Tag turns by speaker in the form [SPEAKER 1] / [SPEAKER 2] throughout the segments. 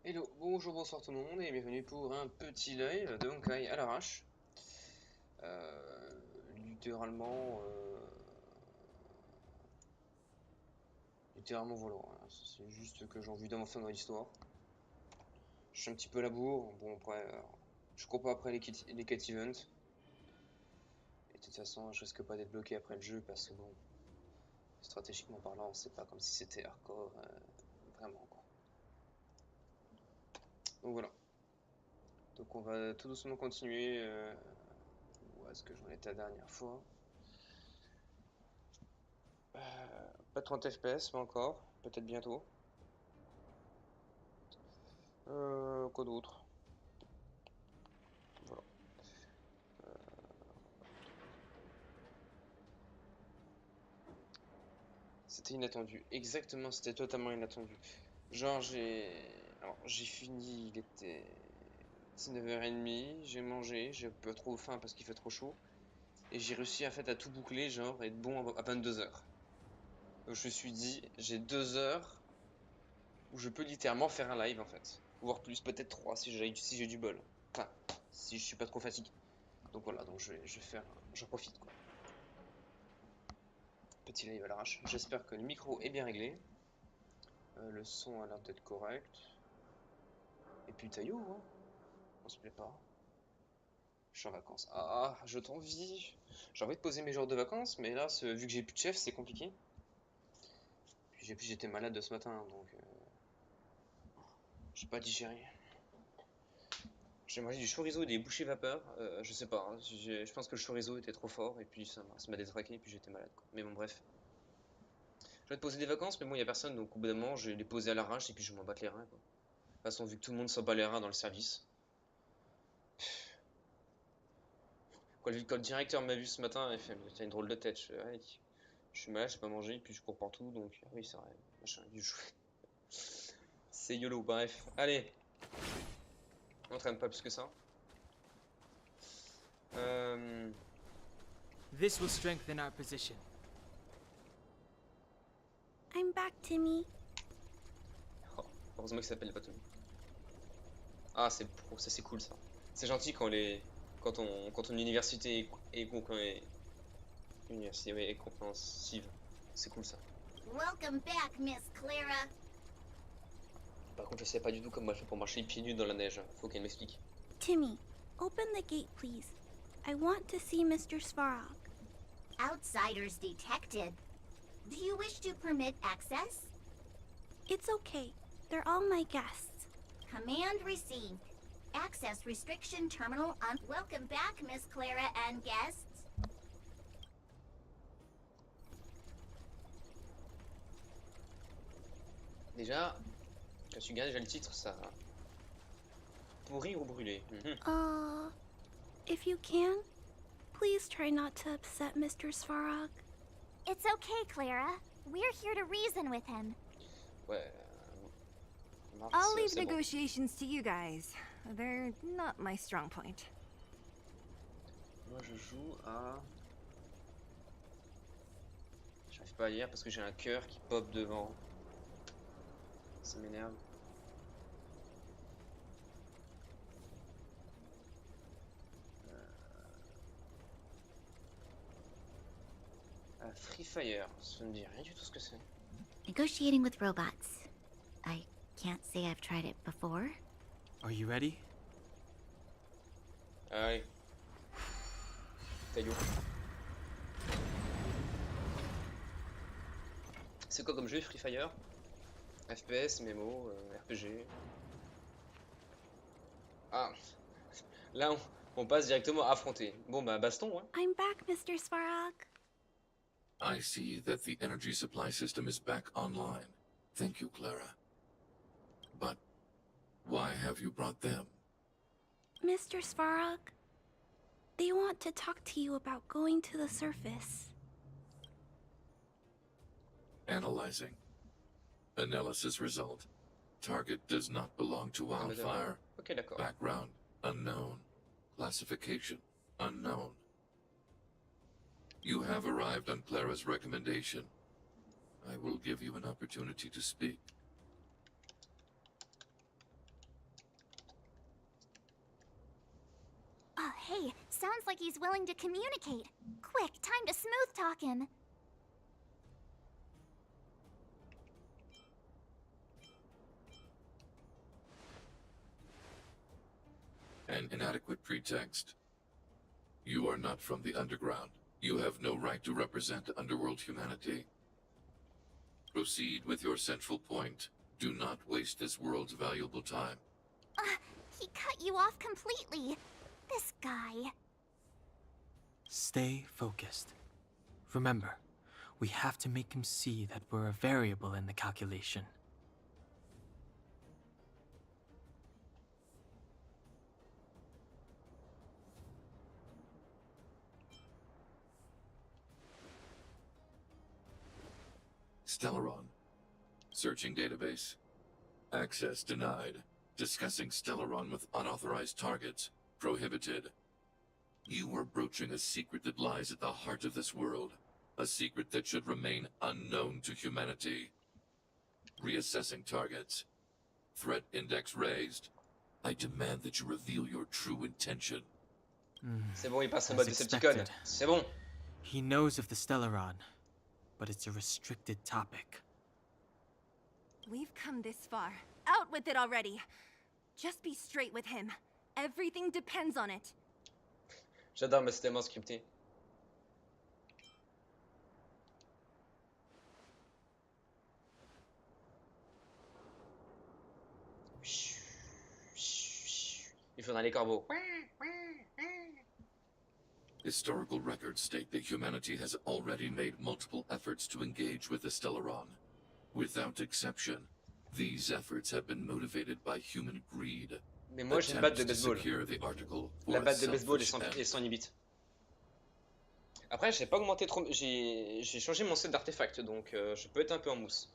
[SPEAKER 1] Hello, bonjour, bonsoir tout le monde et bienvenue pour un petit live de Honkai à l'arrache. Littéralement, littéralement voilà, hein, c'est juste que j'ai envie d'avancer dans l'histoire. Je suis un petit peu à la bourre, bon après, je cours pas après les quêtes events. Et de toute façon, je risque pas d'être bloqué après le jeu parce que bon, stratégiquement parlant, c'est pas comme si c'était hardcore, vraiment quoi. Donc voilà. Donc on va tout doucement continuer. Où est-ce que j'en étais la dernière fois? Pas 30 FPS, pas encore. Peut-être bientôt. Quoi d'autre? Voilà. C'était inattendu. Exactement, c'était totalement inattendu. Genre, j'ai fini, il était 19h30, j'ai mangé, j'ai pas trop faim parce qu'il fait trop chaud. Et j'ai réussi en fait à tout boucler, genre, et être bon à 22h. Donc je me suis dit, j'ai 2 heures où je peux littéralement faire un live en fait. Voire plus, peut-être 3 si j'ai du bol. Enfin, si je suis pas trop fatigué. Donc voilà, donc je vais faire, j'en profite quoi. Petit live à l'arrache. J'espère que le micro est bien réglé. Le son a l'air d'être correct. Et puis taillot, hein. On se plaît pas. Je suis en vacances. Ah, je t'envie. J'ai envie de poser mes jours de vacances, mais là, vu que j'ai plus de chef, c'est compliqué. Puis j'étais malade de ce matin, donc j'ai pas digéré. J'ai mangé du chorizo et des bouchées vapeur. Je sais pas, hein, je pense que le chorizo était trop fort et puis ça m'a détraqué et puis j'étais malade quoi. Mais bon, bref. Je vais te poser des vacances, mais bon, y a personne, donc au bout d'un moment, je vais les poser à l'arrache et puis je m'en batte les reins quoi. De toute façon, vu que tout le monde s'en bat les reins dans le service. Quand le directeur m'a vu ce matin, il fait, mais t'as une drôle de tête. Ouais, je suis malade, j'ai pas mangé, puis je cours partout, donc oui, c'est vrai. Machin, du chou. C'est YOLO, bref. Allez, on traîne pas plus que ça.
[SPEAKER 2] This will strengthen our position.
[SPEAKER 3] I'm back, Timmy.
[SPEAKER 1] Oh, heureusement qu'il s'appelle pas Tommy. Ah, ça c'est cool ça. C'est gentil quand ton université université ouais, est compréhensive. C'est cool ça.
[SPEAKER 4] Welcome back, Miss Clara.
[SPEAKER 1] Par contre, je sais pas du tout comment elle fait pour marcher pieds nus dans la neige. Faut qu'elle m'explique.
[SPEAKER 3] Timmy, open the gate, please. I want to see Mr. Svarog.
[SPEAKER 4] Outsiders detected. Do you wish to permit access?
[SPEAKER 3] It's okay. They're all my guests.
[SPEAKER 4] Command received. Access restriction terminal on. Welcome back, Miss Clara and guests.
[SPEAKER 1] Déjà, quand tu regardes déjà le titre, ça. Pourrir ou brûler.
[SPEAKER 3] If you can, please try not to upset Mr. Svarog.
[SPEAKER 5] It's okay, Clara. We're here to reason with him.
[SPEAKER 1] Ouais. Mars,
[SPEAKER 6] I'll leave
[SPEAKER 1] c'est bon.
[SPEAKER 6] negotiations to you guys. They're not my strong point.
[SPEAKER 1] Moi je joue à. J'arrive pas à lire parce que j'ai un cœur qui pop devant. Ça m'énerve. Free Fire, ça me dit rien du tout ce que c'est.
[SPEAKER 5] Negotiating with robots. I can't say I've tried it before.
[SPEAKER 2] Are you ready?
[SPEAKER 1] Allez. Taillot. C'est quoi comme jeu Free Fire? FPS, MMO, RPG. Ah. Là on passe directement à affronter. Bon bah baston hein.
[SPEAKER 3] I'm back, Mr. Svarog.
[SPEAKER 7] I see that the energy supply system is back online. Thank you, Clara. But why have you brought them?
[SPEAKER 3] Mr. Svarog, they want to talk to you about going to the surface.
[SPEAKER 7] Analyzing. Analysis result. Target does not belong to Wildfire.
[SPEAKER 1] Ok d'accord.
[SPEAKER 7] Background unknown. Classification unknown. You have arrived on Clara's recommendation. I will give you an opportunity to speak.
[SPEAKER 4] Hey, sounds like he's willing to communicate. Quick, time to smooth talk him.
[SPEAKER 7] An inadequate pretext. You are not from the underground. You have no right to represent underworld humanity. Proceed with your central point. Do not waste this world's valuable time.
[SPEAKER 4] He cut you off completely. This guy.
[SPEAKER 2] Stay focused. Remember, we have to make him see that we're a variable in the calculation.
[SPEAKER 7] Stellaron. Searching database. Access denied. Discussing Stellaron with unauthorized targets. Prohibited. You are broaching a secret that lies at the heart of this world. A secret that should remain unknown to humanity. Reassessing targets. Threat index raised. I demand that you reveal your true intention.
[SPEAKER 1] C'est bon, il passe en
[SPEAKER 2] As
[SPEAKER 1] mode Decepticon.
[SPEAKER 2] expected.
[SPEAKER 1] C'est bon.
[SPEAKER 2] He knows of the Stellaron, but it's a restricted topic.
[SPEAKER 6] We've come this far. Out with it already. Just be straight with him. Everything depends on it.
[SPEAKER 1] J'adore, mais c'est tellement scripté. Il faudra les corbeaux.
[SPEAKER 7] Historical records state that humanity has already made multiple efforts to engage with the Stellaron. Without exception, these efforts have been motivated by human greed.
[SPEAKER 1] Mais moi j'ai une batte de
[SPEAKER 7] Attempts to
[SPEAKER 1] baseball.
[SPEAKER 7] secure the article
[SPEAKER 1] La
[SPEAKER 7] for a
[SPEAKER 1] batte de baseball est
[SPEAKER 7] selfish
[SPEAKER 1] sans
[SPEAKER 7] end.
[SPEAKER 1] inhibit. Après, j'ai pas augmenté trop. J'ai changé mon set d'artefacts, donc je peux être un peu en mousse.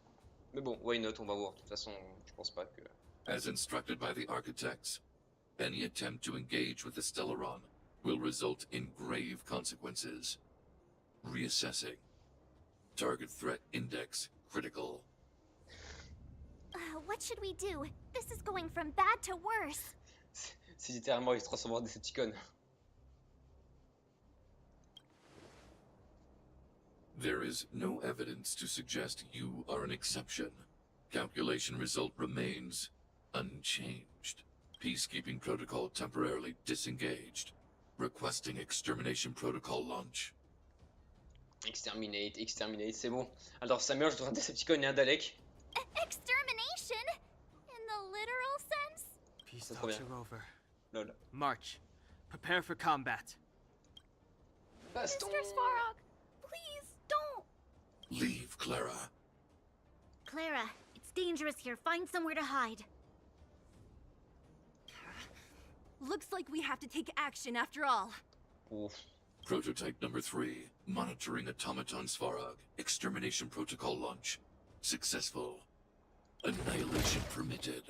[SPEAKER 1] Mais bon, why not, on va voir. De toute façon, je pense pas que.
[SPEAKER 7] As instructed by the architects, any attempt to engage with the Stellaron will result in grave consequences. Reassessing. Target threat index critical.
[SPEAKER 4] What should we do? This is going from bad to worse.
[SPEAKER 1] C'est littéralement il se transforme en Decepticon.
[SPEAKER 7] There is no evidence to suggest you are an exception. Calculation result remains unchanged. Peacekeeping protocol temporarily disengaged. Requesting extermination protocol launch.
[SPEAKER 1] Exterminate, c'est bon. Alors, ça mélange entre un Decepticon et un Dalek.
[SPEAKER 4] Extermination? In the literal sense?
[SPEAKER 2] Peace
[SPEAKER 1] C'est trop
[SPEAKER 2] talks
[SPEAKER 1] bien.
[SPEAKER 2] are over.
[SPEAKER 1] Lol.
[SPEAKER 2] March. Prepare for combat.
[SPEAKER 1] Baston.
[SPEAKER 3] Mr. Svarog, please don't.
[SPEAKER 7] Leave, Clara.
[SPEAKER 5] Clara, it's dangerous here. Find somewhere to hide.
[SPEAKER 6] Looks like we have to take action after all.
[SPEAKER 1] Ouf.
[SPEAKER 7] Prototype number 3. Monitoring automaton Svarog. Extermination protocol launch. Successful. Annihilation permitted.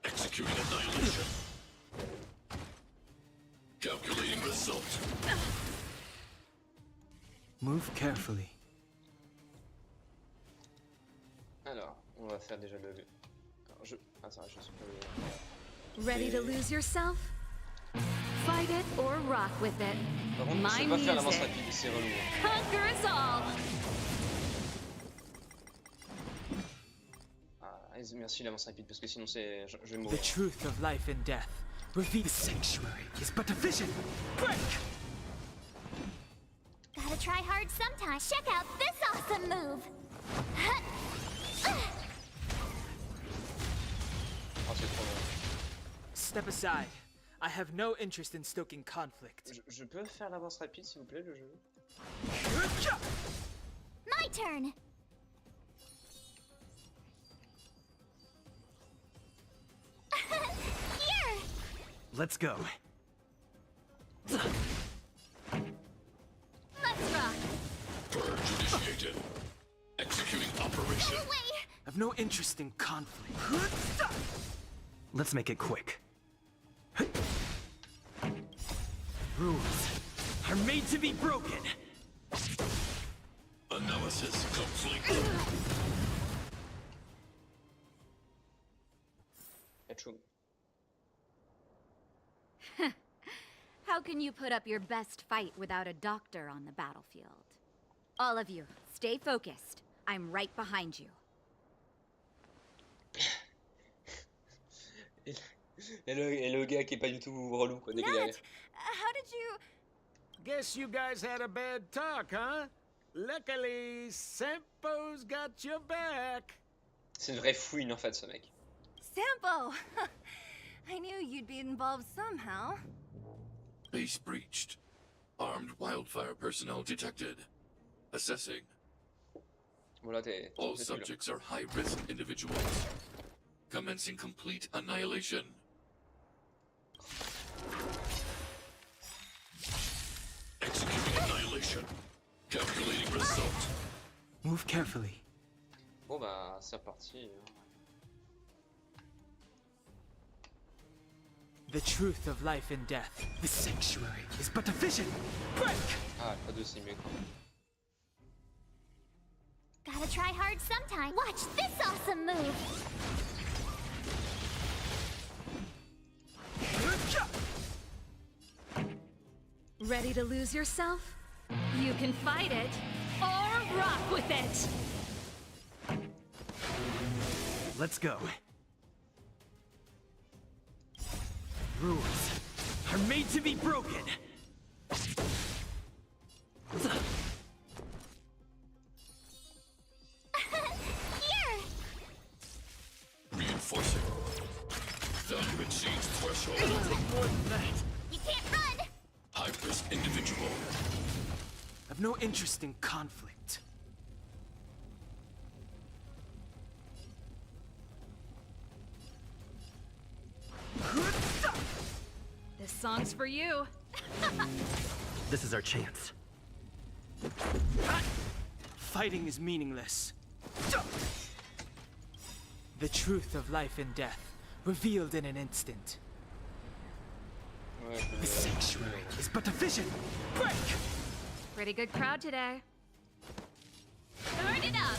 [SPEAKER 7] Executing annihilation. Calculating result.
[SPEAKER 2] Move carefully.
[SPEAKER 1] Alors, on va faire déjà le. Alors, Attends, je suis pas.
[SPEAKER 8] Ready to lose yourself? Fight it or rock with it.
[SPEAKER 1] Par contre,
[SPEAKER 8] My
[SPEAKER 1] je sais pas faire l'avance
[SPEAKER 8] music.
[SPEAKER 1] rapide, c'est relou.
[SPEAKER 8] Conquer us all!
[SPEAKER 1] Ah, merci l'avance rapide parce que sinon c'est. Je vais
[SPEAKER 2] The
[SPEAKER 1] mourir.
[SPEAKER 2] truth of life and death. Reveal the sanctuary is but a vision. Quick!
[SPEAKER 4] Gotta try hard sometimes. Check out this awesome move.
[SPEAKER 1] Oh, c'est trop bien.
[SPEAKER 2] Step aside. I have no interest in stoking conflict.
[SPEAKER 1] Je peux faire l'avance rapide s'il vous plaît le jeu?
[SPEAKER 4] My turn. Here.
[SPEAKER 2] Let's go.
[SPEAKER 4] Let's rock.
[SPEAKER 7] Purge initiated. Executing operation.
[SPEAKER 4] Away.
[SPEAKER 2] I've no interest in conflict. Let's make it quick. Rules are made to be broken.
[SPEAKER 7] Analysis complete.
[SPEAKER 1] Tchoum.
[SPEAKER 8] How can you put up your best fight without a doctor on the battlefield? All of you, stay focused. I'm right behind you.
[SPEAKER 1] Et le gars qui est pas du tout relou, quoi, dès qu'il arrive.
[SPEAKER 6] How did you...
[SPEAKER 9] Guess you guys had a bad talk, huh? Luckily, Sempo's got your back.
[SPEAKER 1] C'est une vraie fouine en fait, ce mec.
[SPEAKER 6] Sampo! I knew you'd be involved somehow.
[SPEAKER 7] Base breached. Armed wildfire personnel detected. Assessing.
[SPEAKER 1] Voilà, t'es
[SPEAKER 7] All
[SPEAKER 1] nul.
[SPEAKER 7] subjects are high-risk individuals. Commencing complete annihilation. Executing annihilation. Calculating result.
[SPEAKER 2] Move carefully.
[SPEAKER 1] Bon bah, c'est reparti.
[SPEAKER 2] The truth of life and death. The sanctuary is but a vision. Break!
[SPEAKER 1] Ah, pas de simé.
[SPEAKER 4] Gotta try hard sometime. Watch this awesome move.
[SPEAKER 8] Ready to lose yourself? You can fight it, or rock with it!
[SPEAKER 2] Let's go. Rules are made to be broken.
[SPEAKER 4] Here!
[SPEAKER 7] Reinforcing. Value exceeds threshold.
[SPEAKER 2] More than that.
[SPEAKER 4] You can't run!
[SPEAKER 7] High-risk individual.
[SPEAKER 2] I've no interest in conflict.
[SPEAKER 8] This song's for you.
[SPEAKER 10] This is our chance.
[SPEAKER 2] Fighting is meaningless. The truth of life and death, revealed in an instant.
[SPEAKER 1] Ouais,
[SPEAKER 2] The sanctuary is but a vision. Break!
[SPEAKER 8] Pretty good crowd today.
[SPEAKER 4] Turn it up!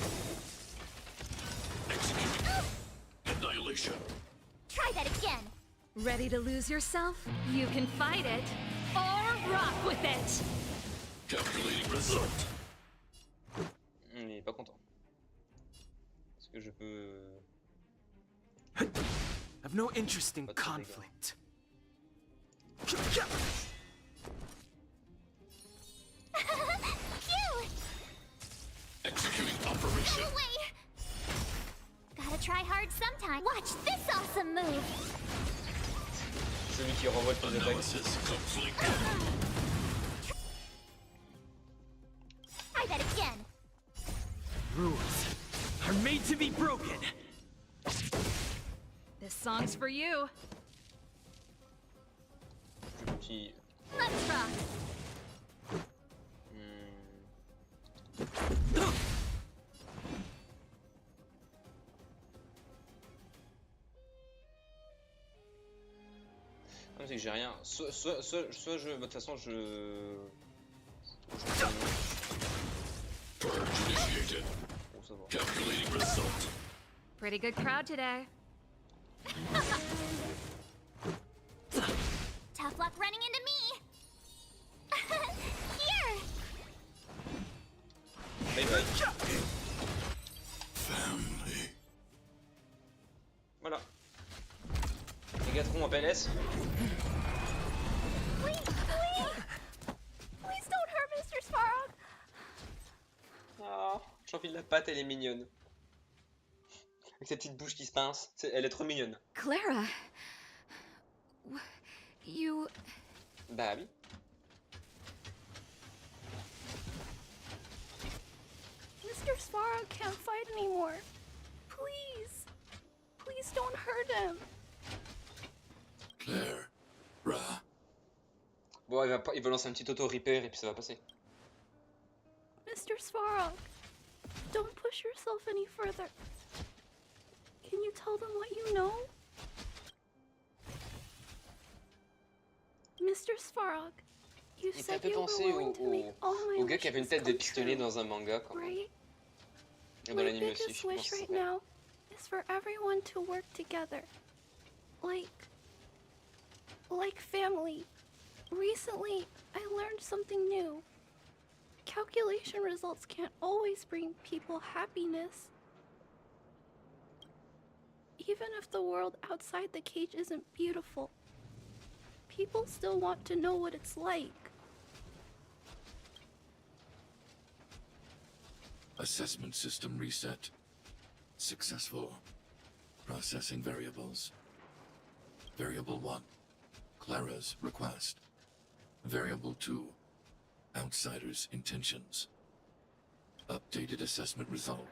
[SPEAKER 7] Executing. Annihilation.
[SPEAKER 4] Try that again!
[SPEAKER 8] Ready to lose yourself? You can fight it, or rock with it!
[SPEAKER 7] Calculating result.
[SPEAKER 1] Il est pas content. Est-ce que je peux...
[SPEAKER 2] I've no interest in
[SPEAKER 1] Pas de dégâts.
[SPEAKER 2] conflict.
[SPEAKER 4] Phew!
[SPEAKER 7] Executing operation.
[SPEAKER 4] Get away! Gotta try hard sometime. Watch this awesome move!
[SPEAKER 1] Celui qui renvoie le plus d'attaques.
[SPEAKER 7] Analysis complete.
[SPEAKER 4] Try that again!
[SPEAKER 2] Rules are made to be broken.
[SPEAKER 8] This song's for you.
[SPEAKER 1] Petit...
[SPEAKER 4] Let's rock!
[SPEAKER 1] Non, c'est que j'ai rien. Soit je... De toute façon, je...
[SPEAKER 7] Purge initiated.
[SPEAKER 1] Bon, ça va.
[SPEAKER 7] Calculating result.
[SPEAKER 8] Pretty good crowd today.
[SPEAKER 4] Tough luck running into me! Here!
[SPEAKER 1] Bye bye.
[SPEAKER 7] Family.
[SPEAKER 1] Voilà. Les gâterons en PLS.
[SPEAKER 3] Please, please! Please don't hurt Mr. Sparrow!
[SPEAKER 1] Oh, j'enfile la pâte, elle est mignonne. Avec sa petite bouche qui se pince. Elle est trop mignonne.
[SPEAKER 8] Clara. You...
[SPEAKER 1] Bah oui.
[SPEAKER 3] Mr. Sparrow can't fight anymore. Please. Please don't hurt him.
[SPEAKER 7] Claire. Ra.
[SPEAKER 1] Bon, il va lancer un petit auto-repair et puis ça va passer.
[SPEAKER 3] Mr. Sparrow, don't push yourself any further. Can you tell them what you know? Mr. Sparrow, you
[SPEAKER 1] Il t'a
[SPEAKER 3] said
[SPEAKER 1] fait
[SPEAKER 3] you were
[SPEAKER 1] penser
[SPEAKER 3] willing to make all my
[SPEAKER 1] au gars qui avait une
[SPEAKER 3] wishes
[SPEAKER 1] tête de
[SPEAKER 3] come
[SPEAKER 1] pistolet
[SPEAKER 3] true,
[SPEAKER 1] dans un manga quand même.
[SPEAKER 3] right?
[SPEAKER 1] Et dans
[SPEAKER 3] My
[SPEAKER 1] l'anime aussi,
[SPEAKER 3] biggest
[SPEAKER 1] je pense.
[SPEAKER 3] wish right now is for everyone to work together. Like family. Recently, I learned something new. Calculation results can't always bring people happiness. Even if the world outside the cage isn't beautiful, people still want to know what it's like.
[SPEAKER 7] Assessment system reset. Successful. Processing variables. Variable 1. Clara's request. Variable 2. Outsider's intentions. Updated assessment result.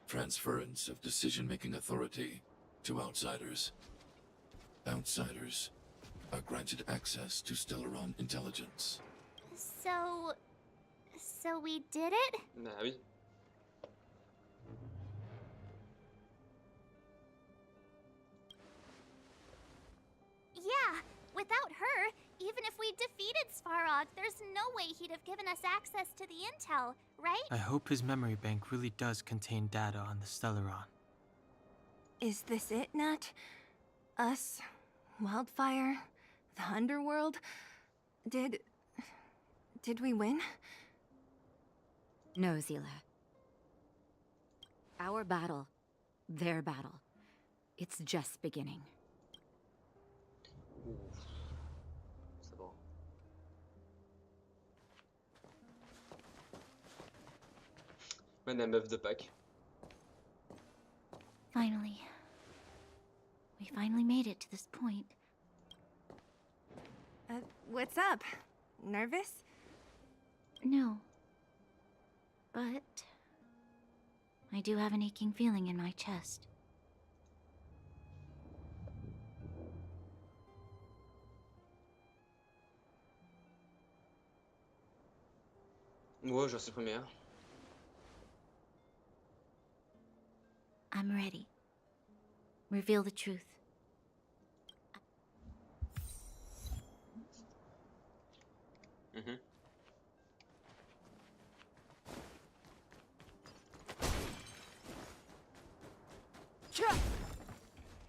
[SPEAKER 7] Transference of decision-making authority to outsiders. Outsiders are granted access to Stellaron intelligence.
[SPEAKER 4] So we did it?
[SPEAKER 1] Bah oui.
[SPEAKER 4] Yeah, without her, even if we defeated Svarog, there's no way he'd have given us access to the intel, right?
[SPEAKER 2] I hope his memory bank really does contain data on the Stellaron.
[SPEAKER 6] Is this it, Nat? Us? Wildfire? The underworld? Did we win?
[SPEAKER 8] No, Zila. Our battle, their battle, it's just beginning.
[SPEAKER 1] C'est bon. Madame meuf de Pâques.
[SPEAKER 5] Finally. We finally made it to this point.
[SPEAKER 6] What's up? Nervous?
[SPEAKER 5] No. But I do have an aching feeling in my chest.
[SPEAKER 1] Ouais, j'en sais première.
[SPEAKER 5] I'm ready. Reveal the truth.
[SPEAKER 1] Mhm.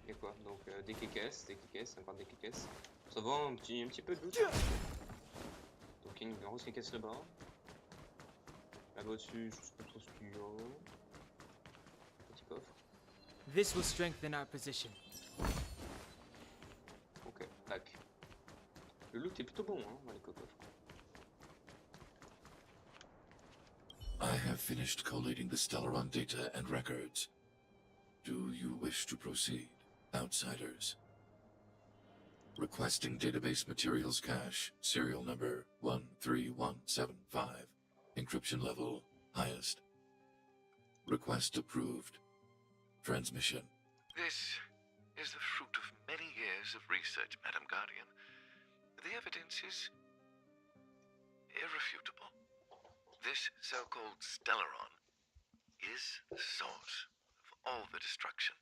[SPEAKER 1] Et quoi? Donc des kékesses, encore des kékesses. Ça va, un petit peu de doute. Donc il y a une grosse kékesse là-bas. Là-bas au-dessus, je sais pas trop ce qu'il y a. Petit coffre.
[SPEAKER 2] This will strengthen our position.
[SPEAKER 1] Ok, tac. Le loot est plutôt bon, hein, dans les coffres.
[SPEAKER 7] I have finished collating the Stellaron data and records. Do you wish to proceed, outsiders? Requesting database materials cache, serial number 13175. Encryption level, highest. Request approved. Transmission.
[SPEAKER 11] This is the fruit of many years of research, Madam Guardian. The evidence is irrefutable. This so-called Stellaron is the source of all the destruction.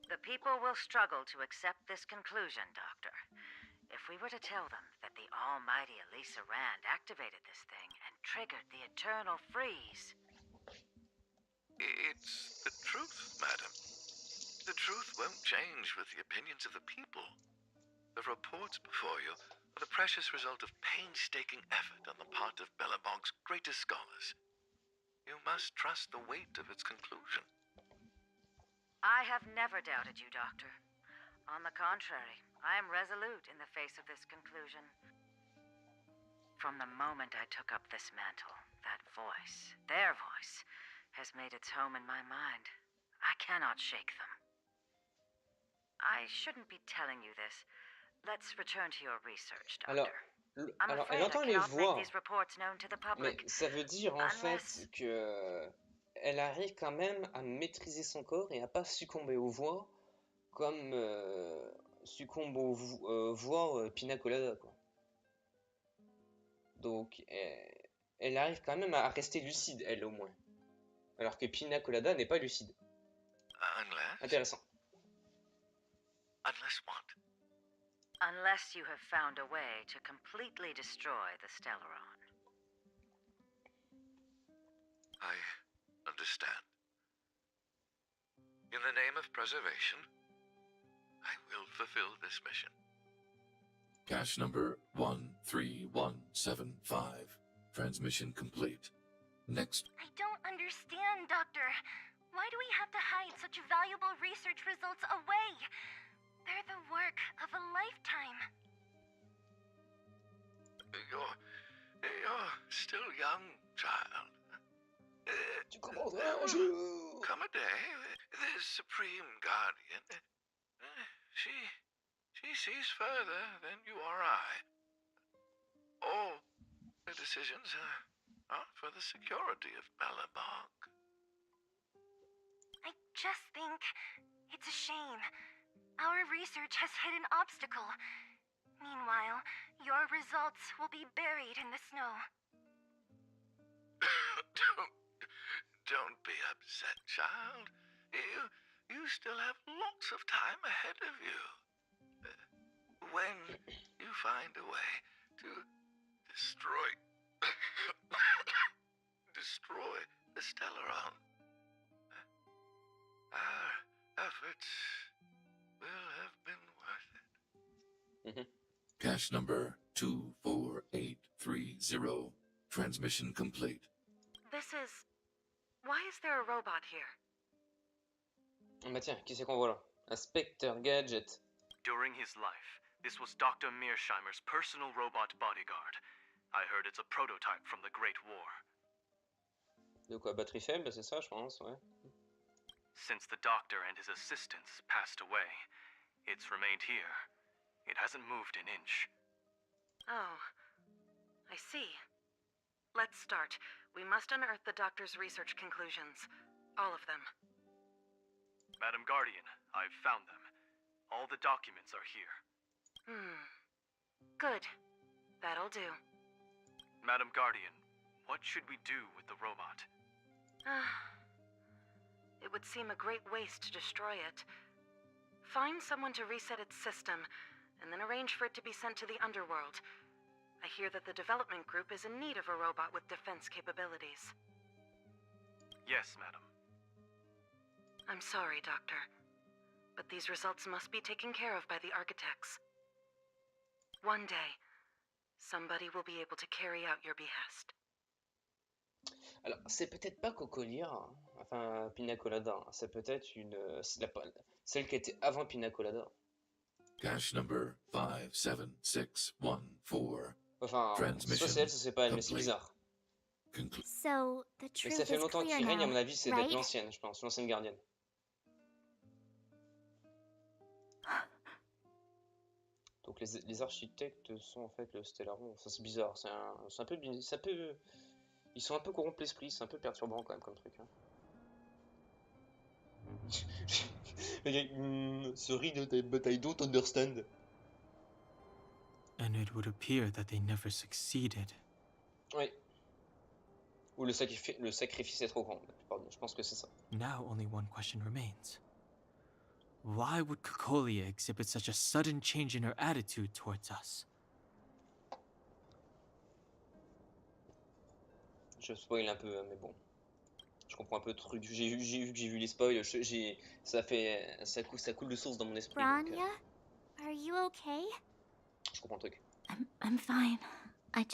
[SPEAKER 12] The people will struggle to accept this conclusion, Doctor. If we were to tell them that the almighty Elisa Rand activated this thing and triggered the eternal freeze.
[SPEAKER 11] It's the truth, madam. The truth won't change with the opinions of the people. The reports before you are the precious result of painstaking effort on the part of Bellabog's greatest scholars. You must trust the weight of its conclusion.
[SPEAKER 12] I have never doubted you, Doctor. On the contrary, I am resolute in the face of this conclusion. From the moment I took up this mantle, that voice, their voice, has made its home in my mind. I cannot shake them. I shouldn't be telling you this. Let's return to your research, Doctor.
[SPEAKER 1] Alors elle entend les voix, mais ça veut dire en fait que elle arrive quand même à maîtriser son corps et à pas succomber aux voix comme succombe aux voix Pina Colada, quoi. Donc elle arrive quand même à rester lucide, elle au moins. Alors que Pina Colada n'est pas lucide. Intéressant.
[SPEAKER 11] Unless what?
[SPEAKER 12] Unless you have found a way to completely destroy the Stellaron.
[SPEAKER 11] I understand. In the name of preservation, I will fulfill this mission.
[SPEAKER 7] Cache number 13175. Transmission complete. Next.
[SPEAKER 4] I don't understand, Doctor. Why do we have to hide such valuable research results away? They're the work of a lifetime.
[SPEAKER 11] You're still young, child.
[SPEAKER 1] Tu comprendras un
[SPEAKER 11] There will
[SPEAKER 1] jour.
[SPEAKER 11] come a day, the Supreme Guardian, she sees further than you or I. All the decisions are for the security of Bellabog.
[SPEAKER 4] I just think it's a shame. Our research has hit an obstacle. Meanwhile, your results will be buried in the snow.
[SPEAKER 11] Don't be upset, child. You still have lots of time ahead of you. When you find a way to destroy the Stellaron, our efforts will have been worth it.
[SPEAKER 7] Cache number 24830. Transmission complete.
[SPEAKER 12] This is... Why is there a robot here?
[SPEAKER 1] Bah tiens, qui c'est qu'on voit là? Inspecteur Gadget.
[SPEAKER 10] During his life, this was Dr. Mearsheimer's personal robot bodyguard. I heard it's a prototype from the Great War.
[SPEAKER 1] De quoi, batterie faible, c'est ça, je pense, ouais.
[SPEAKER 10] Since the doctor and his assistants passed away, it's remained here. It hasn't moved an inch.
[SPEAKER 12] Oh, I see. Let's start. We must unearth the doctor's research conclusions. All of them.
[SPEAKER 10] Madam Guardian, I've found them. All the documents are here.
[SPEAKER 12] Good. That'll do.
[SPEAKER 10] Madam Guardian, what should we do with the robot?
[SPEAKER 12] It would seem a great waste to destroy it. Find someone to reset its system, and then arrange for it to be sent to the underworld. I hear that the development group is in need of a robot with defense capabilities.
[SPEAKER 10] Yes, madam.
[SPEAKER 12] I'm sorry, Doctor, but these results must be taken care of by the architects. One day, somebody will be able to carry out your behest.
[SPEAKER 1] Alors, c'est peut-être pas Cocolia, hein. Enfin Pina Colada, hein. C'est peut-être celle qui était avant Pina Colada.
[SPEAKER 7] Cache number 57614.
[SPEAKER 1] Enfin, soit c'est elle, soit c'est pas elle, mais c'est bizarre.
[SPEAKER 4] So, the
[SPEAKER 1] Mais
[SPEAKER 4] truth
[SPEAKER 1] ça fait
[SPEAKER 4] is
[SPEAKER 1] longtemps
[SPEAKER 4] clear
[SPEAKER 1] qu'il règne, à
[SPEAKER 4] now,
[SPEAKER 1] mon avis, c'est
[SPEAKER 4] right?
[SPEAKER 1] d'être l'ancienne, je pense, l'ancienne gardienne. Donc les architectes sont en fait le Stellaron. Ça c'est bizarre, c'est un peu, ils sont un peu corrompus l'esprit, c'est un peu perturbant quand même comme truc. Hein. Le gars, sorry, but I don't understand.
[SPEAKER 2] And it would appear that they never succeeded.
[SPEAKER 1] Oui. Ou le sacrifice est trop grand. Pardon, je pense que c'est ça.
[SPEAKER 2] Now only one question remains. Why would Cocolia exhibit such a sudden change in her attitude towards us?
[SPEAKER 1] Je spoil un peu, hein, mais bon. Je comprends un peu le truc. J'ai vu les spoils. Ça coule de source dans mon esprit. Donc,
[SPEAKER 4] Branya, are you okay?
[SPEAKER 1] je comprends le truc.
[SPEAKER 5] I'm fine. I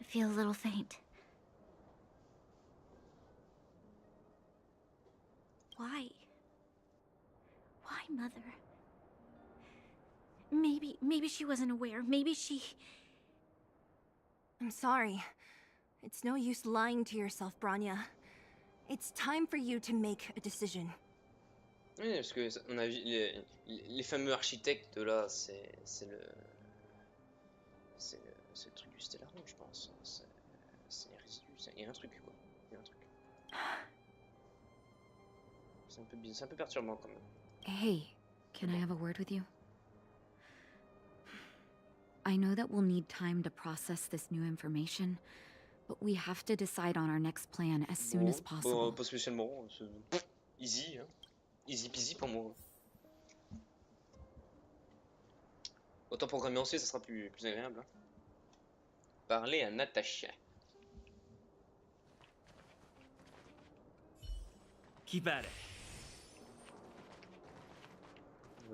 [SPEAKER 5] feel a little faint.
[SPEAKER 3] Why? Why, Mother? Maybe she wasn't aware. Maybe she...
[SPEAKER 6] I'm sorry. It's no use lying to yourself, Branya. It's time for you to make a decision.
[SPEAKER 1] Oui, parce que on a vu les fameux architectes là, c'est le truc du Stellaron, je pense. C'est les résidus. Il y a un truc quoi. Il y a un truc. C'est un peu perturbant quand même.
[SPEAKER 8] Hey, can I have a word with you? I know that we'll need time to process this new information, but we have to decide on our next plan as soon as possible.
[SPEAKER 1] Pas spécialement. Easy, hein. Easy peasy pour moi. Autant programmer en C, ça sera plus agréable. Hein. Parler à Natacha.
[SPEAKER 10] Keep at it.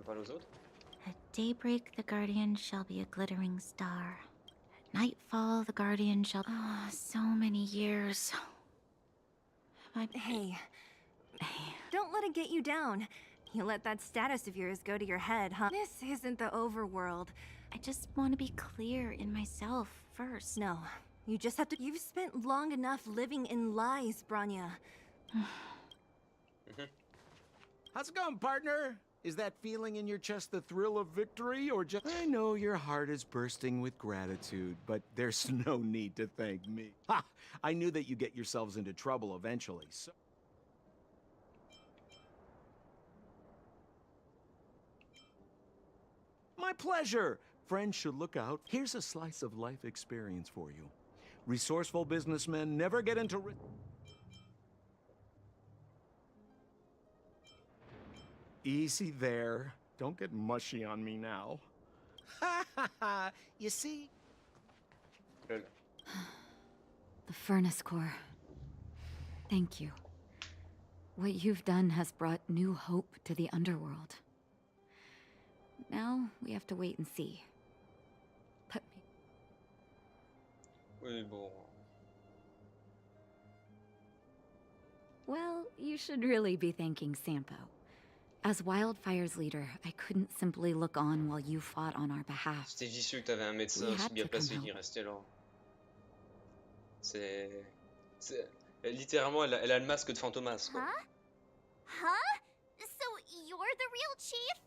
[SPEAKER 1] parler aux autres.
[SPEAKER 5] At daybreak, the guardian shall be a glittering star. At nightfall, the guardian shall... Oh, so many years.
[SPEAKER 6] Hey. Don't let it get you down. You let that status of yours go to your head, huh? This isn't the overworld.
[SPEAKER 5] I just want to be clear in myself first.
[SPEAKER 6] No, you just have to... You've spent long enough living in lies, Branya.
[SPEAKER 9] How's it going, partner? Is that feeling in your chest the thrill of victory, or just... I know your heart is bursting with gratitude, but there's no need to thank me. Ha! I knew that you'd get yourselves into trouble eventually, so... My pleasure! Friends should look out. Here's a slice of life experience for you. Resourceful businessmen never get into... Easy there. Don't get mushy on me now. Ha ha ha! You see?
[SPEAKER 8] The furnace core. Thank you. What you've done has brought new hope to the underworld. Now, we have to wait and see. But...
[SPEAKER 1] Oui, bon.
[SPEAKER 8] Well, you should really be thanking Sampo. As Wildfire's leader, I couldn't simply look on while you fought on our behalf.
[SPEAKER 1] C'était vicieux que t'avais un médecin aussi bien placé qui restait là. C'est... Littéralement, elle a le masque de Fantomas, quoi.
[SPEAKER 4] Huh? So you're the real chief?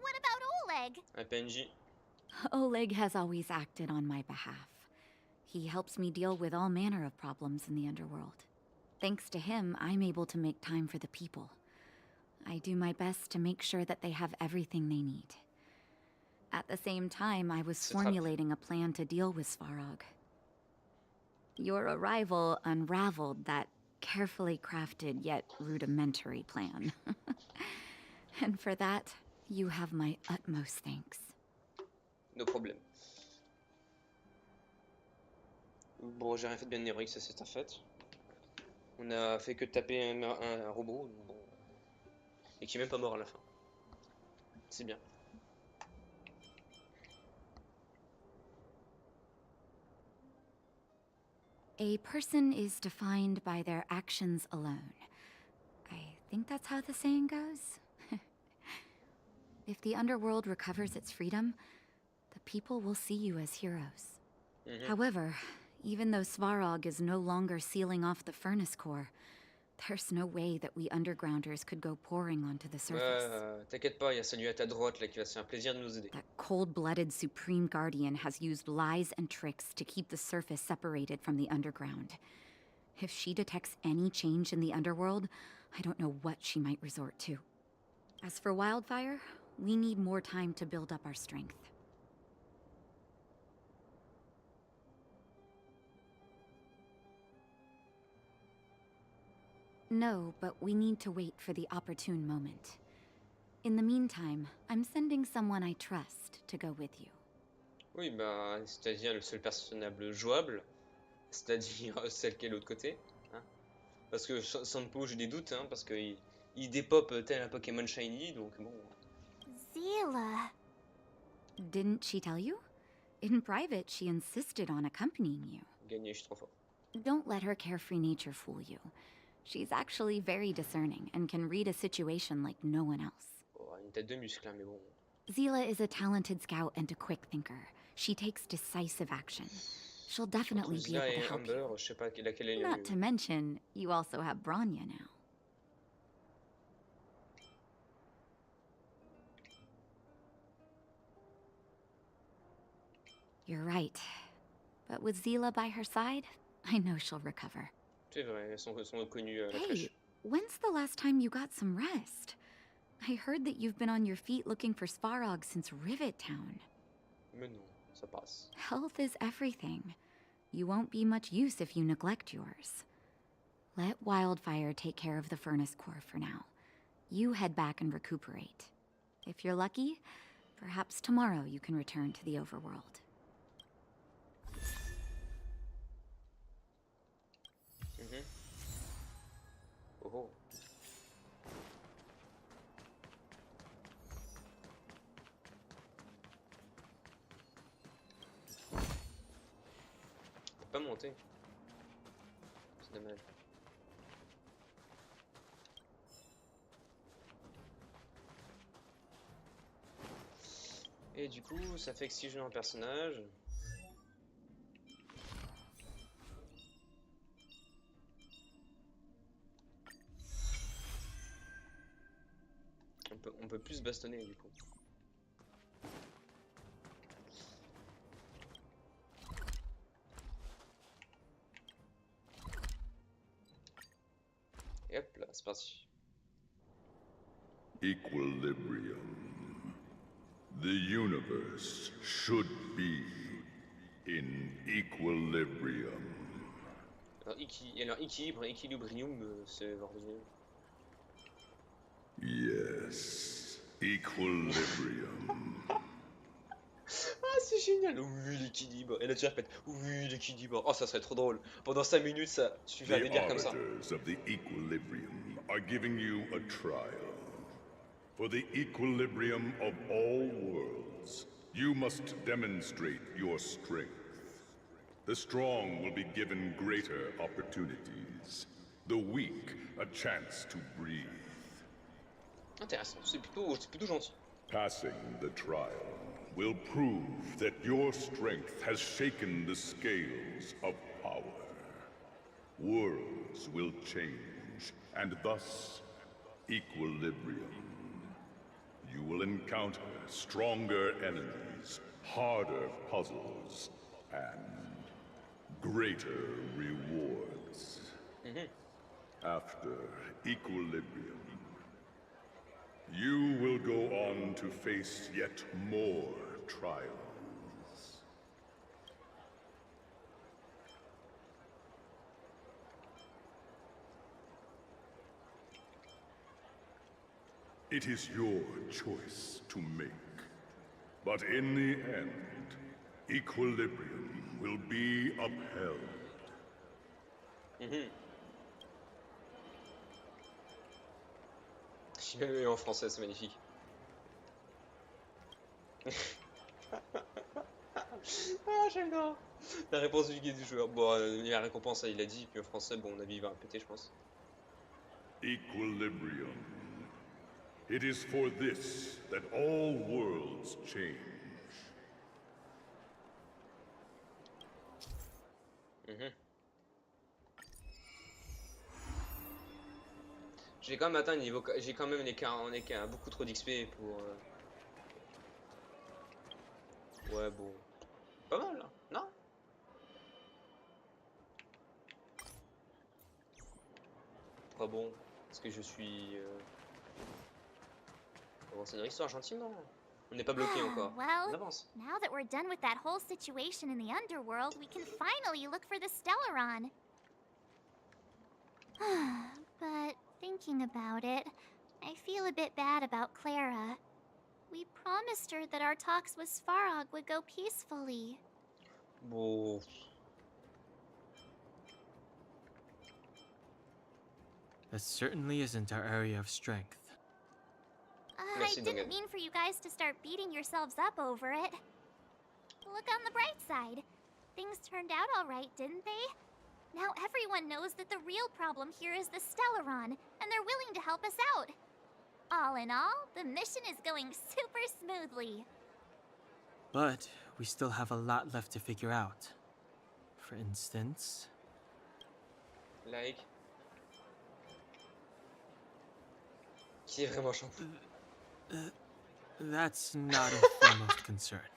[SPEAKER 4] What about Oleg?
[SPEAKER 1] Un PNJ.
[SPEAKER 8] Oleg has always acted on my behalf. He helps me deal with all manner of problems in the underworld. Thanks to him, I'm able to make time for the people. I do my best to make sure that they have everything they need. At the same time, I was formulating a plan to deal with Svarog. Your arrival unraveled that carefully crafted yet rudimentary plan. And for that, you have my utmost thanks.
[SPEAKER 1] No problème. Bon, j'ai rien fait de bien héroïque, ça c'est un fait. On a fait que taper un robot, bon, et qui est même pas mort à la fin. C'est bien.
[SPEAKER 8] A person is defined by their actions alone. I think that's how the saying goes. If the underworld recovers its freedom, the people will see you as heroes. However, even though Svarog is no longer sealing off the furnace core, there's no way that we undergrounders could go pouring onto the surface.
[SPEAKER 1] T'inquiète pas, il y a celui à ta droite là qui va se faire un plaisir de nous aider.
[SPEAKER 8] That cold-blooded Supreme Guardian has used lies and tricks to keep the surface separated from the underground. If she detects any change in the underworld, I don't know what she might resort to. As for Wildfire, we need more time to build up our strength. No, but we need to wait for the opportune moment. In the meantime, I'm sending someone I trust to go with you.
[SPEAKER 1] Oui, bah, c'est-à-dire le seul personnable jouable, c'est-à-dire celle qui est de l'autre côté. Hein. Parce que Sampo, j'ai des doutes, hein, parce qu'il dépop tel un Pokémon Shiny, donc bon.
[SPEAKER 4] Zila.
[SPEAKER 8] Didn't she tell you? In private, she insisted on accompanying you.
[SPEAKER 1] Gagné, je suis trop fort.
[SPEAKER 8] Don't let her carefree nature fool you. She's actually very discerning and can read a situation like no one else.
[SPEAKER 1] Oh, une tête de muscle, hein, mais bon.
[SPEAKER 8] Zila is a talented scout and a quick thinker. She takes decisive action. She'll definitely be able to help you.
[SPEAKER 1] Je sais pas laquelle est
[SPEAKER 8] Not to mention, you also have Branya now. You're right. But with Zila by her side, I know she'll recover.
[SPEAKER 1] C'est vrai, elles sont connues à la
[SPEAKER 8] Hey,
[SPEAKER 1] crèche.
[SPEAKER 8] when's the last time you got some rest? I heard that you've been on your feet looking for Svarog since Rivet Town.
[SPEAKER 1] Mais non, ça passe.
[SPEAKER 8] Health is everything. You won't be much use if you neglect yours. Let Wildfire take care of the furnace core for now. You head back and recuperate. If you're lucky, perhaps tomorrow you can return to the overworld.
[SPEAKER 1] Oh. monter. C'est dommage. Et du coup, ça fait que si je joue un personnage... On peut plus se bastonner du coup. Et hop là, c'est parti.
[SPEAKER 13] Equilibrium. The universe should be in equilibrium.
[SPEAKER 1] Alors, équilibrium, c'est ordinaire.
[SPEAKER 13] Yes, equilibrium.
[SPEAKER 1] Ah, c'est génial! Oui, l'équilibre. Et là, tu répètes, oui, l'équilibre. Oh, ça serait trop drôle. Pendant 5 minutes, ça suffit à
[SPEAKER 13] The
[SPEAKER 1] délire comme ça.
[SPEAKER 13] arbiters of the equilibrium are giving you a trial. For the equilibrium of all worlds, you must demonstrate your strength. The strong will be given greater opportunities. The weak, a chance to breathe.
[SPEAKER 1] Intéressant, c'est plutôt gentil.
[SPEAKER 13] Passing the trial will prove that your strength has shaken the scales of power. Worlds will change, and thus equilibrium. You will encounter stronger enemies, harder puzzles, and greater rewards. After equilibrium, you will go on to face yet more trials. It is your choice to make. But in the end, equilibrium will be upheld.
[SPEAKER 1] J'ai bien lu en français, c'est magnifique. Ah, j'adore. La réponse du guide du joueur. Bon, la récompense, il a dit, puis en français, bon, mon avis, il va répéter, je pense.
[SPEAKER 13] Equilibrium. It is for this that all worlds change.
[SPEAKER 1] J'ai quand même atteint un niveau. J'ai quand même beaucoup trop d'XP pour. Ouais, bon. Pas mal, là, non? Pas bon. Est-ce que je suis. Avancer dans l'histoire gentiment. On n'est pas bloqué encore.
[SPEAKER 14] Well,
[SPEAKER 1] On avance.
[SPEAKER 14] now that we're done with that whole situation in the underworld, we can finally look for the Stellaron. But thinking about it, I feel a bit bad about Clara. We promised her that our talks with Svarog would go peacefully.
[SPEAKER 1] Bon.
[SPEAKER 2] That certainly isn't our area of strength.
[SPEAKER 14] I didn't mean for you guys to start beating yourselves up over it. Look on the bright side. Things turned out all right, didn't they? Now everyone knows that the real problem here is the Stellaron, and they're willing to help us out. All in all, the mission is going super smoothly.
[SPEAKER 2] But we still have a lot left to figure out. For instance...
[SPEAKER 1] Like... Qui est vraiment champion?
[SPEAKER 2] That's not of foremost concern.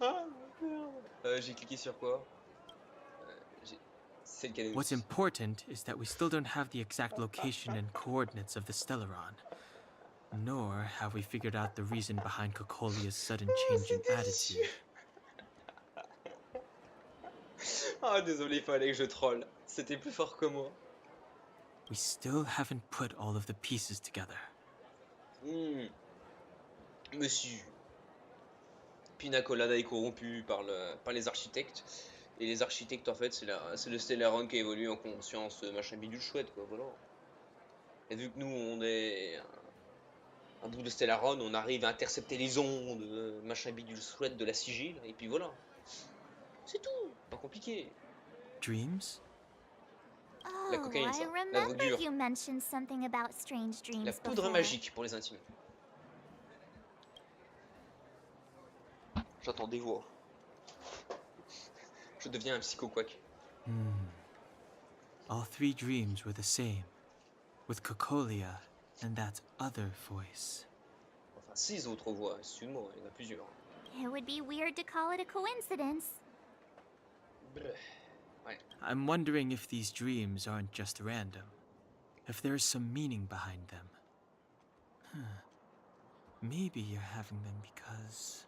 [SPEAKER 1] Ah, merde. J'ai cliqué sur quoi? C'est le cadeau.
[SPEAKER 2] What's important is that we still don't have the exact location and coordinates of the Stellaron. Nor have we figured out the reason behind Cocolia's sudden change in attitude.
[SPEAKER 1] Ah, désolé, il fallait que je troll. C'était plus fort que moi.
[SPEAKER 2] We still haven't put all of the pieces together.
[SPEAKER 1] Monsieur. Pina Colada est corrompu par les architectes. Et les architectes, en fait, c'est le Stellaron qui évolue en conscience, machin bidule chouette, quoi, voilà. Et vu que nous, on est un bout de Stellaron, on arrive à intercepter les ondes, machin bidule chouette de la sigille, et puis voilà. C'est tout, pas compliqué.
[SPEAKER 2] Dreams?
[SPEAKER 1] La
[SPEAKER 14] Oh,
[SPEAKER 1] cocaïne,
[SPEAKER 14] I
[SPEAKER 1] ça. La drogue
[SPEAKER 14] remember
[SPEAKER 1] dure.
[SPEAKER 14] you mentioned something about strange dreams
[SPEAKER 1] La poudre
[SPEAKER 14] before.
[SPEAKER 1] magique pour les intimes. J'entends des voix. Je deviens un psycho-quack.
[SPEAKER 2] All 3 dreams were the same, with Cocolia and that other voice.
[SPEAKER 1] Enfin, 6 autres voix, excuse-moi, il y en a plusieurs.
[SPEAKER 14] It would be weird to call it a coincidence.
[SPEAKER 1] Bref. Ouais.
[SPEAKER 2] I'm wondering if these dreams aren't just random, if there's some meaning behind them. Maybe you're having them because...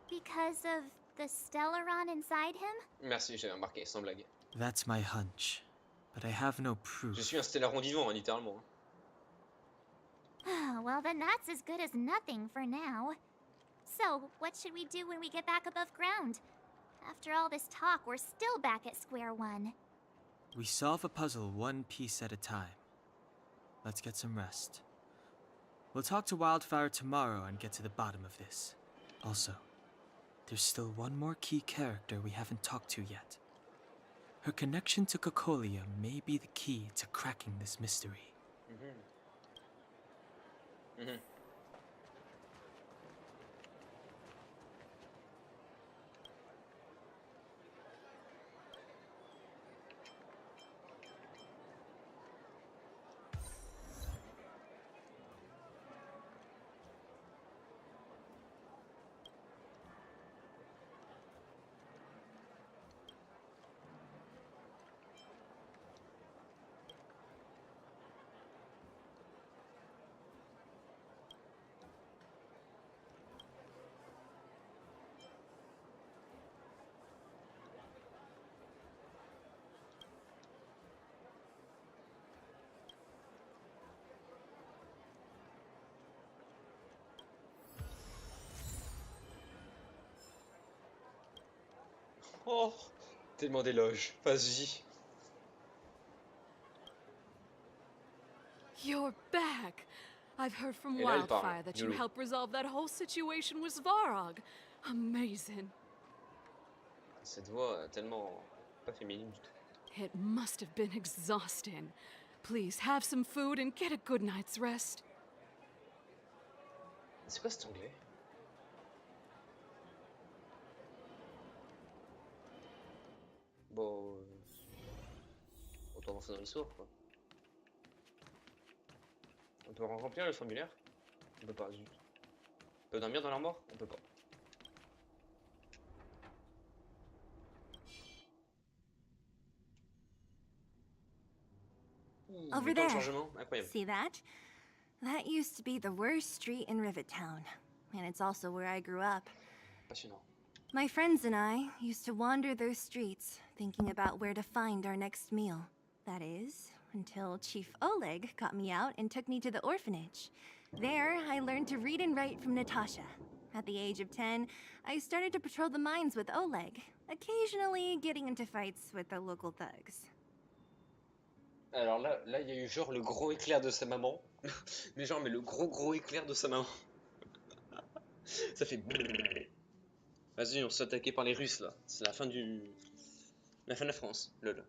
[SPEAKER 14] Because of the Stellaron inside him?
[SPEAKER 1] Merci, j'avais remarqué, sans blague.
[SPEAKER 2] That's my hunch, but I have no proof.
[SPEAKER 1] Je suis un Stellaron vivant, hein, littéralement.
[SPEAKER 14] Well, then that's as good as nothing for now. So, what should we do when we get back above ground? After all this talk, we're still back at square one.
[SPEAKER 2] We solve a puzzle 1 piece at a time. Let's get some rest. We'll talk to Wildfire tomorrow and get to the bottom of this. Also, there's still one more key character we haven't talked to yet. Her connection to Cocolia may be the key to cracking this mystery.
[SPEAKER 1] Oh, tellement d'éloges. Vas-y.
[SPEAKER 15] You're back. I've heard from
[SPEAKER 1] Et là, elle parle.
[SPEAKER 15] Wildfire that you
[SPEAKER 1] Yolo.
[SPEAKER 15] helped resolve that whole situation with Svarog. Amazing.
[SPEAKER 1] Cette voix tellement pas féminine du tout.
[SPEAKER 15] It must have been exhausting. Please have some food and get a good night's rest.
[SPEAKER 1] C'est quoi cet anglais? Bon, autant avancer dans l'histoire, quoi. On peut remplir le formulaire? On peut pas, zut. On peut dormir dans l'armoire? On peut pas.
[SPEAKER 6] Over
[SPEAKER 1] Le temps de
[SPEAKER 6] there.
[SPEAKER 1] changement, incroyable.
[SPEAKER 6] See that? That used to be the worst street in Rivet Town. And it's also where I grew up.
[SPEAKER 1] Passionnant.
[SPEAKER 6] My friends and I used to wander those streets, thinking about where to find our next meal. That is, until Chief Oleg got me out and took me to the orphanage. There, I learned to read and write from Natasha. At the age of 10, I started to patrol the mines with Oleg, occasionally getting into fights with the local thugs.
[SPEAKER 1] Alors là, il y a eu genre le gros éclair de sa maman. Mais genre, mais le gros éclair de sa maman. Ça fait... Vas-y, on se fait attaquer par les Russes, là. C'est la fin du... La fin de la France, lol.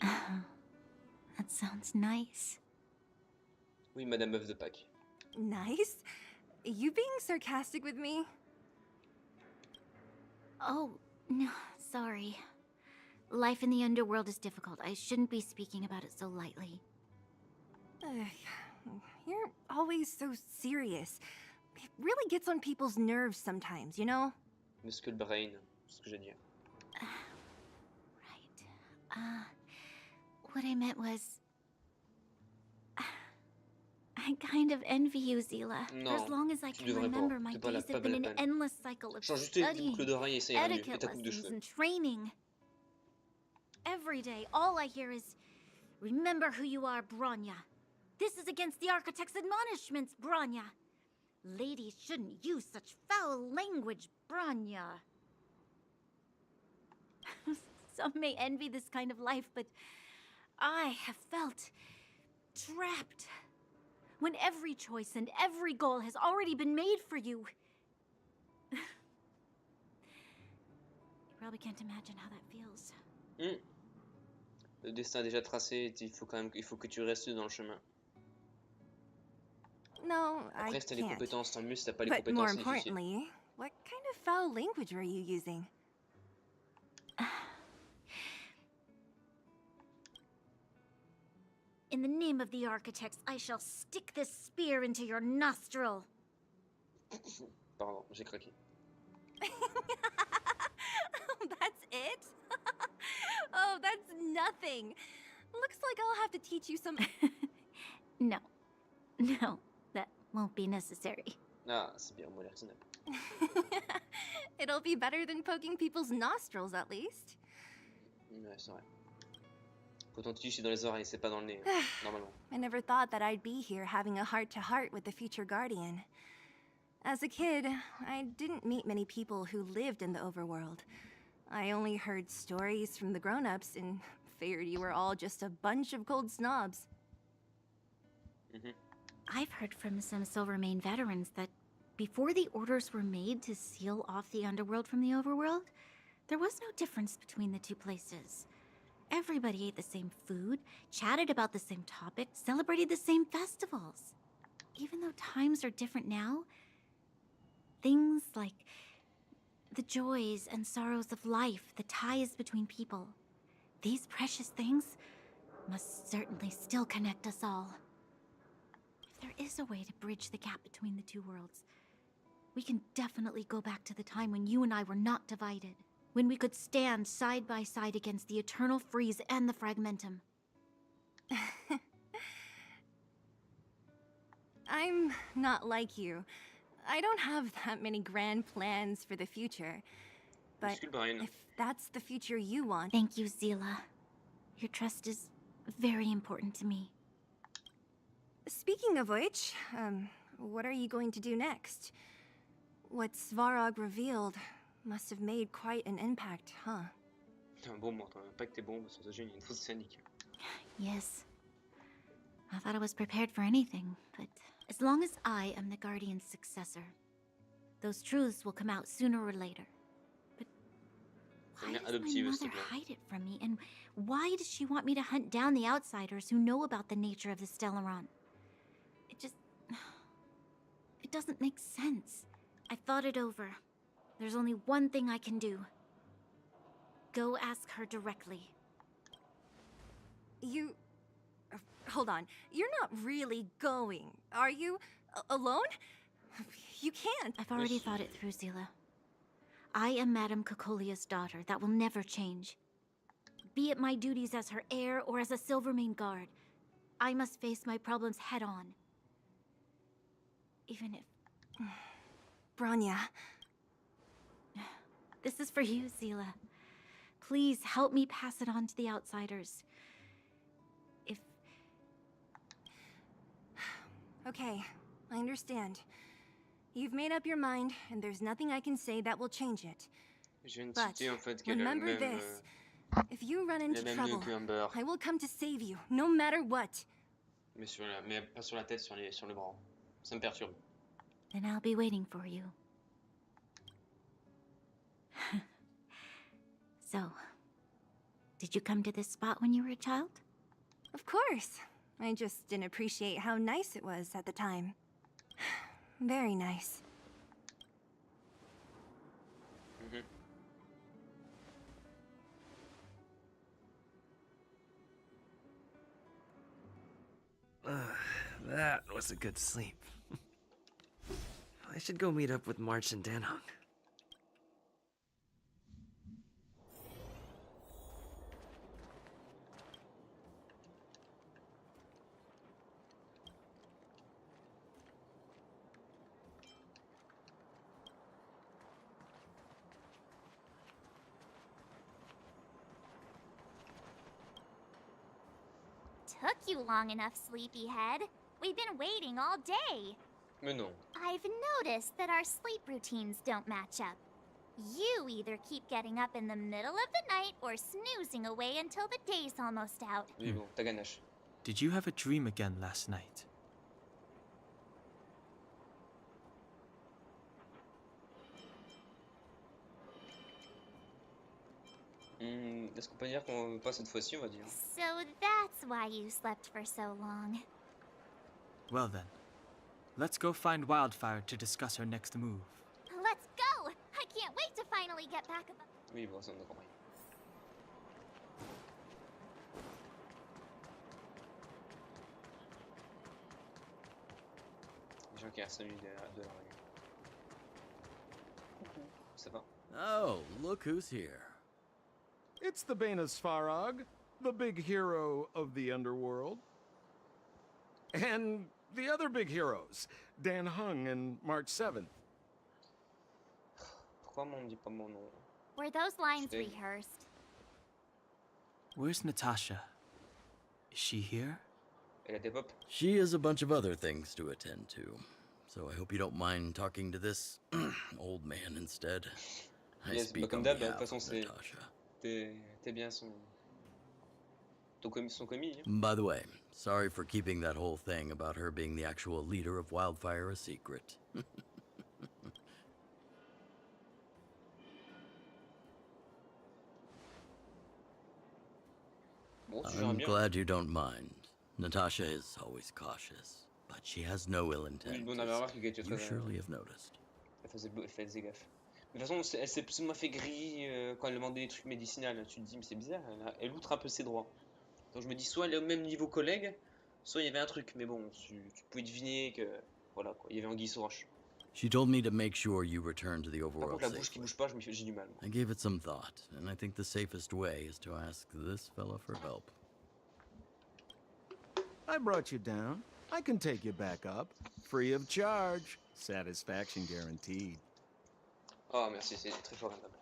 [SPEAKER 5] That sounds nice.
[SPEAKER 1] Oui, Madame Meuf de Pâques.
[SPEAKER 6] Nice? You being sarcastic with me?
[SPEAKER 5] Oh, no, sorry. Life in the underworld is difficult. I shouldn't be speaking about it so lightly.
[SPEAKER 6] You're always so serious. It really gets on people's nerves sometimes, you know?
[SPEAKER 1] Muscle brain, c'est ce que j'ai dit.
[SPEAKER 5] Right. What I meant was... I kind of envy you, Zila.
[SPEAKER 1] Non,
[SPEAKER 5] as long as I
[SPEAKER 1] tu
[SPEAKER 5] can
[SPEAKER 1] devrais
[SPEAKER 5] remember,
[SPEAKER 1] pas.
[SPEAKER 5] my
[SPEAKER 1] C'est pas la-
[SPEAKER 5] days
[SPEAKER 1] pas
[SPEAKER 5] have been
[SPEAKER 1] belle
[SPEAKER 5] an
[SPEAKER 1] peine.
[SPEAKER 5] endless cycle of
[SPEAKER 1] Change juste tes
[SPEAKER 5] studying,
[SPEAKER 1] boucles d'oreilles et ça ira mieux. Et
[SPEAKER 5] etiquette
[SPEAKER 1] ta coupe de
[SPEAKER 5] lessons,
[SPEAKER 1] cheveux.
[SPEAKER 5] and training. Every day, all I hear is, remember who you are, Bronya. This is against the Architect's admonishments, Bronya. Ladies shouldn't use such foul language, Bronya. Some may envy this kind of life, but I have felt trapped. When every choice and every goal has already been made for you. probably can't imagine how that feels.
[SPEAKER 1] Le destin est déjà tracé, il faut que tu restes dans le chemin.
[SPEAKER 6] No,
[SPEAKER 1] Après,
[SPEAKER 6] I
[SPEAKER 1] si t'as les
[SPEAKER 6] can't.
[SPEAKER 1] compétences, tant mieux. Si t'as pas les
[SPEAKER 6] But more
[SPEAKER 1] compétences, c'est difficile.
[SPEAKER 6] importantly, what kind of foul language are you using?
[SPEAKER 5] In the name of the architects, I shall stick this spear into your nostril.
[SPEAKER 1] Pardon, j'ai craqué.
[SPEAKER 6] That's it? Oh, that's nothing. Looks like I'll have to teach you some...
[SPEAKER 5] No. No, that won't be necessary.
[SPEAKER 1] Ah, c'est bien, moi, l'air
[SPEAKER 6] It'll be better than poking people's nostrils, at least.
[SPEAKER 1] Ouais, c'est vrai. Quand on te c'est dans les oreilles, c'est pas dans le nez, normalement.
[SPEAKER 6] I never thought that I'd be here having a heart-to-heart with the future guardian. As a kid, I didn't meet many people who lived in the overworld. I only heard stories from the grown-ups and figured you were all just a bunch of cold snobs.
[SPEAKER 5] I've heard from some Silvermane veterans that before the orders were made to seal off the underworld from the overworld, there was no difference between the two places. Everybody ate the same food, chatted about the same topics, celebrated the same festivals. Even though times are different now, things like the joys and sorrows of life, the ties between people, these precious things must certainly still connect us all. If there is a way to bridge the gap between the two worlds, we can definitely go back to the time when you and I were not divided. When we could stand side by side against the eternal freeze and the fragmentum.
[SPEAKER 6] I'm not like you. I don't have that many grand plans for the future. But if that's the future you want...
[SPEAKER 5] Thank you, Zila. Your trust is very important to me.
[SPEAKER 6] Speaking of which, what are you going to do next? What Svarog revealed must have made quite an impact, huh?
[SPEAKER 1] Un bon mort, un pacte est bon, sans ça, il y a une fausse syndic.
[SPEAKER 5] Yes. I thought I was prepared for anything, but as long as I am the Guardian's successor, those truths will come out sooner or later. But why does my mother hide it from me, and why does she want me to hunt down the outsiders who know about the nature of the Stellaron? It doesn't make sense. I thought it over. There's only one thing I can do. Go ask her directly.
[SPEAKER 6] You... hold on. You're not really going, are you? Alone? You can't.
[SPEAKER 5] I've already thought it through, Zila. I am Madame Cocolia's daughter. That will never change. Be it my duties as her heir or as a Silvermane guard, I must face my problems head-on. Even if...
[SPEAKER 6] Bronya.
[SPEAKER 5] This is for you, Zila. Please help me pass it on to the outsiders. If...
[SPEAKER 6] Okay, I understand. You've made up your mind, and there's nothing I can say that will change it. But remember this. If you run into trouble, I will come to save you, no matter what.
[SPEAKER 1] Mais pas sur la tête, sur le bras. Ça me perturbe.
[SPEAKER 5] Then I'll be waiting for you. So, did you come to this spot when you were a child?
[SPEAKER 6] Of course. I just didn't appreciate how nice it was at the time. Very nice.
[SPEAKER 16] That was a good sleep. I should go meet up with March and Danhong.
[SPEAKER 14] Took you long enough, sleepyhead. We've been waiting all day.
[SPEAKER 1] Mais non.
[SPEAKER 14] I've noticed that our sleep routines don't match up. You either keep getting up in the middle of the night or snoozing away until the day's almost out.
[SPEAKER 1] Oui, bon, ta ganache.
[SPEAKER 2] Did you have a dream again last night?
[SPEAKER 1] Est-ce qu'on peut dire qu'on pas cette fois-ci, on va dire.
[SPEAKER 14] So that's why you slept for so long.
[SPEAKER 2] Well then, let's go find Wildfire to discuss her next move.
[SPEAKER 14] Let's go! I can't wait to finally get back above.
[SPEAKER 1] Oui, bon, ça on a compris. Les gens qui restent salués de la rue. Coucou, ça va?
[SPEAKER 17] Oh, look who's here.
[SPEAKER 9] It's the Bane of Svarog, the big hero of the underworld. And the other big heroes, Dan Hung and March 7th.
[SPEAKER 1] Pourquoi on me dit pas mon nom?
[SPEAKER 14] Were those lines rehearsed?
[SPEAKER 2] Where's Natasha? Is she here?
[SPEAKER 1] Elle a des pop?
[SPEAKER 17] She has a bunch of other things to attend to, so I hope you don't mind talking to this old man instead. I
[SPEAKER 1] Yes,
[SPEAKER 17] speak
[SPEAKER 1] comme
[SPEAKER 17] on
[SPEAKER 1] d'hab, de toute
[SPEAKER 17] behalf
[SPEAKER 1] façon,
[SPEAKER 17] of
[SPEAKER 1] c'est.
[SPEAKER 17] Natasha.
[SPEAKER 1] T'es bien son commis. Hein?
[SPEAKER 17] By the way, sorry for keeping that whole thing about her being the actual leader of Wildfire a secret.
[SPEAKER 1] Bon,
[SPEAKER 17] I'm glad you don't mind. Natasha is always cautious, but she has no ill intent.
[SPEAKER 1] Oui, on avait remarqué qu'elle était
[SPEAKER 17] You
[SPEAKER 1] très.
[SPEAKER 17] surely have noticed.
[SPEAKER 1] Elle faisait gaffe. De toute façon, elle s'est plus ou moins fait grille quand elle demandait des trucs médicinaux. Tu te dis, mais c'est bizarre, elle outre un peu ses droits. Donc je me dis, soit elle est au même niveau collègue, soit il y avait un truc. Mais bon, tu pouvais deviner que. Voilà quoi, il y avait anguille sous roche.
[SPEAKER 17] She told me to make sure you return to the
[SPEAKER 1] Par
[SPEAKER 17] overworld
[SPEAKER 1] contre, la bouche qui
[SPEAKER 17] safely.
[SPEAKER 1] bouge pas, j'ai du mal.
[SPEAKER 17] I gave it some thought, and I think the safest way is to ask this fella for help.
[SPEAKER 9] I brought you down. I can take you back up. Free of charge. Satisfaction guaranteed.
[SPEAKER 1] Oh, merci, c'est très fort rentable.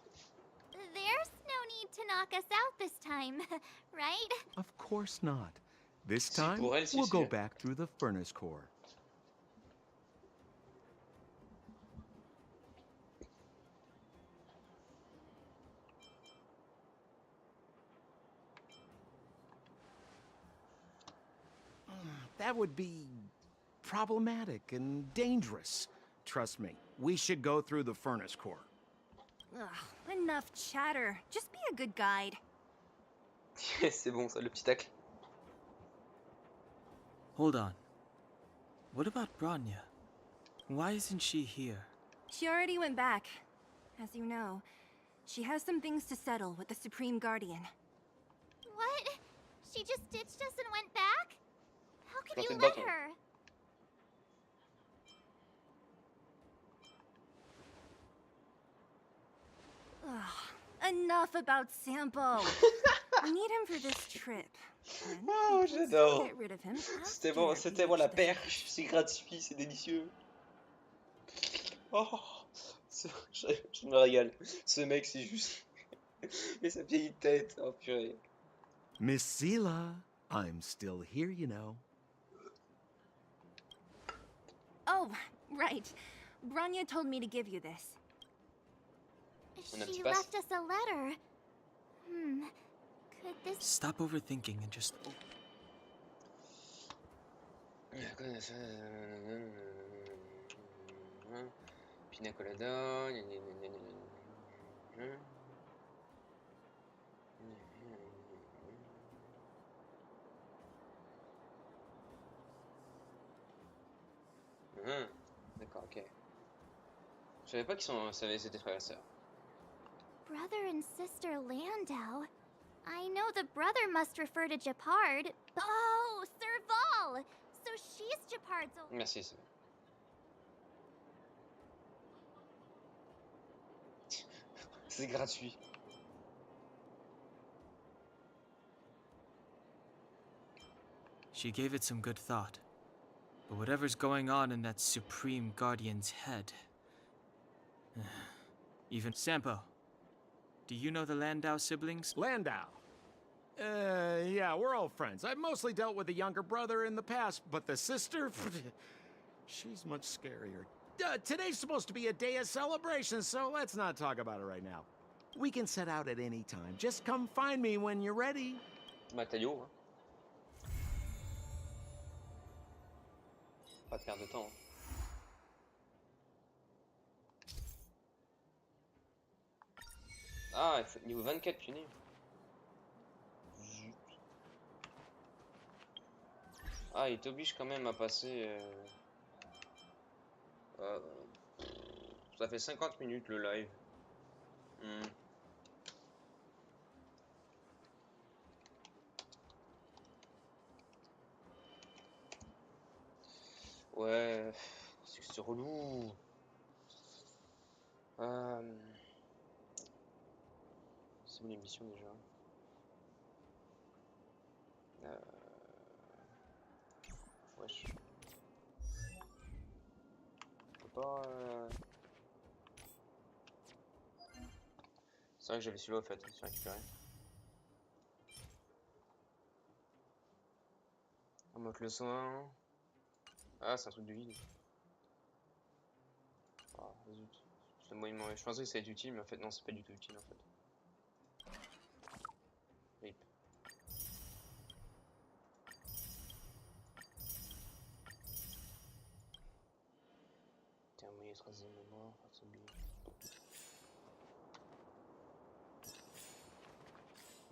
[SPEAKER 14] There's no need to knock us out this time, right?
[SPEAKER 9] Of course not. This
[SPEAKER 1] Si,
[SPEAKER 9] time,
[SPEAKER 1] pour elle, si,
[SPEAKER 9] we'll
[SPEAKER 1] si,
[SPEAKER 9] go
[SPEAKER 1] hein.
[SPEAKER 9] back through the furnace core. That would be problematic and dangerous. Trust me, we should go through the furnace core.
[SPEAKER 6] Ugh, enough chatter. Just be a good guide.
[SPEAKER 1] C'est bon ça, le petit tacle.
[SPEAKER 2] Hold on. What about Bronya? Why isn't she here?
[SPEAKER 6] She already went back. As you know, she has some things to settle with the Supreme Guardian.
[SPEAKER 14] What? She just ditched us and went back? How could you
[SPEAKER 1] Planter le
[SPEAKER 14] let
[SPEAKER 1] bâton.
[SPEAKER 14] her?
[SPEAKER 6] Ugh, enough about Sampo. We need him for this trip. And
[SPEAKER 1] Oh,
[SPEAKER 6] we can still
[SPEAKER 1] j'adore.
[SPEAKER 6] get rid of him
[SPEAKER 1] C'était
[SPEAKER 6] after
[SPEAKER 1] bon,
[SPEAKER 6] we
[SPEAKER 1] c'était bon, la
[SPEAKER 6] reach the
[SPEAKER 1] perche, c'est gratuit, c'est délicieux. Oh, je me régale. Ce mec, c'est juste. Et sa vieille tête, oh purée.
[SPEAKER 9] Miss Sela, I'm still here, you know.
[SPEAKER 6] Oh, right. Bronya told me to give you this.
[SPEAKER 14] She left us a letter. Could this...
[SPEAKER 2] Stop overthinking and just.
[SPEAKER 1] Pina colada. D'accord, ok. Je savais pas qu'ils c'était frères et sœurs.
[SPEAKER 14] Brother and sister Landau? I know the brother must refer to Japard. Oh, Serval! So she's Japard's old...
[SPEAKER 1] Merci, c'est c'est gratuit.
[SPEAKER 2] She gave it some good thought. But whatever's going on in that Supreme Guardian's head. Even Sampo. Do you know the Landau siblings?
[SPEAKER 9] Landau. Yeah, we're all friends. I've mostly dealt with the younger brother in the past, but the sister, she's much scarier. Today's supposed to be a day of celebration, so let's not talk about it right now. We can set out at any time. Just come find me when you're ready.
[SPEAKER 1] Matériaux, hein. Pas de perdre de temps. Ah, il faut niveau 24, punaise. Ah, il t'oblige quand même à passer... ça fait 50 minutes le live. Ouais, c'est relou. C'est où l'émission déjà? Wesh. On peut pas... C'est vrai que j'avais celui-là au fait, c'est récupéré. On monte le soin. Ah, c'est un truc de vide. Ah, zut. Je pensais que ça allait être utile, mais en fait, non, c'est pas du tout utile en fait. Rip. Terminer les traces de mémoire,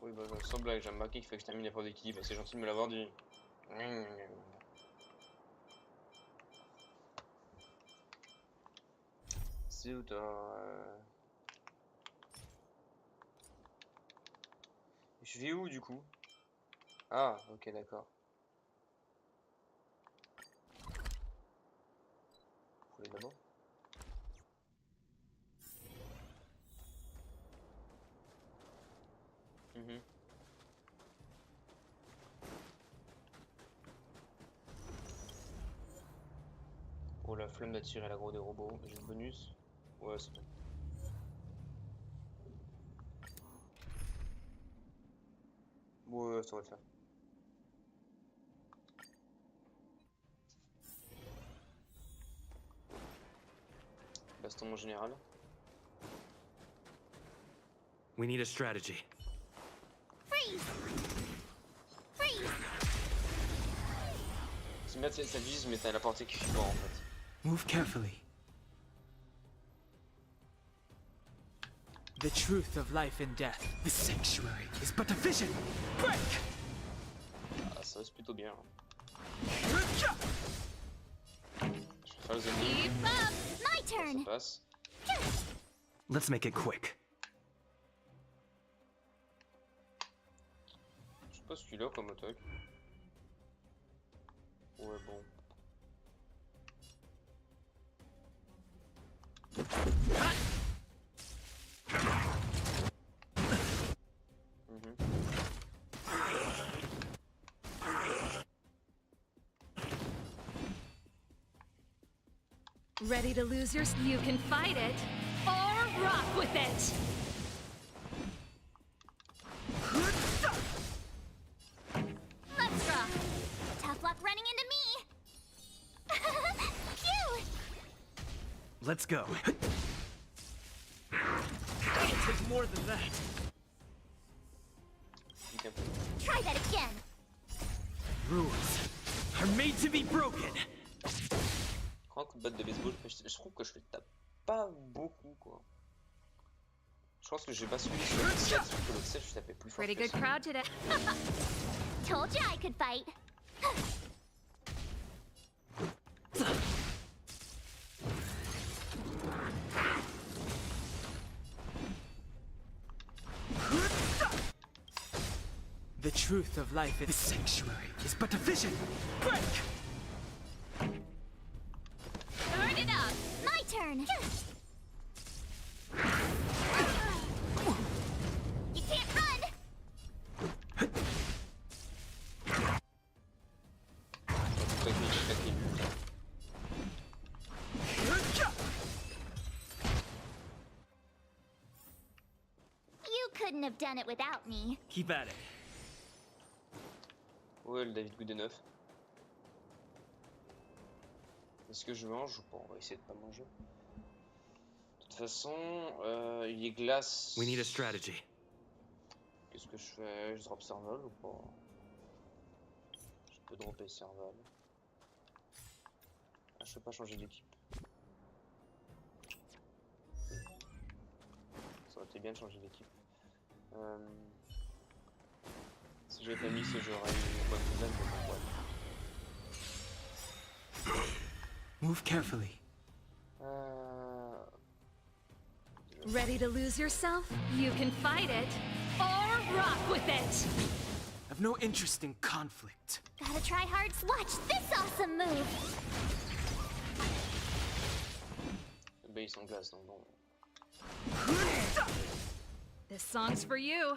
[SPEAKER 1] oui, bah, sans blague, j'ai remarqué qu'il fallait que je termine l'épreuve d'équilibre. C'est gentil de me l'avoir dit. C'est où toi Je vais où du coup? Ah, ok, d'accord. Faut aller d'abord. Oh, la flemme d'attirer l'aggro des robots. J'ai le bonus. Ouais, c'est bon. Ouais, ça va le faire. Baston en général.
[SPEAKER 16] We need a strategy.
[SPEAKER 14] Freeze! Freeze!
[SPEAKER 1] C'est bien, ça vise, mais t'as la portée qui fait en fait.
[SPEAKER 2] Move carefully. The truth of life and death. The sanctuary is but a vision. Break!
[SPEAKER 1] Ah, ça reste plutôt bien. Je vais faire les ennemis.
[SPEAKER 14] My turn!
[SPEAKER 1] Ça passe.
[SPEAKER 16] Let's make it quick.
[SPEAKER 1] Je sais pas ce qu'il a comme attaque. Ouais, bon.
[SPEAKER 15] Ready to lose your... You can fight it, or rock with it!
[SPEAKER 14] Let's rock! Tough luck running into me! Cute!
[SPEAKER 16] Let's go.
[SPEAKER 2] It takes more than that.
[SPEAKER 14] Try that again!
[SPEAKER 2] Rules are made to be broken.
[SPEAKER 1] Grand coup de batte de baseball, je trouve que je le tape pas beaucoup quoi. Je pense que j'ai basculé sur le 7, sauf que le 7 je tapais plus fort.
[SPEAKER 5] Pretty good crowd today.
[SPEAKER 14] Told you I could fight.
[SPEAKER 2] The truth of life in the sanctuary is but a vision. Break!
[SPEAKER 14] Burn it up! My turn! You can't run! You couldn't have done it without me.
[SPEAKER 2] Keep at it.
[SPEAKER 1] Ouais, le David Goodenough. Est-ce que je mange ou pas? On va essayer de pas manger. De toute façon, il est glace.
[SPEAKER 16] We need a strategy.
[SPEAKER 1] Qu'est-ce que je fais? Je drop Serval ou pas? Je peux dropper Serval. Ah, je peux pas changer d'équipe. Ça aurait été bien de changer d'équipe. Si j'avais pas mis ce, j'aurais eu une bonne nouvelle, mais bon, ouais.
[SPEAKER 2] Move carefully.
[SPEAKER 15] Ready to lose yourself? You can fight it, or rock with it!
[SPEAKER 2] I've no interest in conflict.
[SPEAKER 14] Gotta try hard. Watch this awesome move.
[SPEAKER 1] Ben, ils sont en glace, donc bon.
[SPEAKER 15] This song's for you.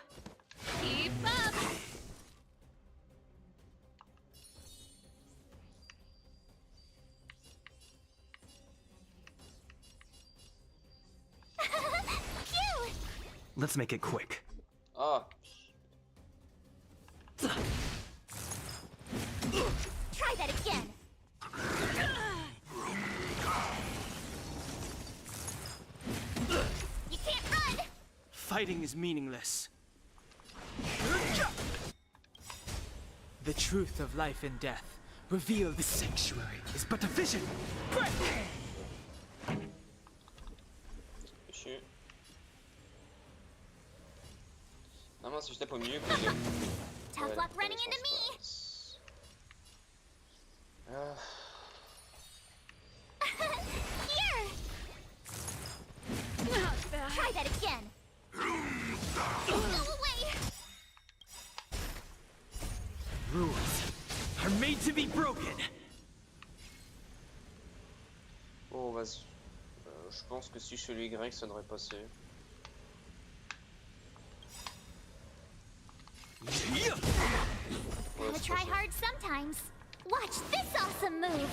[SPEAKER 15] Keep up!
[SPEAKER 14] Cute!
[SPEAKER 16] Let's make it quick.
[SPEAKER 1] Ah!
[SPEAKER 14] Try that again. You can't run.
[SPEAKER 2] Fighting is meaningless. The truth of life and death, revealed the sanctuary, is but a vision. Break!
[SPEAKER 1] Chier. Normalement, si je tape au milieu, que j'ai...
[SPEAKER 14] Tough luck running into me. Here. Try that again. Go away.
[SPEAKER 2] Rules are made to be broken.
[SPEAKER 1] Bon, vas-y. Je pense que si je fais le Y, ça devrait passer.
[SPEAKER 14] Gotta try hard sometimes. Watch this awesome move.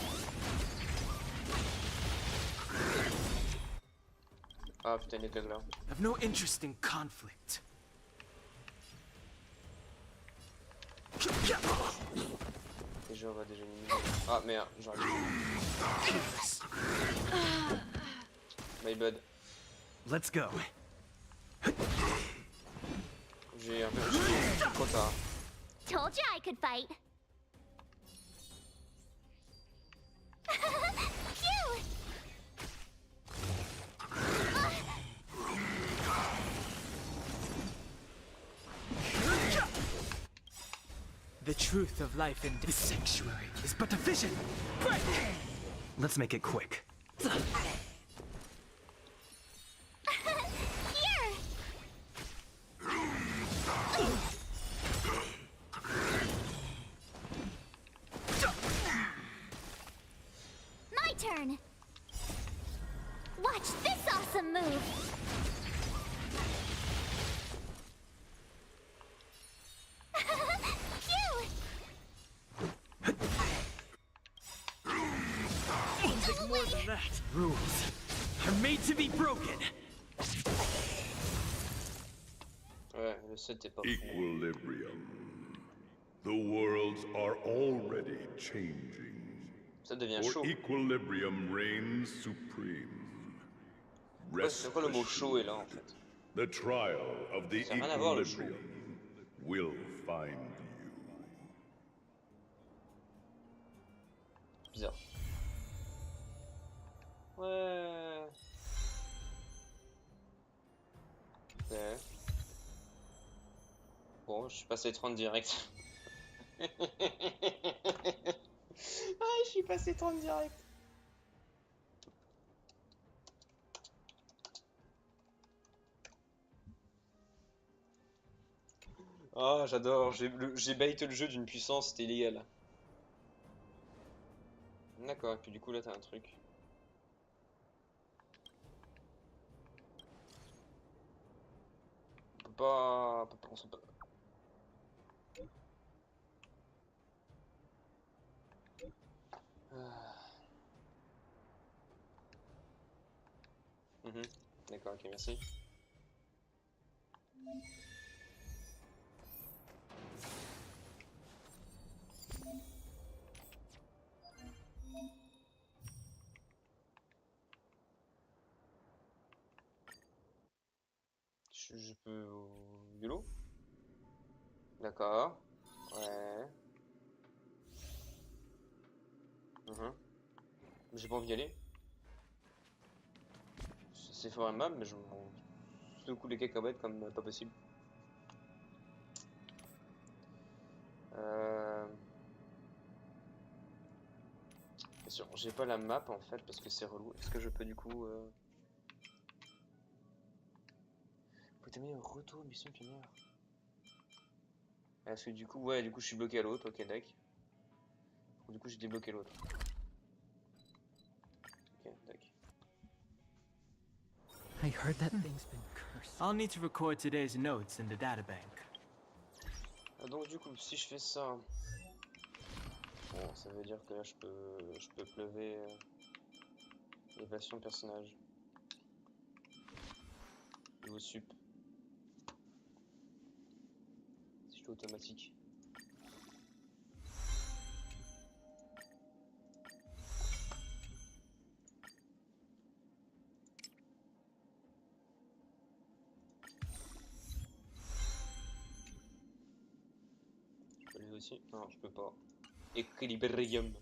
[SPEAKER 1] Ah putain, il était là.
[SPEAKER 2] I've no interest in conflict.
[SPEAKER 1] Déjà, on va déjà éliminer. Ah merde, j'arrive. My bad.
[SPEAKER 16] Let's go.
[SPEAKER 1] J'ai un peu trop tard.
[SPEAKER 14] Told you I could fight. Cute.
[SPEAKER 2] The truth of life and the sanctuary is but a vision. Break!
[SPEAKER 16] Let's make it quick.
[SPEAKER 14] Here. My turn. Watch this awesome move.
[SPEAKER 2] Something more than that. Rules are made to be broken.
[SPEAKER 1] Ouais, le set est pas fou.
[SPEAKER 13] Equilibrium. The worlds are already changing.
[SPEAKER 1] Ça devient
[SPEAKER 13] For
[SPEAKER 1] chaud.
[SPEAKER 13] equilibrium reigns supreme.
[SPEAKER 1] C'est quoi le mot chaud est là en fait?
[SPEAKER 13] The trial of the
[SPEAKER 1] Ça a rien à voir le chaud.
[SPEAKER 13] equilibrium will find you.
[SPEAKER 1] Bizarre. Ouais. Ok. Bon, je suis passé 30 direct. Ah, je suis passé 30 direct. Ah, j'adore. J'ai bait le jeu d'une puissance, c'était illégal. D'accord, et puis du coup là t'as un truc. On peut pas, on s'en peut. D'accord, ok, merci. Je peux au vélo? D'accord. Ouais. J'ai pas envie d'y aller. C'est fort aimable, mais je m'en secoue les cacahuètes comme pas possible. Est-ce Attention, j'ai pas la map en fait parce que c'est relou. Est-ce que je peux du coup... Faut t'aimer un retour mission pionnière. Parce que du coup, ouais, du coup je suis bloqué à l'autre, ok, d'accord. Du coup j'ai débloqué l'autre. Ok, d'accord.
[SPEAKER 2] I heard that thing's been cursed. I'll need to record today's notes in the databank.
[SPEAKER 1] Donc du coup, si je fais ça... Bon, ça veut dire que là je peux pleuver l'évasion de personnage. Niveau sup. Si je fais automatique. Je peux aller aussi? Non, je peux pas. Équilibrium.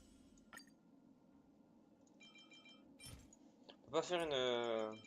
[SPEAKER 1] On peut pas faire une...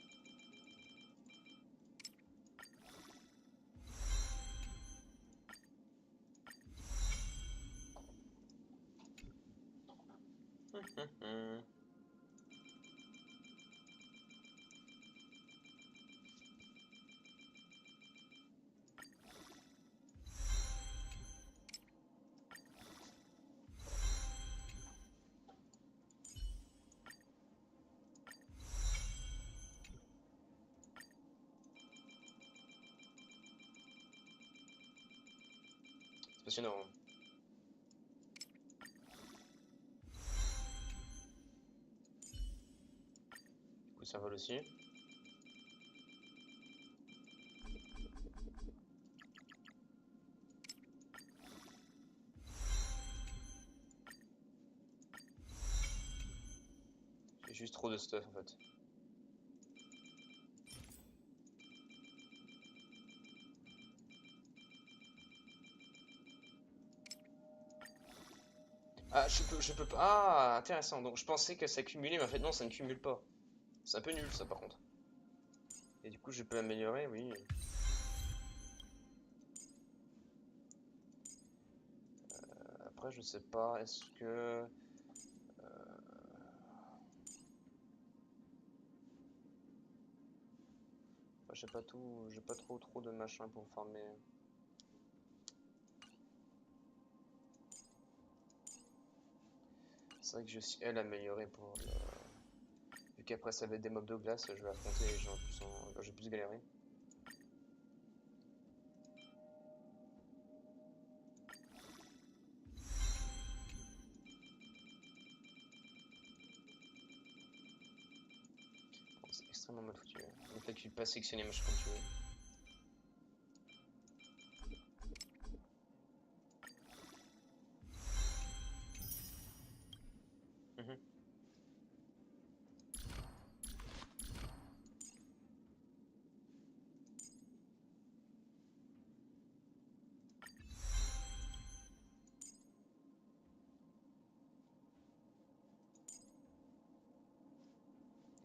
[SPEAKER 1] C'est passionnant. Hein. Du coup ça vole aussi. J'ai juste trop de stuff en fait. Ah, je peux pas. Ah, intéressant. Donc je pensais que ça cumulait, mais en fait non, ça ne cumule pas. C'est un peu nul ça par contre. Et du coup je peux améliorer, oui. Après je sais pas, est-ce que... j'ai pas tout, j'ai pas trop de machin pour farmer. C'est vrai que j'ai aussi elle améliorée pour le... Vu qu'après ça va être des mobs de glace, je vais affronter les gens plus en... J'ai plus galéré. Bon, c'est extrêmement mal foutu. Le fait que tu peux pas sectionner machin comme tu veux.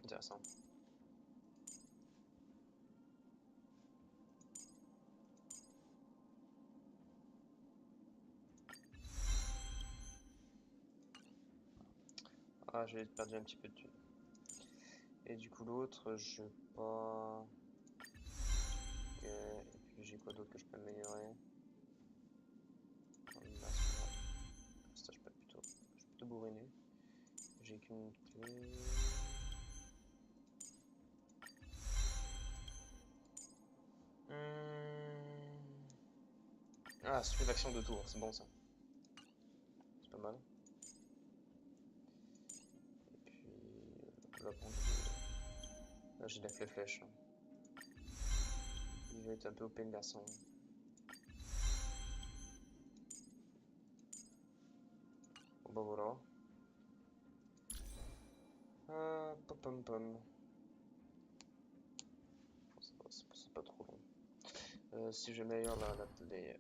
[SPEAKER 1] Intéressant. Ah, j'ai perdu un petit peu de thunes. Et du coup l'autre, je pas... Ok, et puis j'ai quoi d'autre que je peux améliorer? Ça, je peux plutôt bourriner. J'ai qu'une clé... Ah, stupéfaction de tour, c'est bon ça. C'est pas mal. Et puis... là, là j'ai de la flèche. Il va être un peu OP le garçon. Bon bah voilà. Pom pom pom. C'est pas trop long. Si je m'améliore les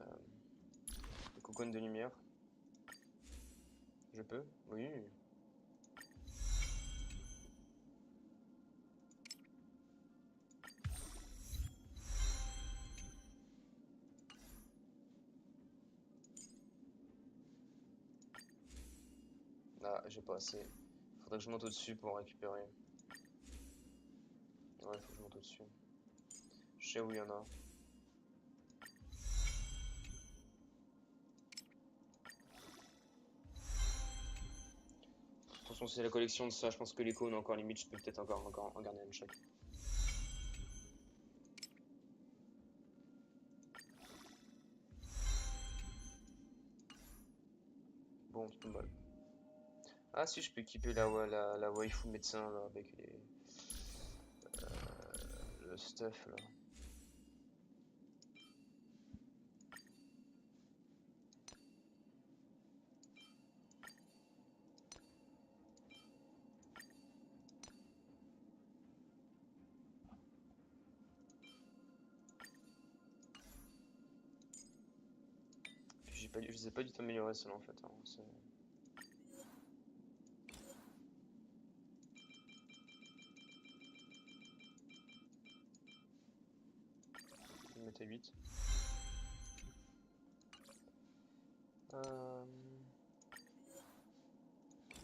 [SPEAKER 1] cocons de lumière, je peux? Oui. Ah, j'ai pas assez. Faudrait que je monte au-dessus pour récupérer. Ouais, faut que je monte au-dessus. Je sais où il y en a. De toute façon, c'est la collection de ça. Je pense que les cônes, encore limite, je peux peut-être encore en garder un chaque. Bon, c'est pas mal. Ah si, je peux équiper la waifu médecin là, avec le stuff là. Je les ai pas du tout améliorés ceux-là en fait. Hein. Je vais mettre à 8.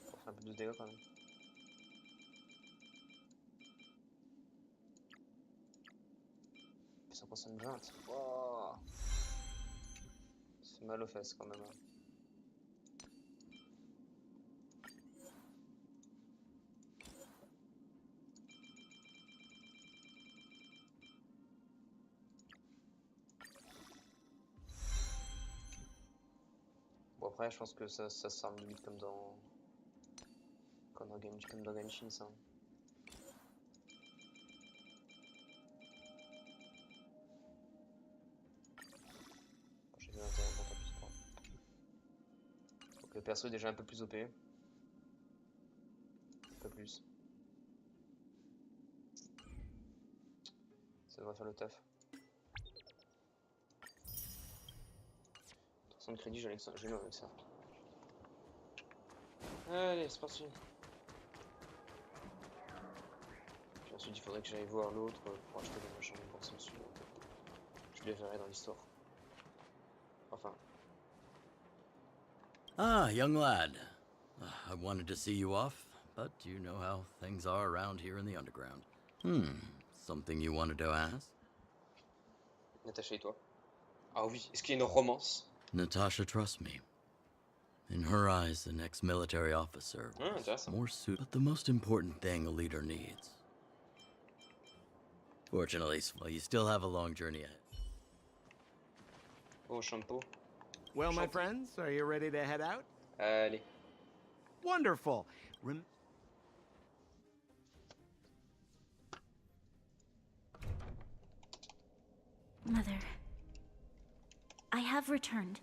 [SPEAKER 1] Pour faire un peu de dégâts quand même. Ça concerne 20. Wow. Ça fait mal aux fesses quand même. Hein. Bon après je pense que ça sert limite comme dans comme dans Genshin ça. J'ai vu l'intérêt pour plus de points. Donc le perso est déjà un peu plus OP. Un peu plus. Ça devrait faire le taf. 300 de crédit, j'ai eu avec ça. Allez, c'est parti. Puis ensuite, il faudrait que j'aille voir l'autre pour acheter des machins pour ça dessus. Je les verrai dans l'histoire. Enfin.
[SPEAKER 17] Ah, young lad. I wanted to see you off, but you know how things are around here in the underground. Something you wanted to ask?
[SPEAKER 1] Natasha et toi? Ah oui, est-ce qu'il y a une romance?
[SPEAKER 17] Natasha trusts me. In her eyes, an ex-military officer was more suited. But the most important thing a leader needs. Fortunately, well, you still have a long journey ahead.
[SPEAKER 1] Oh, shampoo.
[SPEAKER 9] Well, my friends, are you ready to head out?
[SPEAKER 1] Allez.
[SPEAKER 9] Wonderful.
[SPEAKER 5] Mother, I have returned.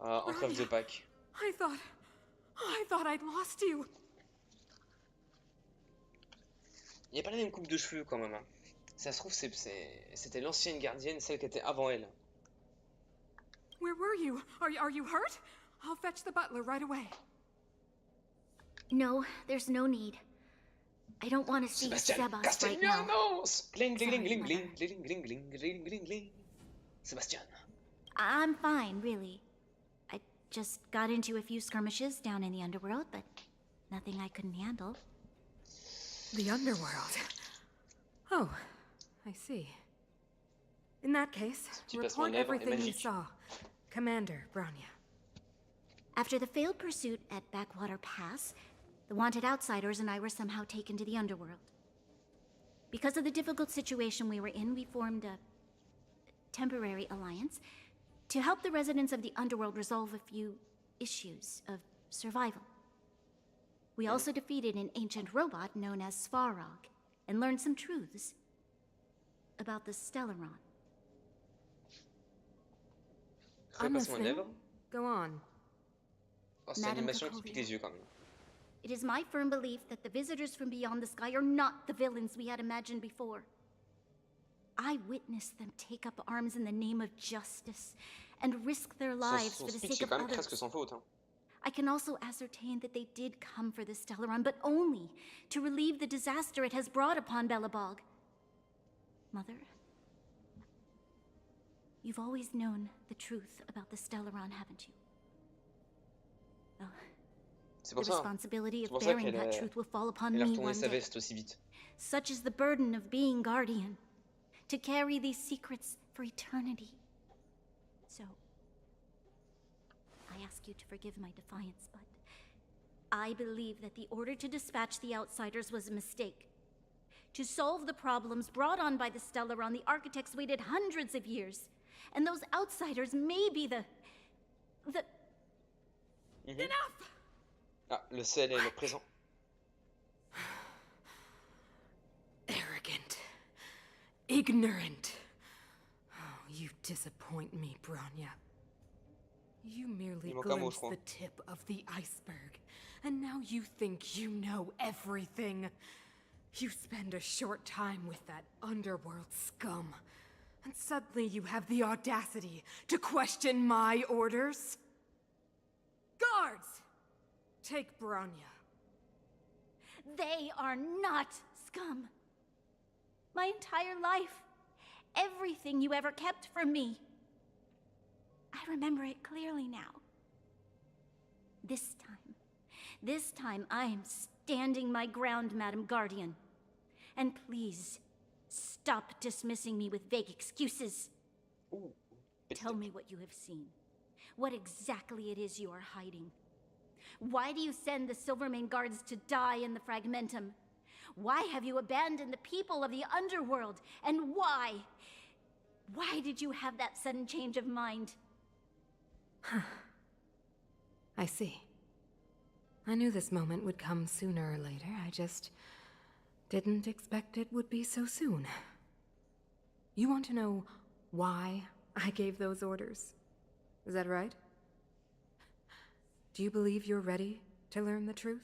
[SPEAKER 1] Enclave de Pâques.
[SPEAKER 15] I thought I'd lost you.
[SPEAKER 1] Il n'y a pas la même coupe de cheveux quand même. Hein. Ça se trouve, c'était l'ancienne gardienne, celle qui était avant elle.
[SPEAKER 15] Where were you? Are you hurt? I'll fetch the butler right away.
[SPEAKER 5] No, there's no need. I don't want to see Sebas right now.
[SPEAKER 1] Gling, gling, gling, gling, gling, gling, gling, gling, gling, gling. Sebastian.
[SPEAKER 5] I'm fine, really. I just got into a few skirmishes down in the underworld, but nothing I couldn't handle.
[SPEAKER 15] The underworld? Oh, I see. In that case, report everything you saw. Commander Bronya.
[SPEAKER 5] After the failed pursuit at Backwater Pass, the wanted outsiders and I were somehow taken to the underworld. Because of the difficult situation we were in, we formed a temporary alliance to help the residents of the underworld resolve a few issues of survival. We also defeated an ancient robot known as Svarog and learned some truths about the Stellaron.
[SPEAKER 15] I'm listening. Go on.
[SPEAKER 1] Oh, c'est l'animation qui pique les yeux quand même.
[SPEAKER 5] It is my firm belief that the visitors from beyond the sky are not the villains we had imagined before. I witnessed them take up arms in the name of justice and risk their lives for the sake of others. I can also ascertain that they did come for the Stellaron, but only to relieve the disaster it has brought upon Belobog. Mother, you've always known the truth about the Stellaron, haven't you? Well,
[SPEAKER 1] C'est
[SPEAKER 5] The
[SPEAKER 1] pour ça.
[SPEAKER 5] responsibility
[SPEAKER 1] C'est
[SPEAKER 5] of
[SPEAKER 1] pour ça
[SPEAKER 5] bearing
[SPEAKER 1] qu'elle
[SPEAKER 5] that
[SPEAKER 1] a,
[SPEAKER 5] truth will fall upon
[SPEAKER 1] elle a
[SPEAKER 5] me
[SPEAKER 1] retourné
[SPEAKER 5] one
[SPEAKER 1] sa
[SPEAKER 5] day.
[SPEAKER 1] veste aussi vite.
[SPEAKER 5] Such is the burden of being guardian, to carry these secrets for eternity. So, I ask you to forgive my defiance, but I believe that the order to dispatch the outsiders was a mistake. To solve the problems brought on by the Stellaron, the architects waited hundreds of years. And those outsiders may be the...
[SPEAKER 15] Enough!
[SPEAKER 1] Ah, le sel est présent.
[SPEAKER 15] Arrogant. Ignorant. Oh, you disappoint me, Bronya. You merely glimpse the tip of the iceberg, and now you think you know everything. You spend a short time with that underworld scum, and suddenly you have the audacity to question my orders? Guards! Take Bronya.
[SPEAKER 5] They are not scum. My entire life, everything you ever kept from me. I remember it clearly now. This time I am standing my ground, Madam Guardian. And please, stop dismissing me with vague excuses.
[SPEAKER 1] Ooh,
[SPEAKER 5] Tell me what you have seen. What exactly it is you are hiding. Why do you send the Silvermane guards to die in the Fragmentum? Why have you abandoned the people of the underworld? And why? Why did you have that sudden change of mind?
[SPEAKER 15] I see. I knew this moment would come sooner or later. I just didn't expect it would be so soon. You want to know why I gave those orders? Is that right? Do you believe you're ready to learn the truth?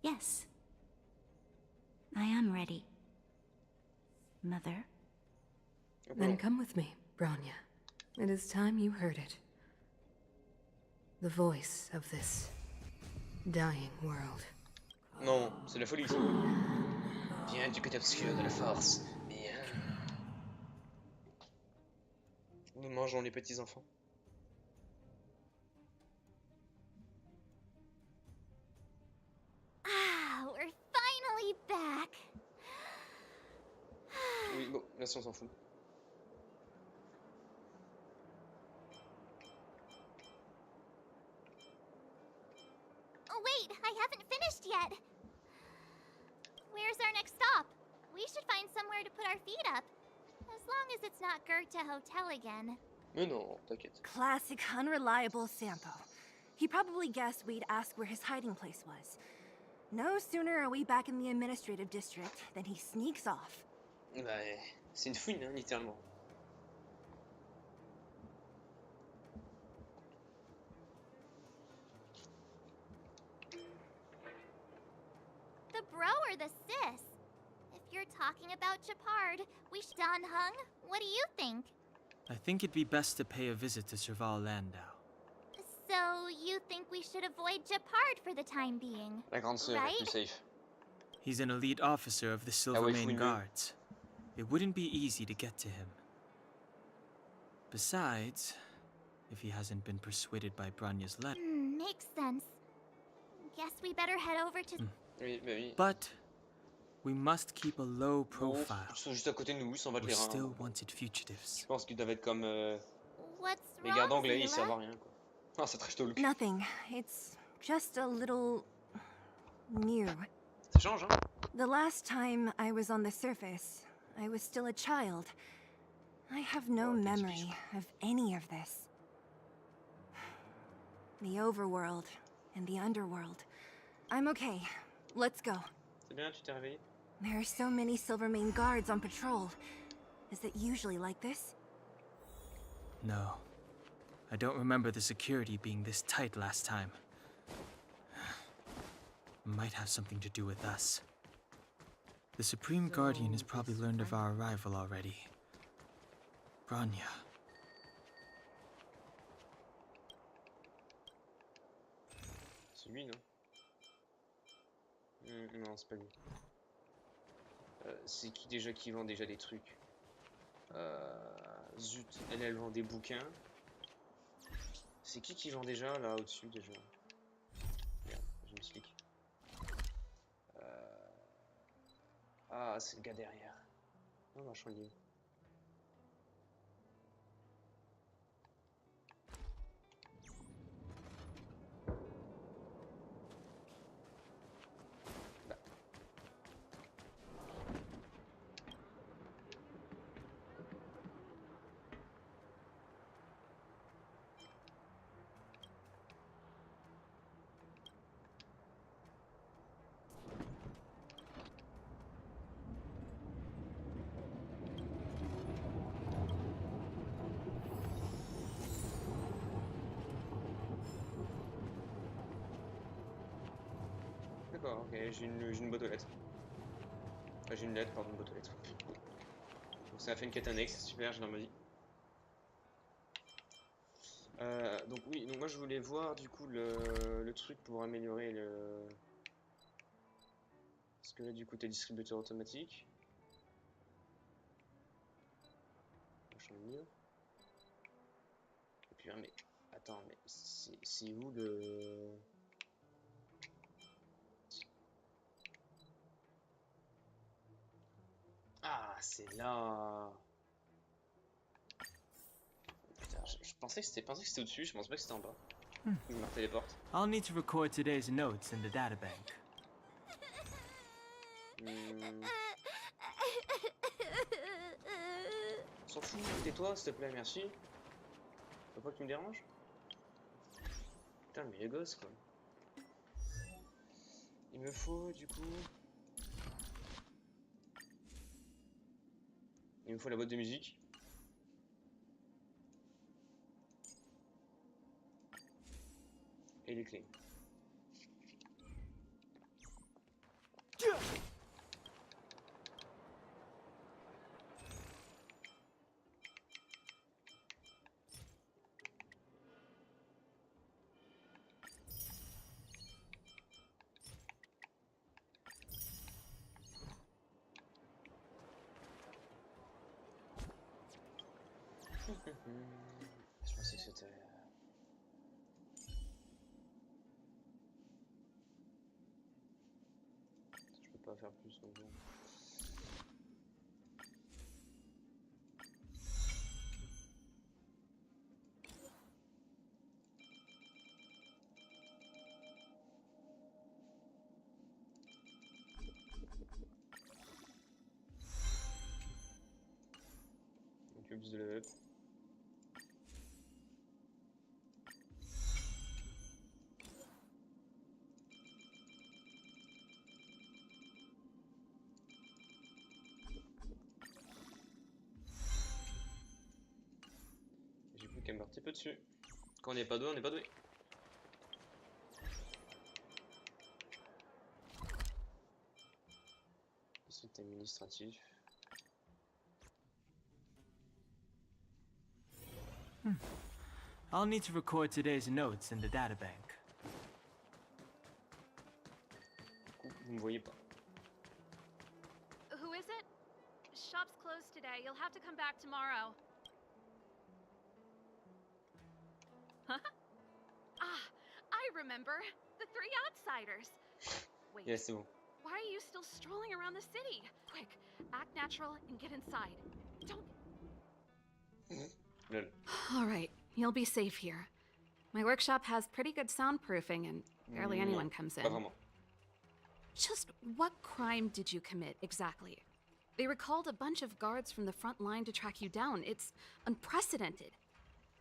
[SPEAKER 5] Yes. I am ready, Mother.
[SPEAKER 15] Then come with me, Bronya. It is time you heard it. The voice of this dying world.
[SPEAKER 1] Non, c'est la folie. Ça. Viens du côté obscur de la force. Viens. Nous mangeons les petits enfants.
[SPEAKER 14] Ah, we're finally back.
[SPEAKER 1] Oui, bon, là, on s'en fout.
[SPEAKER 14] Oh, wait, I haven't finished yet. Where's our next stop? We should find somewhere to put our feet up. As long as it's not Goethe Hotel again.
[SPEAKER 1] Mais non, t'inquiète.
[SPEAKER 6] Classic unreliable Sampo. He probably guessed we'd ask where his hiding place was. No sooner are we back in the administrative district than he sneaks off.
[SPEAKER 1] Bah, c'est une fouine, hein, littéralement.
[SPEAKER 14] The bro or the sis? If you're talking about Japard, we should Hung. What do you think?
[SPEAKER 2] I think it'd be best to pay a visit to Serval Landau.
[SPEAKER 14] So, you think we should avoid Japard for the time being,
[SPEAKER 1] La grande sœur est plus safe.
[SPEAKER 2] He's an elite officer of the Silvermane Guards. It wouldn't be easy to get to him. Besides, if he hasn't been persuaded by Bronya's letter...
[SPEAKER 14] Makes sense. Guess we better head over to...
[SPEAKER 1] Oui, bah oui.
[SPEAKER 2] But we must keep a low profile.
[SPEAKER 1] Ils sont juste à côté de nous, ils s'en battent
[SPEAKER 2] We're
[SPEAKER 1] les reins.
[SPEAKER 2] still wanted fugitives.
[SPEAKER 1] Je pense qu'ils doivent être comme
[SPEAKER 14] What's
[SPEAKER 1] les gardes
[SPEAKER 14] wrong,
[SPEAKER 1] anglais, ils
[SPEAKER 14] Zila?
[SPEAKER 1] savent rien, quoi. Ah, c'est très talk.
[SPEAKER 6] Nothing. It's just a little... new.
[SPEAKER 1] Ça change, hein?
[SPEAKER 6] The last time I was on the surface, I was still a child. I have no memory of any of this. The overworld and the underworld. I'm okay. Let's go.
[SPEAKER 1] C'est bien, tu t'es réveillé?
[SPEAKER 6] There are so many Silvermane guards on patrol. Is it usually like this?
[SPEAKER 2] No. I don't remember the security being this tight last time. Might have something to do with us. The Supreme Guardian has probably learned of our arrival already. Bronya.
[SPEAKER 1] C'est lui, non? Non, c'est pas lui. C'est qui déjà qui vend déjà des trucs? Zut, elle vend des bouquins. C'est qui vend déjà là au-dessus déjà? Je m'explique. Ah, c'est le gars derrière. Non, marchand de livre. D'accord, ok, j'ai une boîte aux lettres. Enfin, j'ai une lettre, pardon, une boîte aux lettres. Donc ça a fait une quête annexe, super, j'ai l'armodie. Donc oui, donc moi je voulais voir du coup le truc pour améliorer le... Parce que là du coup t'as distributeur automatique. Machin de livre. Et puis mais... Attends, mais c'est où le... Ah, c'est là. Putain, je pensais que c'était au-dessus, je pensais pas que c'était en bas. Je me téléporte.
[SPEAKER 2] I'll need to record today's notes in the databank.
[SPEAKER 1] S'en fout, tais-toi s'il te plaît, merci. Faut pas que tu me déranges. Putain, mais les gosses quoi. Il me faut du coup... Il me faut la boîte de musique. Et les clés. Je pensais que c'était... Je peux pas faire plus donc bon. Donc plus de level up. J'ai plus qu'à me un petit peu dessus. Quand on n'est pas doué, on n'est pas doué. C'est administratif.
[SPEAKER 2] I'll need to record today's notes in the databank.
[SPEAKER 1] Du coup, vous me voyez pas.
[SPEAKER 3] Who is it? Shop's closed today. You'll have to come back tomorrow. Huh? Ah, I remember. The three outsiders. Wait.
[SPEAKER 1] Yeah, c'est bon.
[SPEAKER 3] Why are you still strolling around the city? Quick, act natural and get inside. Don't...
[SPEAKER 15] All right, you'll be safe here. My workshop has pretty good soundproofing and barely anyone comes in.
[SPEAKER 1] Pas vraiment.
[SPEAKER 15] Just what crime did you commit, exactly? They recalled a bunch of guards from the front line to track you down. It's unprecedented.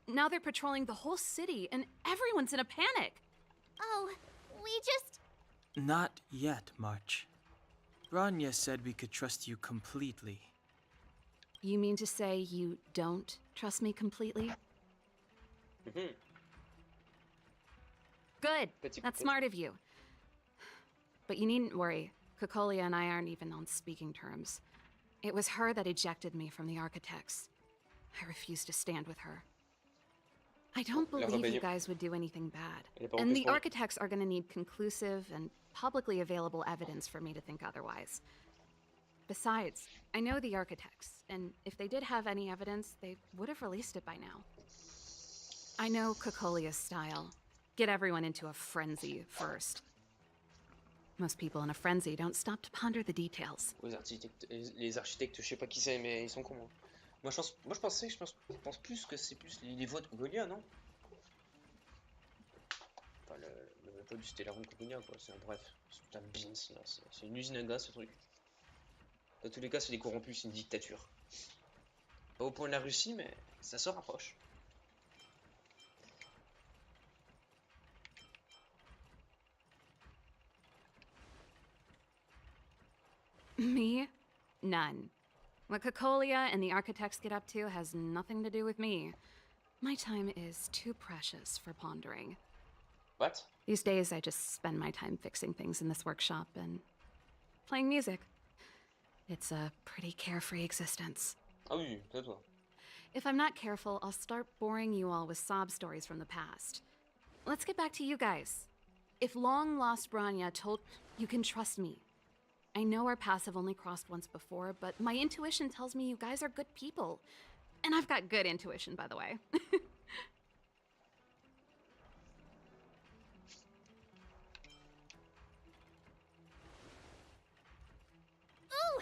[SPEAKER 15] Now they're patrolling the whole city and everyone's in a panic.
[SPEAKER 14] Oh, we just...
[SPEAKER 2] Not yet, March. Bronya said we could trust you completely.
[SPEAKER 15] You mean to say you don't trust me completely? Good. That's smart of you. But you needn't worry. Kokolia and I aren't even on speaking terms. It was her that ejected me from the Architects. I refuse to stand with her. I don't believe you guys would do anything bad. And the Architects are gonna need conclusive and publicly available evidence for me to think otherwise. Besides, I know the Architects, and if they did have any evidence, they would have released it by now. I know Kokolia's style. Get everyone into a frenzy first.
[SPEAKER 18] Most people in a frenzy don't stop to ponder the details.
[SPEAKER 1] Les architectes, je sais pas qui c'est, mais ils sont cons. Hein. Moi, je pense plus que c'est plus les votes Congolia, non? Enfin, le vote du Stellaron de Congolia, quoi. C'est un bref. C'est un beans, là. C'est une usine à gaz, ce truc. Dans tous les cas, c'est des corrompus, c'est une dictature. Pas au point de la Russie, mais ça se rapproche.
[SPEAKER 18] Me? None. What Cocolia and the architects get up to has nothing to do with me. My time is too precious for pondering.
[SPEAKER 1] What?
[SPEAKER 18] These days, I just spend my time fixing things in this workshop and playing music. It's a pretty carefree existence.
[SPEAKER 1] Ah oui, c'est toi.
[SPEAKER 18] If I'm not careful, I'll start boring you all with sob stories from the past. Let's get back to you guys. If long-lost Bronya told... You can trust me. I know our paths have only crossed once before, but my intuition tells me you guys are good people. And I've got good intuition, by the way.
[SPEAKER 14] Ooh,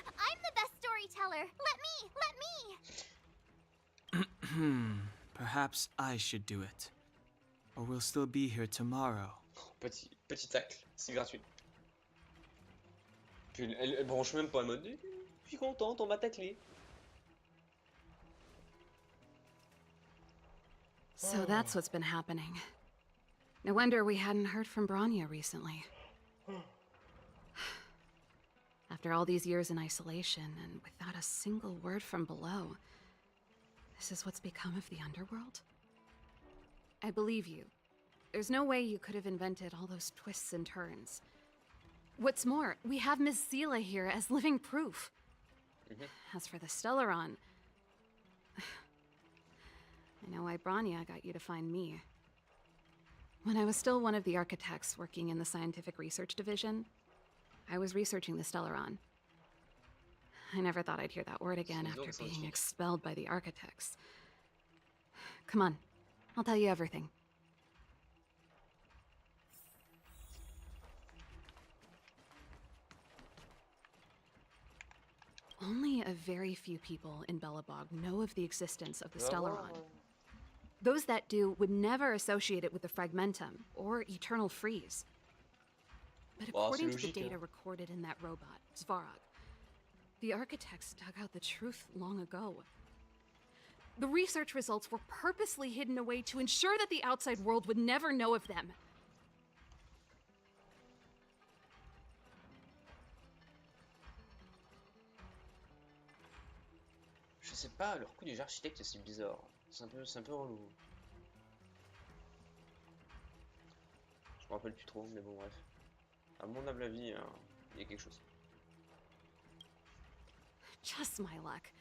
[SPEAKER 14] I'm the best storyteller. Let me.
[SPEAKER 2] Perhaps I should do it. Or we'll still be here tomorrow.
[SPEAKER 1] Petit tacle, c'est gratuit. Puis elle branche même pas en mode je suis contente, on m'a taclé.
[SPEAKER 18] So that's what's been happening. No wonder we hadn't heard from Bronya recently. After all these years in isolation and without a single word from below, this is what's become of the underworld? I believe you. There's no way you could have invented all those twists and turns. What's more, we have Miss Seela here as living proof. As for the Stellaron, I know why Bronya got you to find me. When I was still one of the architects working in the scientific research division, I was researching the Stellaron. I never thought I'd hear that word again after being expelled by the architects. Come on, I'll tell you everything. Only a very few people in Belobog know of the existence of the Stellaron. Those that do would never associate it with the Fragmentum or Eternal Freeze. But according to the data recorded in that robot, Svarog, the architects dug out the truth long ago. The research results were purposely hidden away to ensure that the outside world would never know of them.
[SPEAKER 1] Je sais pas, leur coup des architectes c'est bizarre. C'est un peu relou. Je me rappelle plus trop, mais bon bref. À mon humble avis, il y a quelque chose.
[SPEAKER 18] Just my luck.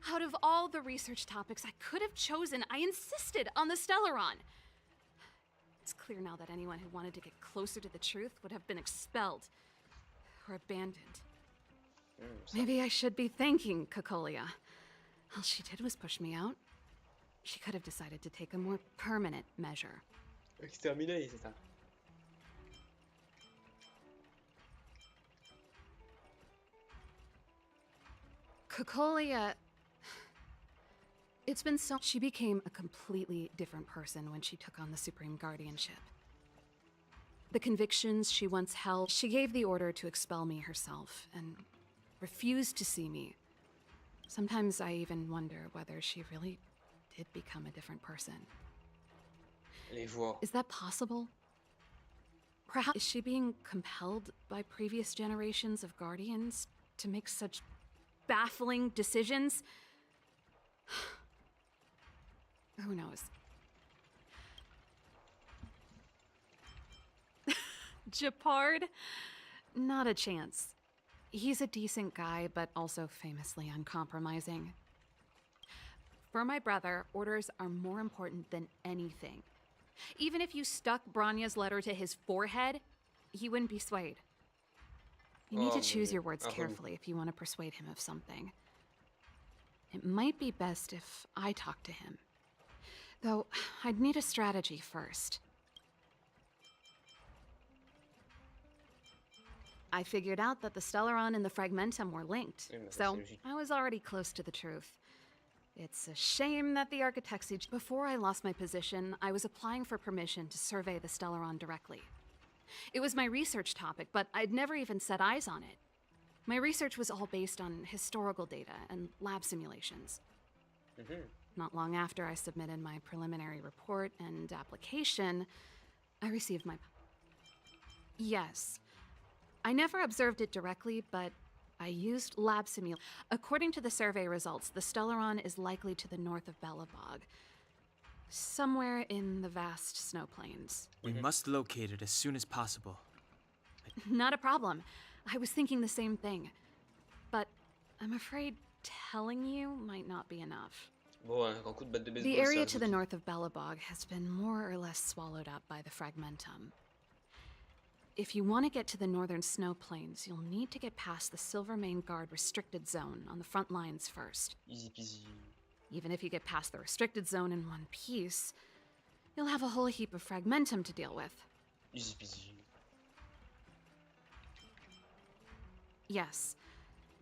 [SPEAKER 18] Out of all the research topics I could have chosen, I insisted on the Stellaron. It's clear now that anyone who wanted to get closer to the truth would have been expelled or abandoned. Maybe I should be thanking Cocolia. All she did was push me out. She could have decided to take a more permanent measure.
[SPEAKER 1] Exterminer, c'est ça.
[SPEAKER 18] Cocolia... It's been so... She became a completely different person when she took on the Supreme Guardianship. The convictions she once held, she gave the order to expel me herself, and refused to see me. Sometimes I even wonder whether she really did become a different person.
[SPEAKER 1] Les voix.
[SPEAKER 18] Is that possible? Perhaps is she being compelled by previous generations of Guardians to make such baffling decisions? Who knows? Japard? Not a chance. He's a decent guy, but also famously uncompromising. For my brother, orders are more important than anything. Even if you stuck Bronya's letter to his forehead, he wouldn't be swayed. You need to choose your words carefully if you want to persuade him of something. It might be best if I talk to him. Though, I'd need a strategy first. I figured out that the Stellaron and the Fragmentum were linked, so I was already close to the truth. It's a shame that the architects... Before I lost my position, I was applying for permission to survey the Stellaron directly. It was my research topic, but I'd never even set eyes on it. My research was all based on historical data and lab simulations. Not long after I submitted my preliminary report and application, I received my... Yes. I never observed it directly, but I used lab simulations. According to the survey results, the Stellaron is likely to the north of Belobog, somewhere in the vast snow plains.
[SPEAKER 2] We must locate it as soon as possible.
[SPEAKER 18] Not a problem. I was thinking the same thing. But I'm afraid telling you might not be enough. The area to the north of Belobog has been more or less swallowed up by the Fragmentum. If you want to get to the northern snow plains, you'll need to get past the Silvermane Guard restricted zone on the front lines first.
[SPEAKER 1] Easy peasy.
[SPEAKER 18] Even if you get past the restricted zone in one piece, you'll have a whole heap of Fragmentum to deal with.
[SPEAKER 1] Easy peasy.
[SPEAKER 18] Yes,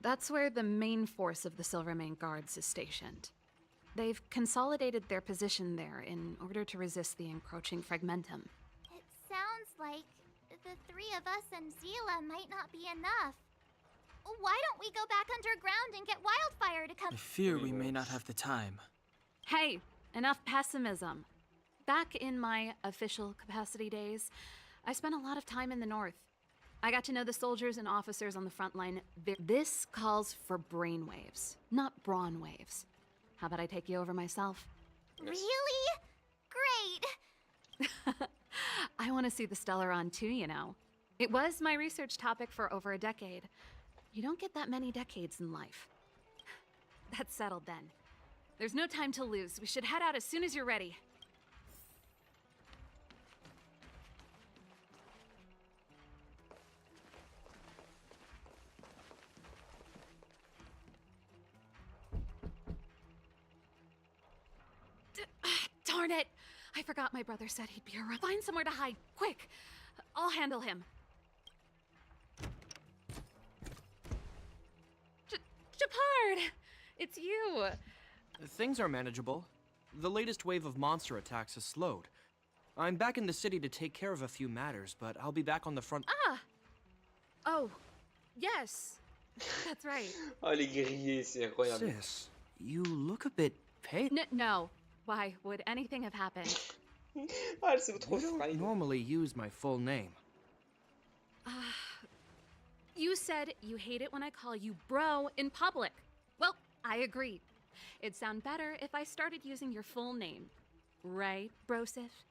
[SPEAKER 18] that's where the main force of the Silvermane Guards is stationed. They've consolidated their position there in order to resist the encroaching Fragmentum.
[SPEAKER 14] It sounds like the three of us and Zila might not be enough. Why don't we go back underground and get Wildfire to come?
[SPEAKER 2] I fear we may not have the time.
[SPEAKER 18] Hey, enough pessimism. Back in my official capacity days, I spent a lot of time in the north. I got to know the soldiers and officers on the front line. This calls for brainwaves, not brawn waves. How about I take you over myself?
[SPEAKER 14] Really? Great!
[SPEAKER 18] I want to see the Stellaron too, you know. It was my research topic for over a decade. You don't get that many decades in life. That's settled then. There's no time to lose. We should head out as soon as you're ready. Darn it! I forgot my brother said he'd be around. Find somewhere to hide, quick! I'll handle him. Japard! It's you!
[SPEAKER 19] Things are manageable. The latest wave of monster attacks has slowed. I'm back in the city to take care of a few matters, but I'll be back on the front...
[SPEAKER 18] Ah! Oh, yes. That's right.
[SPEAKER 1] Oh, les grillés, c'est incroyable.
[SPEAKER 19] Sis, you look a bit pale.
[SPEAKER 18] No. Why would anything have happened?
[SPEAKER 1] Ah, c'est trop
[SPEAKER 19] You don't normally use my full name.
[SPEAKER 18] You said you hate it when I call you bro in public. Well, I agree. It'd sound better if I started using your full name. Right, Brosif?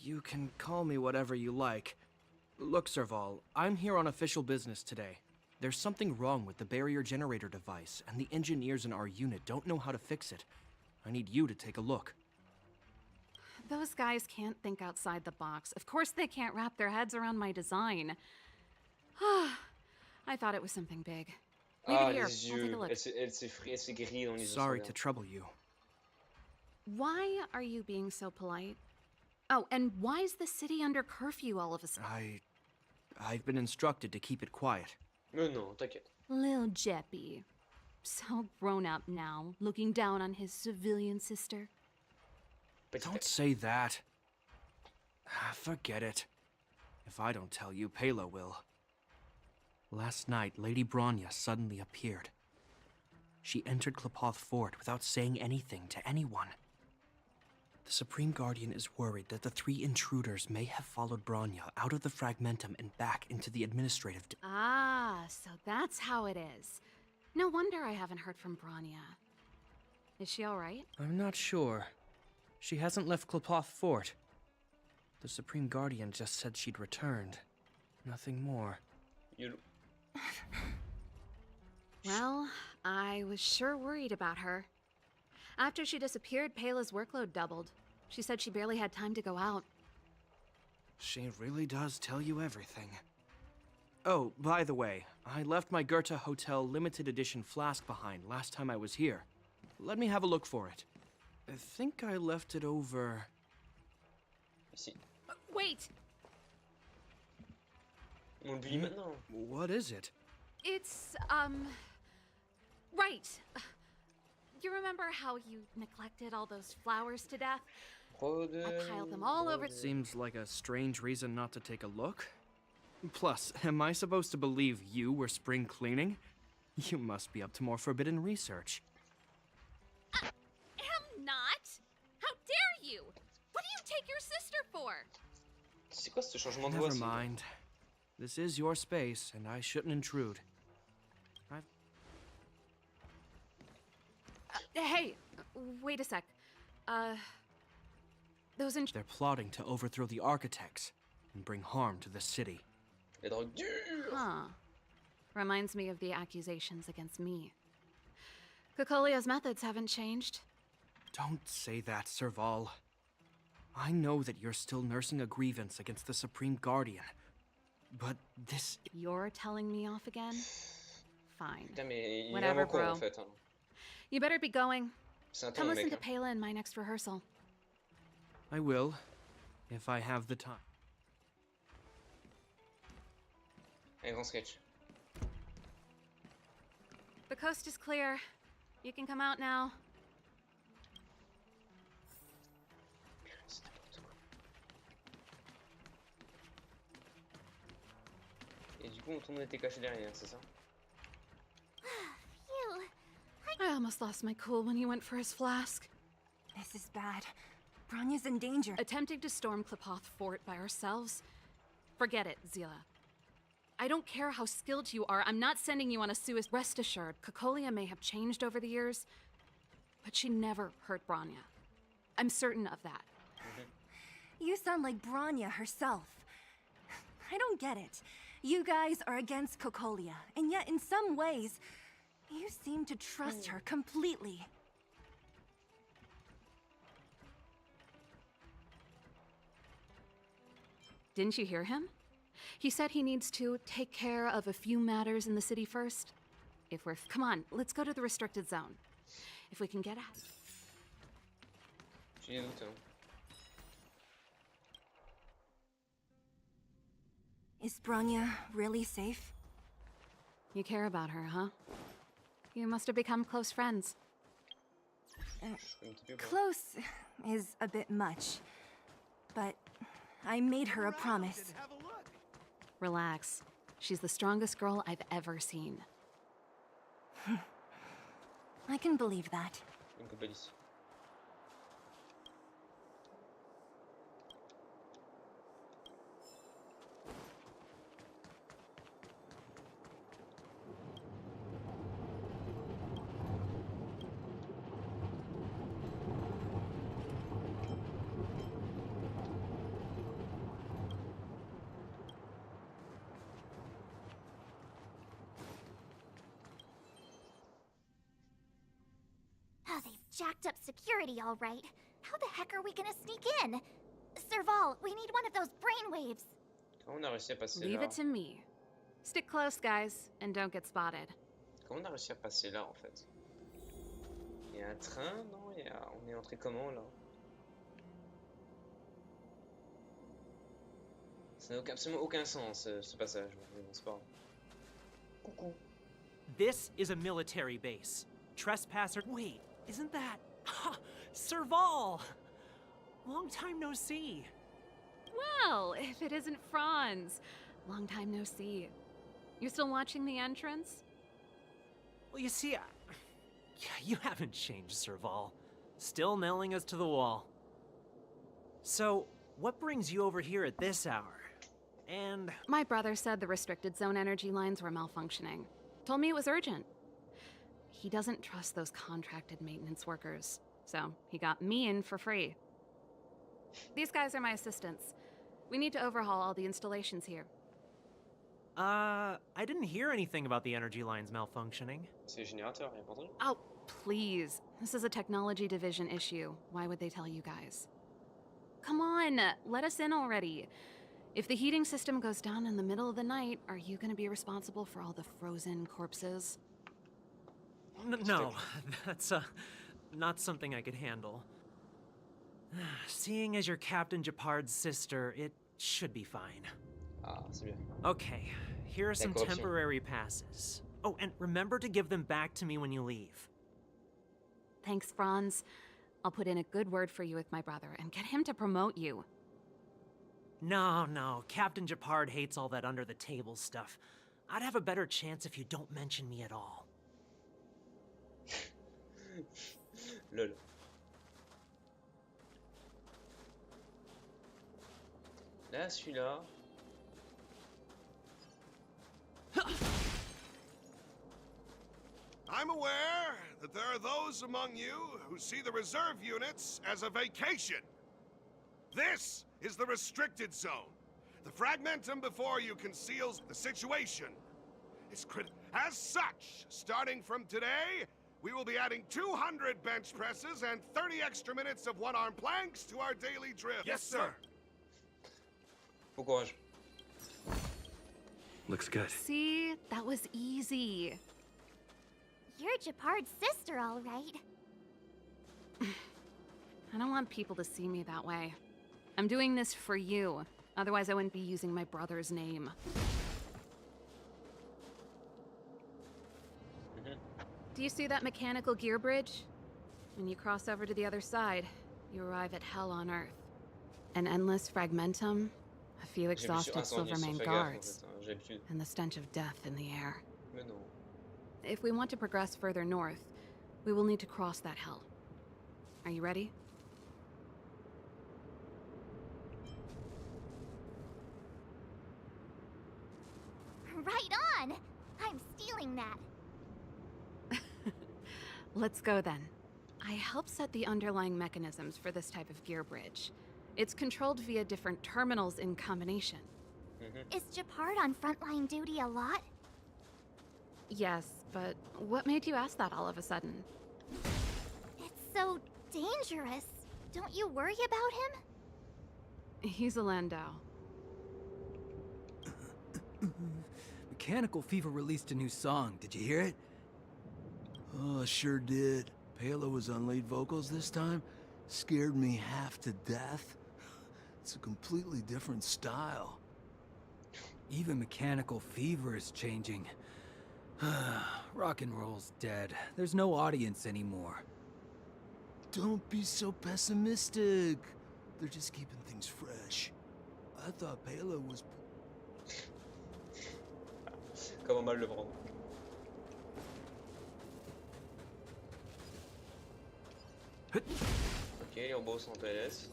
[SPEAKER 19] You can call me whatever you like. Look, Serval, I'm here on official business today. There's something wrong with the barrier generator device, and the engineers in our unit don't know how to fix it. I need you to take a look.
[SPEAKER 18] Those guys can't think outside the box. Of course they can't wrap their heads around my design. I thought it was something big. Leave it here. I'll take a look.
[SPEAKER 1] Elle s'est grillée dans les yeux.
[SPEAKER 19] Sorry to trouble you.
[SPEAKER 18] Why are you being so polite? Oh, and why is the city under curfew all of a sudden?
[SPEAKER 19] I've been instructed to keep it quiet.
[SPEAKER 1] Non, t'inquiète.
[SPEAKER 18] Lil Jeppy. So grown up now, looking down on his civilian sister.
[SPEAKER 19] Don't say that. Forget it. If I don't tell you, Pela will. Last night, Lady Bronya suddenly appeared. She entered Klapoth Fort without saying anything to anyone. The Supreme Guardian is worried that the three intruders may have followed Bronya out of the Fragmentum and back into the administrative...
[SPEAKER 18] So that's how it is. No wonder I haven't heard from Bronya. Is she alright?
[SPEAKER 19] I'm not sure. She hasn't left Klapoth Fort. The Supreme Guardian just said she'd returned. Nothing more.
[SPEAKER 18] Well, I was sure worried about her. After she disappeared, Pela's workload doubled. She said she barely had time to go out.
[SPEAKER 19] She really does tell you everything. Oh, by the way, I left my Goethe Hotel limited edition flask behind last time I was here. Let me have a look for it. I think I left it over...
[SPEAKER 18] Wait!
[SPEAKER 1] On l'oublie maintenant.
[SPEAKER 19] What is it?
[SPEAKER 18] It's, right. You remember how you neglected all those flowers to death? I piled them all over.
[SPEAKER 19] Seems like a strange reason not to take a look. Plus, am I supposed to believe you were spring cleaning? You must be up to more forbidden research.
[SPEAKER 18] Am not! How dare you! What do you take your sister for?
[SPEAKER 1] C'est quoi ce changement de voix?
[SPEAKER 19] Never mind. This is your space, and I shouldn't intrude.
[SPEAKER 18] Hey, wait a sec.
[SPEAKER 19] They're plotting to overthrow the architects and bring harm to the city.
[SPEAKER 18] Huh. Reminds me of the accusations against me. Cocolia's methods haven't changed.
[SPEAKER 19] Don't say that, Serval. I know that you're still nursing a grievance against the Supreme Guardian. But this...
[SPEAKER 18] You're telling me off again? Fine.
[SPEAKER 1] Putain, mais il
[SPEAKER 18] Whatever,
[SPEAKER 1] est vraiment con,
[SPEAKER 18] bro.
[SPEAKER 1] en fait, hein.
[SPEAKER 18] You better be going.
[SPEAKER 1] C'est un
[SPEAKER 18] Come
[SPEAKER 1] ton,
[SPEAKER 18] listen
[SPEAKER 1] mec,
[SPEAKER 18] to Pela in my next rehearsal.
[SPEAKER 19] I will, if I have the time.
[SPEAKER 1] Un grand sketch.
[SPEAKER 18] The coast is clear. You can come out now.
[SPEAKER 1] Et du coup, tout le monde était caché derrière, c'est ça?
[SPEAKER 14] Phew.
[SPEAKER 18] I almost lost my cool when he went for his flask.
[SPEAKER 6] This is bad. Bronya's in danger.
[SPEAKER 18] Attempting to storm Klipoth Fort by ourselves? Forget it, Zila. I don't care how skilled you are, I'm not sending you on a suicide. Rest assured, Cocolia may have changed over the years, but she never hurt Bronya. I'm certain of that.
[SPEAKER 6] You sound like Bronya herself. I don't get it. You guys are against Cocolia, and yet in some ways, you seem to trust her completely.
[SPEAKER 18] Didn't you hear him? He said he needs to take care of a few matters in the city first. If we're... Come on, let's go to the restricted zone. If we can get out.
[SPEAKER 1] J'ai des doutes, hein.
[SPEAKER 6] Is Bronya really safe?
[SPEAKER 18] You care about her, huh? You must have become close friends.
[SPEAKER 6] Close is a bit much, but I made her a promise.
[SPEAKER 18] Relax. She's the strongest girl I've ever seen.
[SPEAKER 6] I can believe that.
[SPEAKER 14] Oh, they've jacked up security, all right. How the heck are we gonna sneak in? Serval, we need one of those brainwaves.
[SPEAKER 1] Comment on a réussi à passer
[SPEAKER 18] Leave
[SPEAKER 1] là?
[SPEAKER 18] it to me. Stick close, guys, and don't get spotted.
[SPEAKER 1] Comment on a réussi à passer là, en fait? Il y a un train, non? On est entré comment, là? Ça n'a absolument aucun sens, ce passage. Mais bon, c'est pas grave. Coucou.
[SPEAKER 20] This is a military base. Trespasser... Wait, isn't that... Serval! Long time no see.
[SPEAKER 18] Well, if it isn't Franz. Long time no see. You still watching the entrance?
[SPEAKER 20] Well, you see, you haven't changed, Serval. Still nailing us to the wall. So, what brings you over here at this hour? And...
[SPEAKER 18] My brother said the restricted zone energy lines were malfunctioning. Told me it was urgent. He doesn't trust those contracted maintenance workers, so he got me in for free. These guys are my assistants. We need to overhaul all the installations here.
[SPEAKER 20] I didn't hear anything about the energy lines malfunctioning.
[SPEAKER 1] C'est générateur, rien entendu?
[SPEAKER 18] Oh, please. This is a technology division issue. Why would they tell you guys? Come on, let us in already. If the heating system goes down in the middle of the night, are you going to be responsible for all the frozen corpses?
[SPEAKER 20] No, that's not something I could handle. Seeing as you're Captain Japard's sister, it should be fine.
[SPEAKER 1] Ah, c'est bien.
[SPEAKER 20] Okay, here are some
[SPEAKER 1] corruption.
[SPEAKER 20] temporary passes. Oh, and remember to give them back to me when you leave.
[SPEAKER 18] Thanks, Franz. I'll put in a good word for you with my brother and get him to promote you.
[SPEAKER 20] No, Captain Japard hates all that under-the-table stuff. I'd have a better chance if you don't mention me at all.
[SPEAKER 1] Lol. Là, celui-là.
[SPEAKER 2] I'm aware that there are those among you who see the reserve units as a vacation. This is the restricted zone. The fragmentum before you conceals the situation. It's critical. As such, starting from today, we will be adding 200 bench presses and 30 extra minutes of one-arm planks to our daily drill. Yes, sir.
[SPEAKER 1] Bon courage.
[SPEAKER 16] Looks good.
[SPEAKER 18] See? That was easy.
[SPEAKER 14] You're Japard's sister, all right.
[SPEAKER 18] I don't want people to see me that way. I'm doing this for you. Otherwise, I wouldn't be using my brother's name. Do you see that mechanical gear bridge? When you cross over to the other side, you arrive at hell on Earth. An endless fragmentum, a few exhausted Silvermane guards, and the stench of death in the air. If we want to progress further north, we will need to cross that hell. Are you ready?
[SPEAKER 14] Right on! I'm stealing that.
[SPEAKER 18] Let's go then. I help set the underlying mechanisms for this type of gear bridge. It's controlled via different terminals in combination.
[SPEAKER 14] Is Japard on frontline duty a lot?
[SPEAKER 18] Yes, but what made you ask that all of a sudden?
[SPEAKER 14] It's so dangerous. Don't you worry about him?
[SPEAKER 18] He's a Landau.
[SPEAKER 21] Mechanical Fever released a new song. Did you hear it? Oh, sure did. Palo was on lead vocals this time. Scared me half to death. It's a completely different style. Even Mechanical Fever is changing. Rock and roll's dead. There's no audience anymore. Don't be so pessimistic. They're just keeping things fresh. I thought Palo was...
[SPEAKER 1] Comment mal le prendre. Ok, les robots sont en PLS.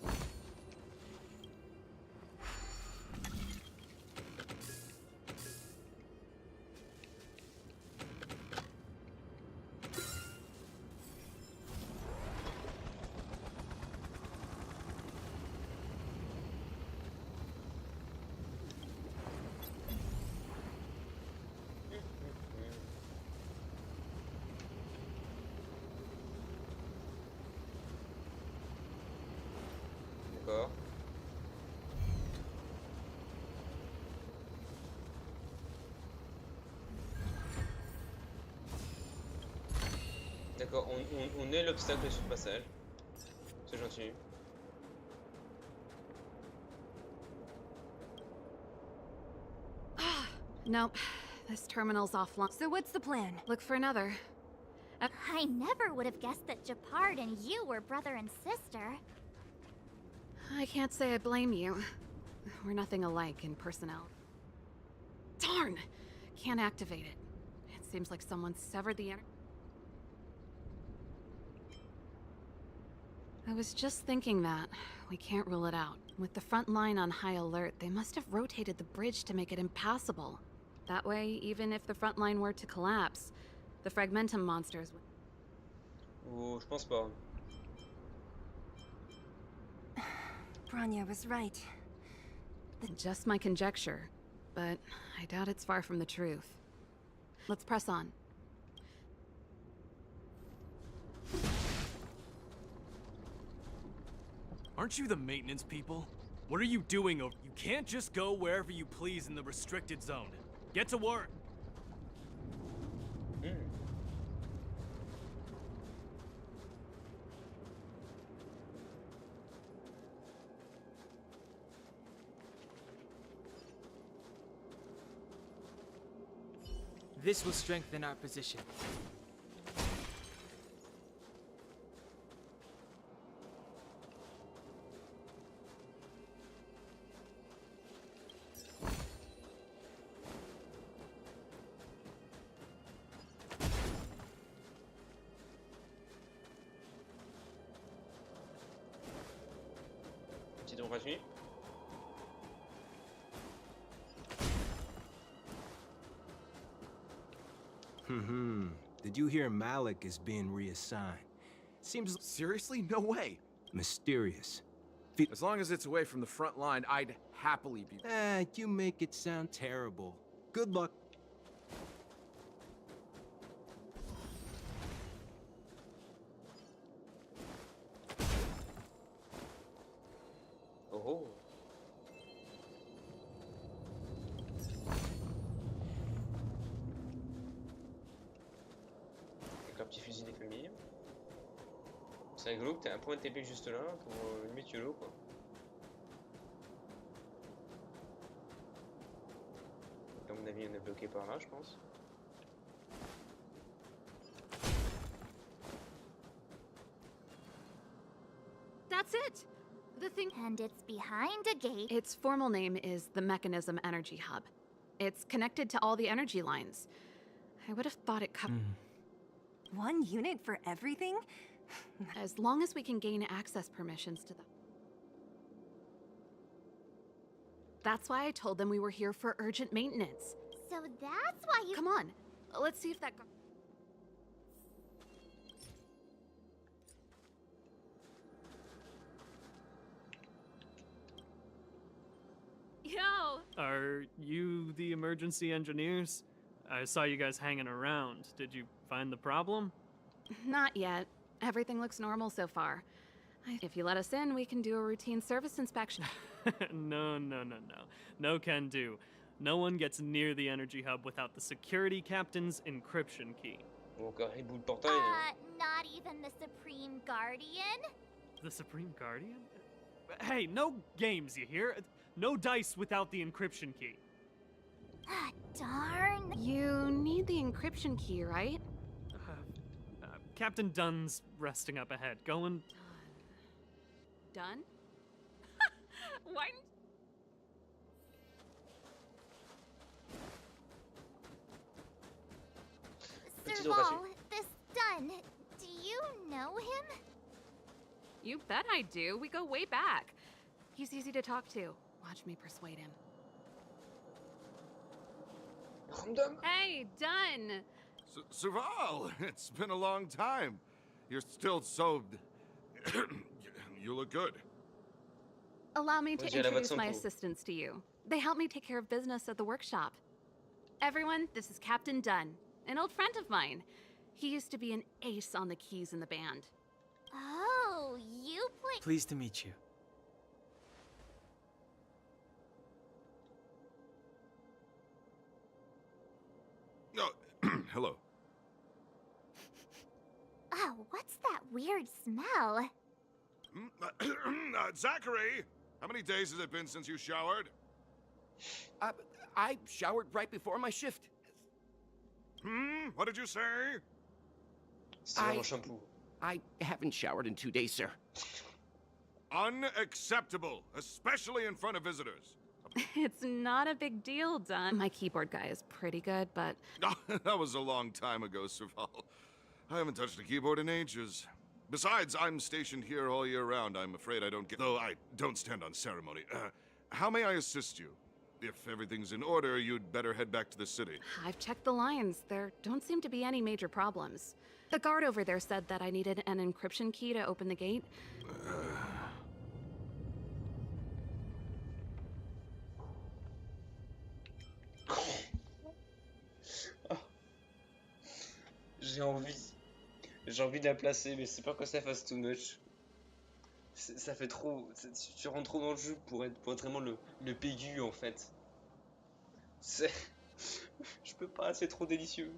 [SPEAKER 1] D'accord. D'accord, on est l'obstacle sur le passage. C'est gentil.
[SPEAKER 18] Nope, this terminal's offline.
[SPEAKER 6] So what's the plan?
[SPEAKER 18] Look for another.
[SPEAKER 14] I never would have guessed that Japard and you were brother and sister.
[SPEAKER 18] I can't say I blame you. We're nothing alike in personnel. Darn! Can't activate it. It seems like someone severed the energy. I was just thinking that. We can't rule it out. With the front line on high alert, they must have rotated the bridge to make it impassable. That way, even if the front line were to collapse, the fragmentum monsters would...
[SPEAKER 1] Oh, je pense pas.
[SPEAKER 6] Bronya was right.
[SPEAKER 18] Just my conjecture, but I doubt it's far from the truth. Let's press on.
[SPEAKER 22] Aren't you the maintenance people? What are you doing over? You can't just go wherever you please in the restricted zone. Get to work.
[SPEAKER 2] This will strengthen our position.
[SPEAKER 1] Petit don gratuit.
[SPEAKER 9] Did you hear Malik is being reassigned? Seems... Seriously? No way. Mysterious. As long as it's away from the front line, I'd happily be... you make it sound terrible. Good luck.
[SPEAKER 1] Oh. Avec un petit fusil des familles. C'est rigolo que t'aies un point de TP juste là pour limite YOLO quoi. À mon avis on est bloqué par là je pense.
[SPEAKER 18] That's it! The thing.
[SPEAKER 14] And it's behind a gate.
[SPEAKER 18] Its formal name is the Mechanism Energy Hub. It's connected to all the energy lines. I would have thought it covered.
[SPEAKER 6] One unit for everything?
[SPEAKER 18] As long as we can gain access permissions to them. That's why I told them we were here for urgent maintenance.
[SPEAKER 14] So that's why you...
[SPEAKER 18] Come on, let's see if that...
[SPEAKER 3] Yo!
[SPEAKER 22] Are you the emergency engineers? I saw you guys hanging around. Did you find the problem?
[SPEAKER 18] Not yet. Everything looks normal so far. If you let us in, we can do a routine service inspection.
[SPEAKER 22] No. No can do. No one gets near the energy hub without the security captain's encryption key.
[SPEAKER 1] Ou encore reboot le portail.
[SPEAKER 14] Not even the Supreme Guardian?
[SPEAKER 22] The Supreme Guardian? Hey, no games, you hear? No dice without the encryption key.
[SPEAKER 14] Ah, darn.
[SPEAKER 18] You need the encryption key, right?
[SPEAKER 22] Captain Dunn's resting up ahead. Going...
[SPEAKER 18] Done? Why?
[SPEAKER 14] Serval, this Dunn, do you know him?
[SPEAKER 18] You bet I do. We go way back. He's easy to talk to. Watch me persuade him. Hey, Dunn!
[SPEAKER 11] Serval, it's been a long time. You're still so... You look good.
[SPEAKER 18] Allow me to introduce my assistants to you. They help me take care of business at the workshop. Everyone, this is Captain Dunn, an old friend of mine. He used to be an ace on the keys in the band.
[SPEAKER 14] Oh, you play...
[SPEAKER 2] Pleased to meet you.
[SPEAKER 11] Oh, hello.
[SPEAKER 14] Oh, what's that weird smell?
[SPEAKER 11] Zachary, how many days has it been since you showered?
[SPEAKER 12] I showered right before my shift.
[SPEAKER 11] What did you say?
[SPEAKER 12] I haven't showered in 2 days, sir.
[SPEAKER 11] Unacceptable, especially in front of visitors.
[SPEAKER 18] It's not a big deal, Dunn. My keyboard guy is pretty good, but...
[SPEAKER 11] That was a long time ago, Serval. I haven't touched a keyboard in ages. Besides, I'm stationed here all year round. I'm afraid I don't get... Though I don't stand on ceremony. How may I assist you? If everything's in order, you'd better head back to the city.
[SPEAKER 18] I've checked the lines. There don't seem to be any major problems. The guard over there said that I needed an encryption key to open the gate.
[SPEAKER 1] J'ai envie de la placer, mais c'est pas que ça fasse too much. Ça fait trop... Tu rentres trop dans le jeu pour être vraiment le pégu, en fait. Je peux pas, c'est trop délicieux.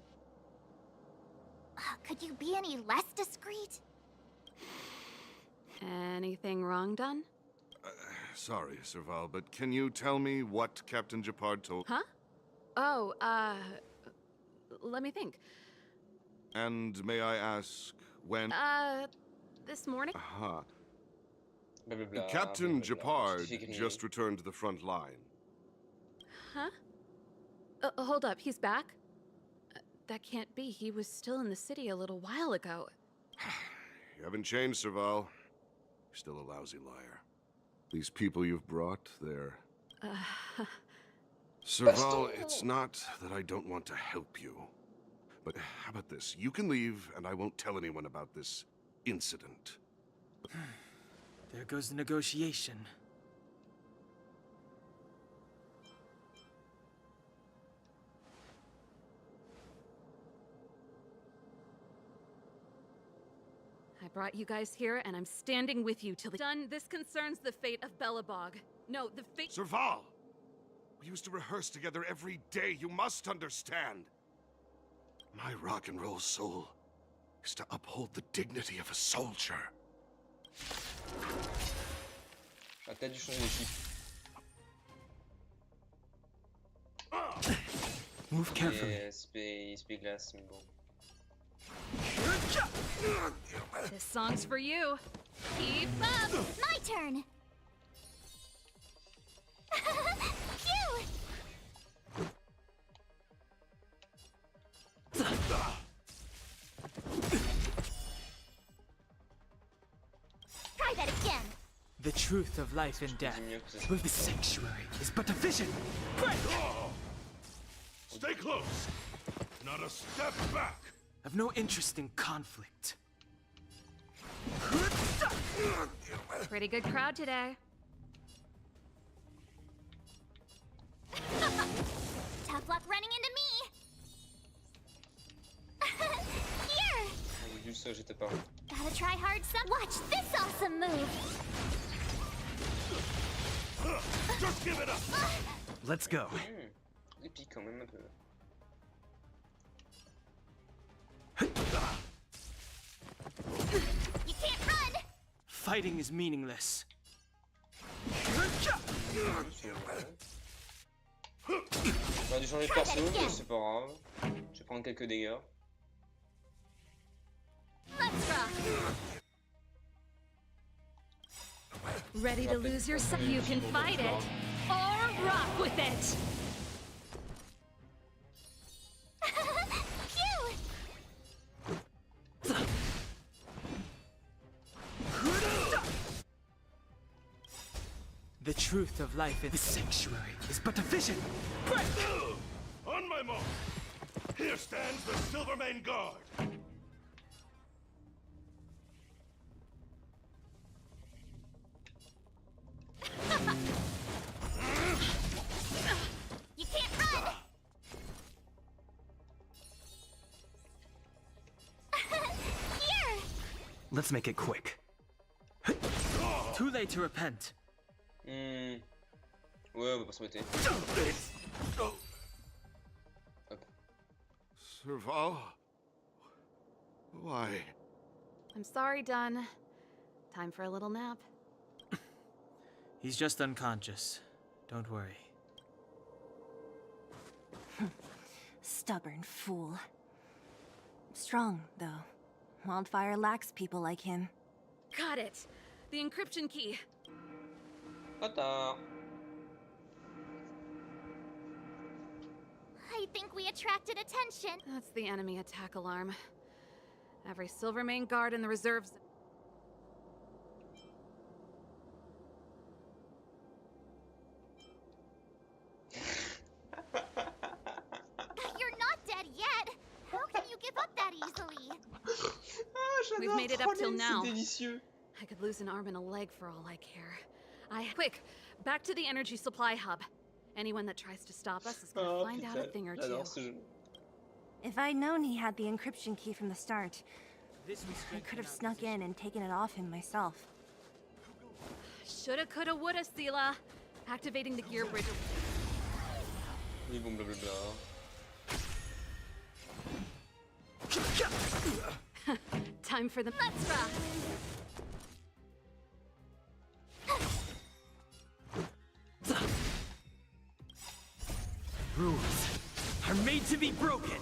[SPEAKER 14] Could you be any less discreet?
[SPEAKER 18] Anything wrong, Dunn?
[SPEAKER 11] Sorry, Serval, but can you tell me what Captain Japard told...
[SPEAKER 18] Huh? Oh, let me think.
[SPEAKER 11] And may I ask when?
[SPEAKER 18] This morning?
[SPEAKER 11] Aha.
[SPEAKER 1] Blah, blah, blah,
[SPEAKER 11] Captain
[SPEAKER 1] blah, blah, blah.
[SPEAKER 11] Japard just returned to the front line.
[SPEAKER 18] Huh? Hold up, he's back? That can't be. He was still in the city a little while ago.
[SPEAKER 11] You haven't changed, Serval. You're still a lousy liar. These people you've brought, they're... Serval, it's not that I don't want to help you. But how about this? You can leave, and I won't tell anyone about this incident.
[SPEAKER 2] There goes the negotiation.
[SPEAKER 18] I brought you guys here, and I'm standing with you till the done. This concerns the fate of Belobog. No, the fate—
[SPEAKER 11] Serval! We used to rehearse together every day. You must understand. My rock and roll soul is to uphold the dignity of a soldier.
[SPEAKER 1] Ah, t'as dû changer d'équipe.
[SPEAKER 2] Move carefully.
[SPEAKER 1] SP glace, mais bon.
[SPEAKER 18] This song's for you. Keep up!
[SPEAKER 14] My turn! Phew! Try that again!
[SPEAKER 2] The truth of life and death with the sanctuary is but a vision.
[SPEAKER 13] Stay close! Not a step back!
[SPEAKER 2] I've no interest in conflict.
[SPEAKER 18] Pretty good crowd today.
[SPEAKER 14] Tough luck running into me! Here!
[SPEAKER 1] Juste ça, j'étais pas.
[SPEAKER 14] Gotta try hard some. Watch this awesome move!
[SPEAKER 13] Just give it up!
[SPEAKER 19] Let's go.
[SPEAKER 1] Il pique quand même un peu.
[SPEAKER 14] You can't run!
[SPEAKER 2] Fighting is meaningless.
[SPEAKER 1] On a dû changer de perso, mais c'est pas grave. Je vais prendre quelques dégâts.
[SPEAKER 14] Let's rock!
[SPEAKER 18] Ready to lose yourself? You can fight it, or rock with it!
[SPEAKER 14] Phew!
[SPEAKER 2] The truth of life in the sanctuary is but a vision.
[SPEAKER 13] On my mark! Here stands the Silvermane Guard!
[SPEAKER 14] You can't run! Here!
[SPEAKER 19] Let's make it quick.
[SPEAKER 2] Too late to repent.
[SPEAKER 1] Ouais, on va pas s'embêter. Hop.
[SPEAKER 11] Serval? Why?
[SPEAKER 18] I'm sorry, Dunn. Time for a little nap.
[SPEAKER 2] He's just unconscious. Don't worry.
[SPEAKER 6] Stubborn fool. Strong, though. Wildfire lacks people like him.
[SPEAKER 18] Got it. The encryption key.
[SPEAKER 1] Ta-ta.
[SPEAKER 14] I think we attracted attention.
[SPEAKER 18] That's the enemy attack alarm. Every Silvermane guard in the reserves.
[SPEAKER 14] You're not dead yet. How can you give up that easily?
[SPEAKER 18] We've made it up till now.
[SPEAKER 1] C'est délicieux.
[SPEAKER 18] I could lose an arm and a leg for all I care. Quick, back to the energy supply hub. Anyone that tries to stop us is gonna find out a thing or two.
[SPEAKER 6] If I'd known he had the encryption key from the start, I could have snuck in and taken it off him myself.
[SPEAKER 18] Shoulda, coulda, woulda, Sela. Activating the gear bridge.
[SPEAKER 1] Oui, bon, blablabla.
[SPEAKER 18] Time for the Let's rock!
[SPEAKER 2] Rules are made to be broken.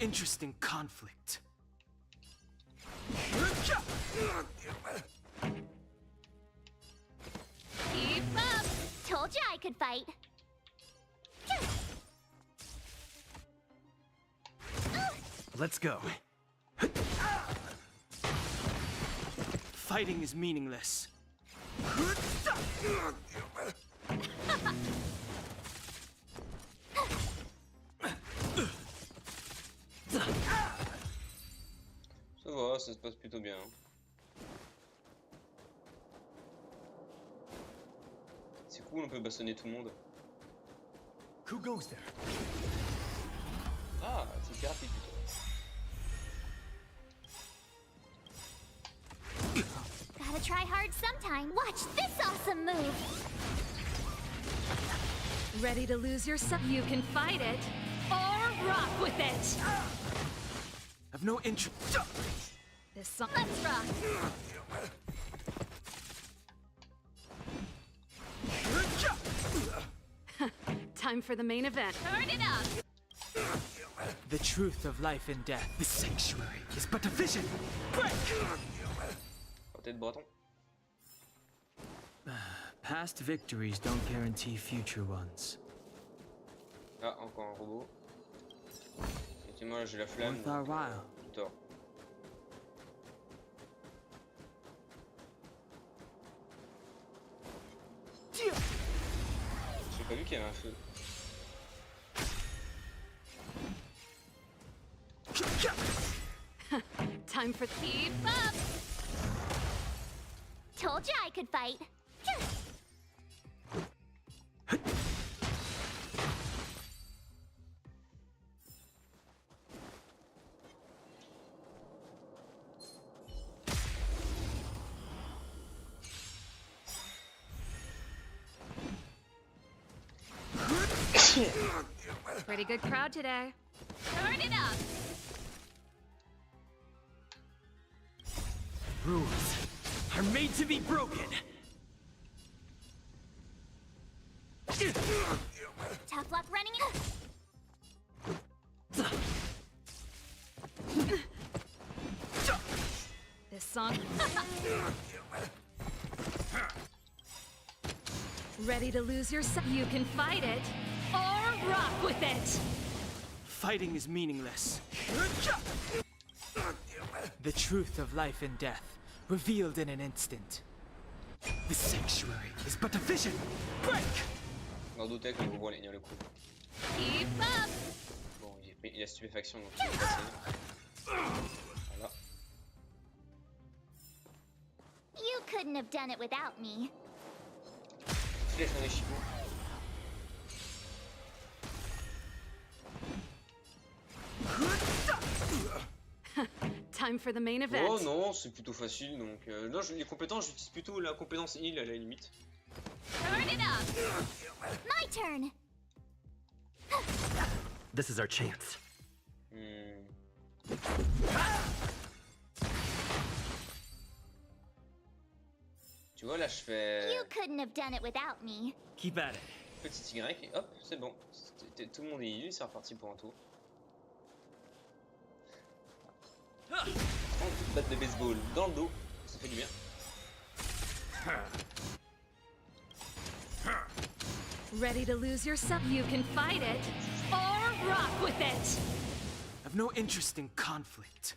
[SPEAKER 2] interest in conflict.
[SPEAKER 14] Keep up! Told you I could fight.
[SPEAKER 19] Let's go.
[SPEAKER 2] Fighting is meaningless.
[SPEAKER 1] Ça va, ça se passe plutôt bien. C'est cool, on peut bastonner tout le monde.
[SPEAKER 22] Who goes there?
[SPEAKER 1] Ah, c'est hyper rapide plutôt.
[SPEAKER 14] Gotta try hard sometime. Watch this awesome move.
[SPEAKER 18] Ready to lose yourself? You can fight it or rock with it.
[SPEAKER 2] I've no interest.
[SPEAKER 18] This song.
[SPEAKER 14] Let's rock.
[SPEAKER 18] Time for the main event.
[SPEAKER 14] Turn it up.
[SPEAKER 2] The truth of life and death. The sanctuary is but a vision. Break!
[SPEAKER 1] Côté de breton.
[SPEAKER 2] Past victories don't guarantee future ones.
[SPEAKER 1] Ah, encore un robot. Effectivement, là j'ai la flamme.
[SPEAKER 2] Worth our while.
[SPEAKER 1] Tort. J'ai pas vu qu'il y avait un feu.
[SPEAKER 18] Time for
[SPEAKER 14] keep up. Told you I could fight.
[SPEAKER 18] Pretty good crowd today.
[SPEAKER 14] Turn it up.
[SPEAKER 19] Rules are made to be broken.
[SPEAKER 14] Tough luck running in.
[SPEAKER 18] This song. Ready to lose yourself? You can fight it or rock with it.
[SPEAKER 2] Fighting is meaningless. The truth of life and death, revealed in an instant. The sanctuary is but a vision. Break!
[SPEAKER 1] On en doutait quand on voit le coup.
[SPEAKER 14] Keep up.
[SPEAKER 1] Bon, il a stupéfaction donc il est passé. Voilà.
[SPEAKER 14] You couldn't have done it without me.
[SPEAKER 1] Flèche dans les chipots.
[SPEAKER 18] Time for the main event.
[SPEAKER 1] Oh non, c'est plutôt facile donc. Non, les compétences, j'utilise plutôt la compétence heal à la limite.
[SPEAKER 14] Turn it up. My turn.
[SPEAKER 16] This is our chance.
[SPEAKER 1] Tu vois, là je fais.
[SPEAKER 14] You couldn't have done it without me.
[SPEAKER 19] Keep at it.
[SPEAKER 1] Petit Y et hop, c'est bon. Tout le monde est healé, c'est reparti pour un tour. Une batte de baseball dans le dos, ça fait du bien.
[SPEAKER 18] Ready to lose yourself? You can fight it or rock with it.
[SPEAKER 2] I've no interest in conflict.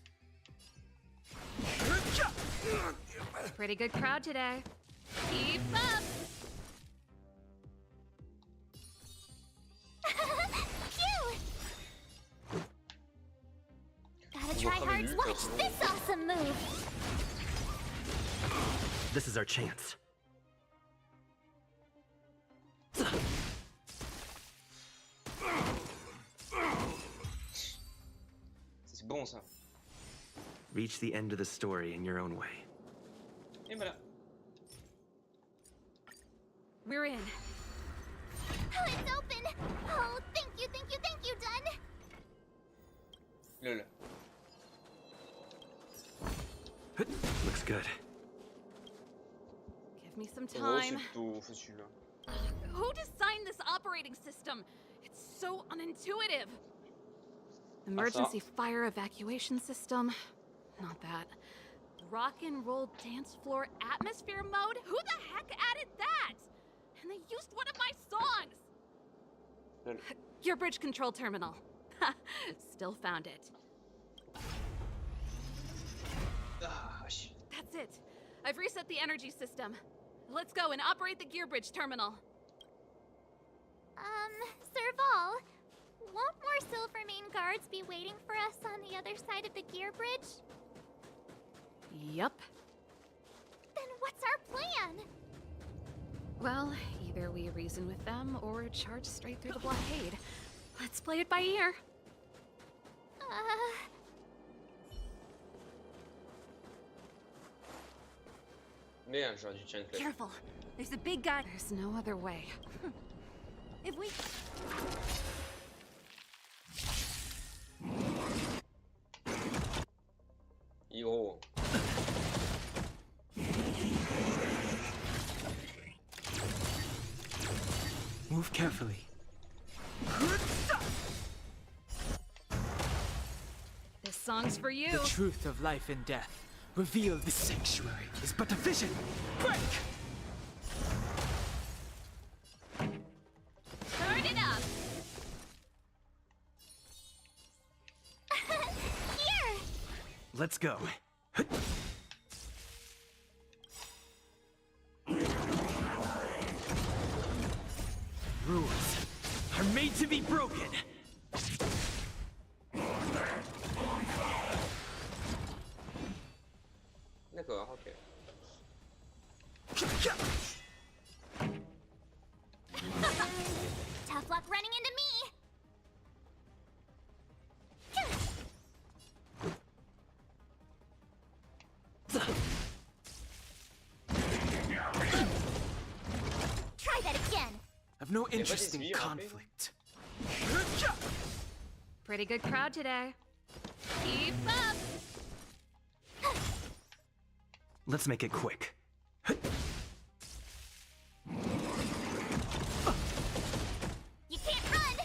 [SPEAKER 18] Pretty good crowd today.
[SPEAKER 14] Keep up. Phew. Gotta try hard. Watch this awesome move.
[SPEAKER 16] This is our chance.
[SPEAKER 1] C'est bon ça.
[SPEAKER 16] Reach the end of the story in your own way.
[SPEAKER 1] Et voilà.
[SPEAKER 18] We're in.
[SPEAKER 14] Oh, it's open. Oh, thank you, Done.
[SPEAKER 1] Lol.
[SPEAKER 16] Looks good.
[SPEAKER 18] Give me some
[SPEAKER 1] Oh, c'est
[SPEAKER 18] time.
[SPEAKER 1] plutôt facile.
[SPEAKER 18] Who designed this operating system? It's so unintuitive. Emergency fire evacuation system. Not that. Rock and roll dance floor atmosphere mode? Who the heck added that? And they used one of my songs! Your bridge control terminal. Still found it. That's it. I've reset the energy system. Let's go and operate the gear bridge terminal.
[SPEAKER 14] Serval, won't more Silvermane guards be waiting for us on the other side of the gear bridge?
[SPEAKER 18] Yup.
[SPEAKER 14] Then what's our plan?
[SPEAKER 18] Well, either we reason with them or charge straight through the blockade. Let's play it by ear.
[SPEAKER 1] Merde, j'aurais dû tirer une flèche.
[SPEAKER 6] Careful. There's a big guy.
[SPEAKER 18] There's no other way.
[SPEAKER 6] If we...
[SPEAKER 1] Yo.
[SPEAKER 2] Move carefully.
[SPEAKER 18] This song's for you.
[SPEAKER 2] The truth of life and death. Reveal the sanctuary is but a vision. Break!
[SPEAKER 14] Turn it up! Here!
[SPEAKER 19] Let's go.
[SPEAKER 2] Rules are made to be broken.
[SPEAKER 1] D'accord, ok.
[SPEAKER 14] Tough luck running into me! Try that again!
[SPEAKER 2] I've no interest in conflict.
[SPEAKER 18] Pretty good crowd today.
[SPEAKER 14] Keep up!
[SPEAKER 19] Let's make it quick.
[SPEAKER 14] You can't run!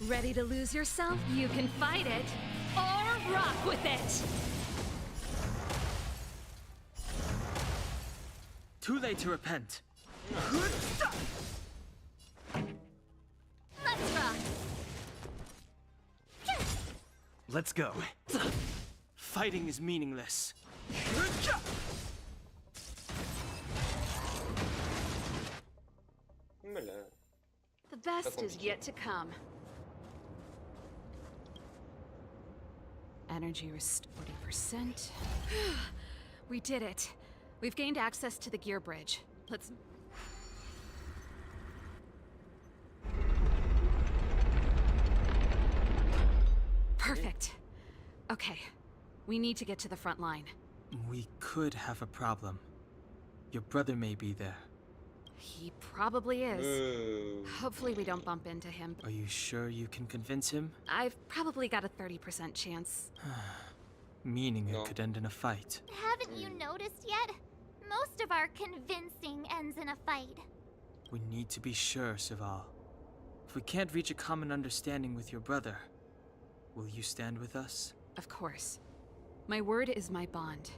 [SPEAKER 18] Ready to lose yourself? You can fight it, or rock with it!
[SPEAKER 2] Too late to repent.
[SPEAKER 14] Let's rock!
[SPEAKER 19] Let's go.
[SPEAKER 2] Fighting is meaningless.
[SPEAKER 18] The best is yet to come. Energy restored 40%. We did it. We've gained access to the gear bridge. Let's... Perfect. Okay. We need to get to the front line.
[SPEAKER 2] We could have a problem. Your brother may be there.
[SPEAKER 18] He probably is. Hopefully we don't bump into him.
[SPEAKER 2] Are you sure you can convince him?
[SPEAKER 18] I've probably got a 30% chance.
[SPEAKER 2] Meaning it could end in a fight.
[SPEAKER 14] Haven't you noticed yet? Most of our convincing ends in a fight.
[SPEAKER 2] We need to be sure, Serval. If we can't reach a common understanding with your brother, will you stand with us?
[SPEAKER 18] Of course. My word is my bond.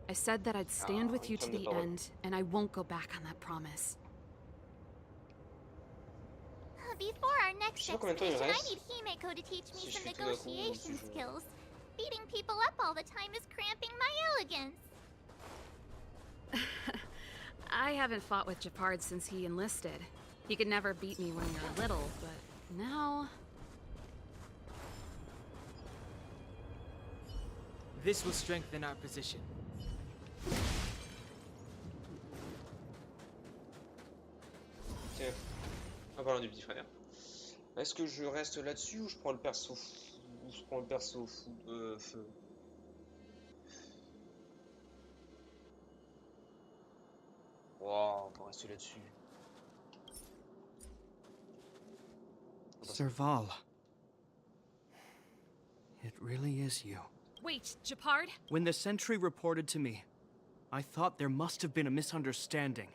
[SPEAKER 18] I said that I'd stand with you to the end, and I won't go back on that promise.
[SPEAKER 14] Before our next expedition, I need Himeko to teach me some negotiation skills. Beating people up all the time is cramping my elegance.
[SPEAKER 18] I haven't fought with Japard since he enlisted. He could never beat me when we were little, but now...
[SPEAKER 2] This will strengthen our position.
[SPEAKER 1] Tiens, en parlant du petit frère, est-ce que je reste là-dessus ou je prends le perso feu? Wow, on peut rester là-dessus.
[SPEAKER 19] Serval. It really is you.
[SPEAKER 18] Wait, Japard?
[SPEAKER 19] When the sentry reported to me, I thought there must have been a misunderstanding.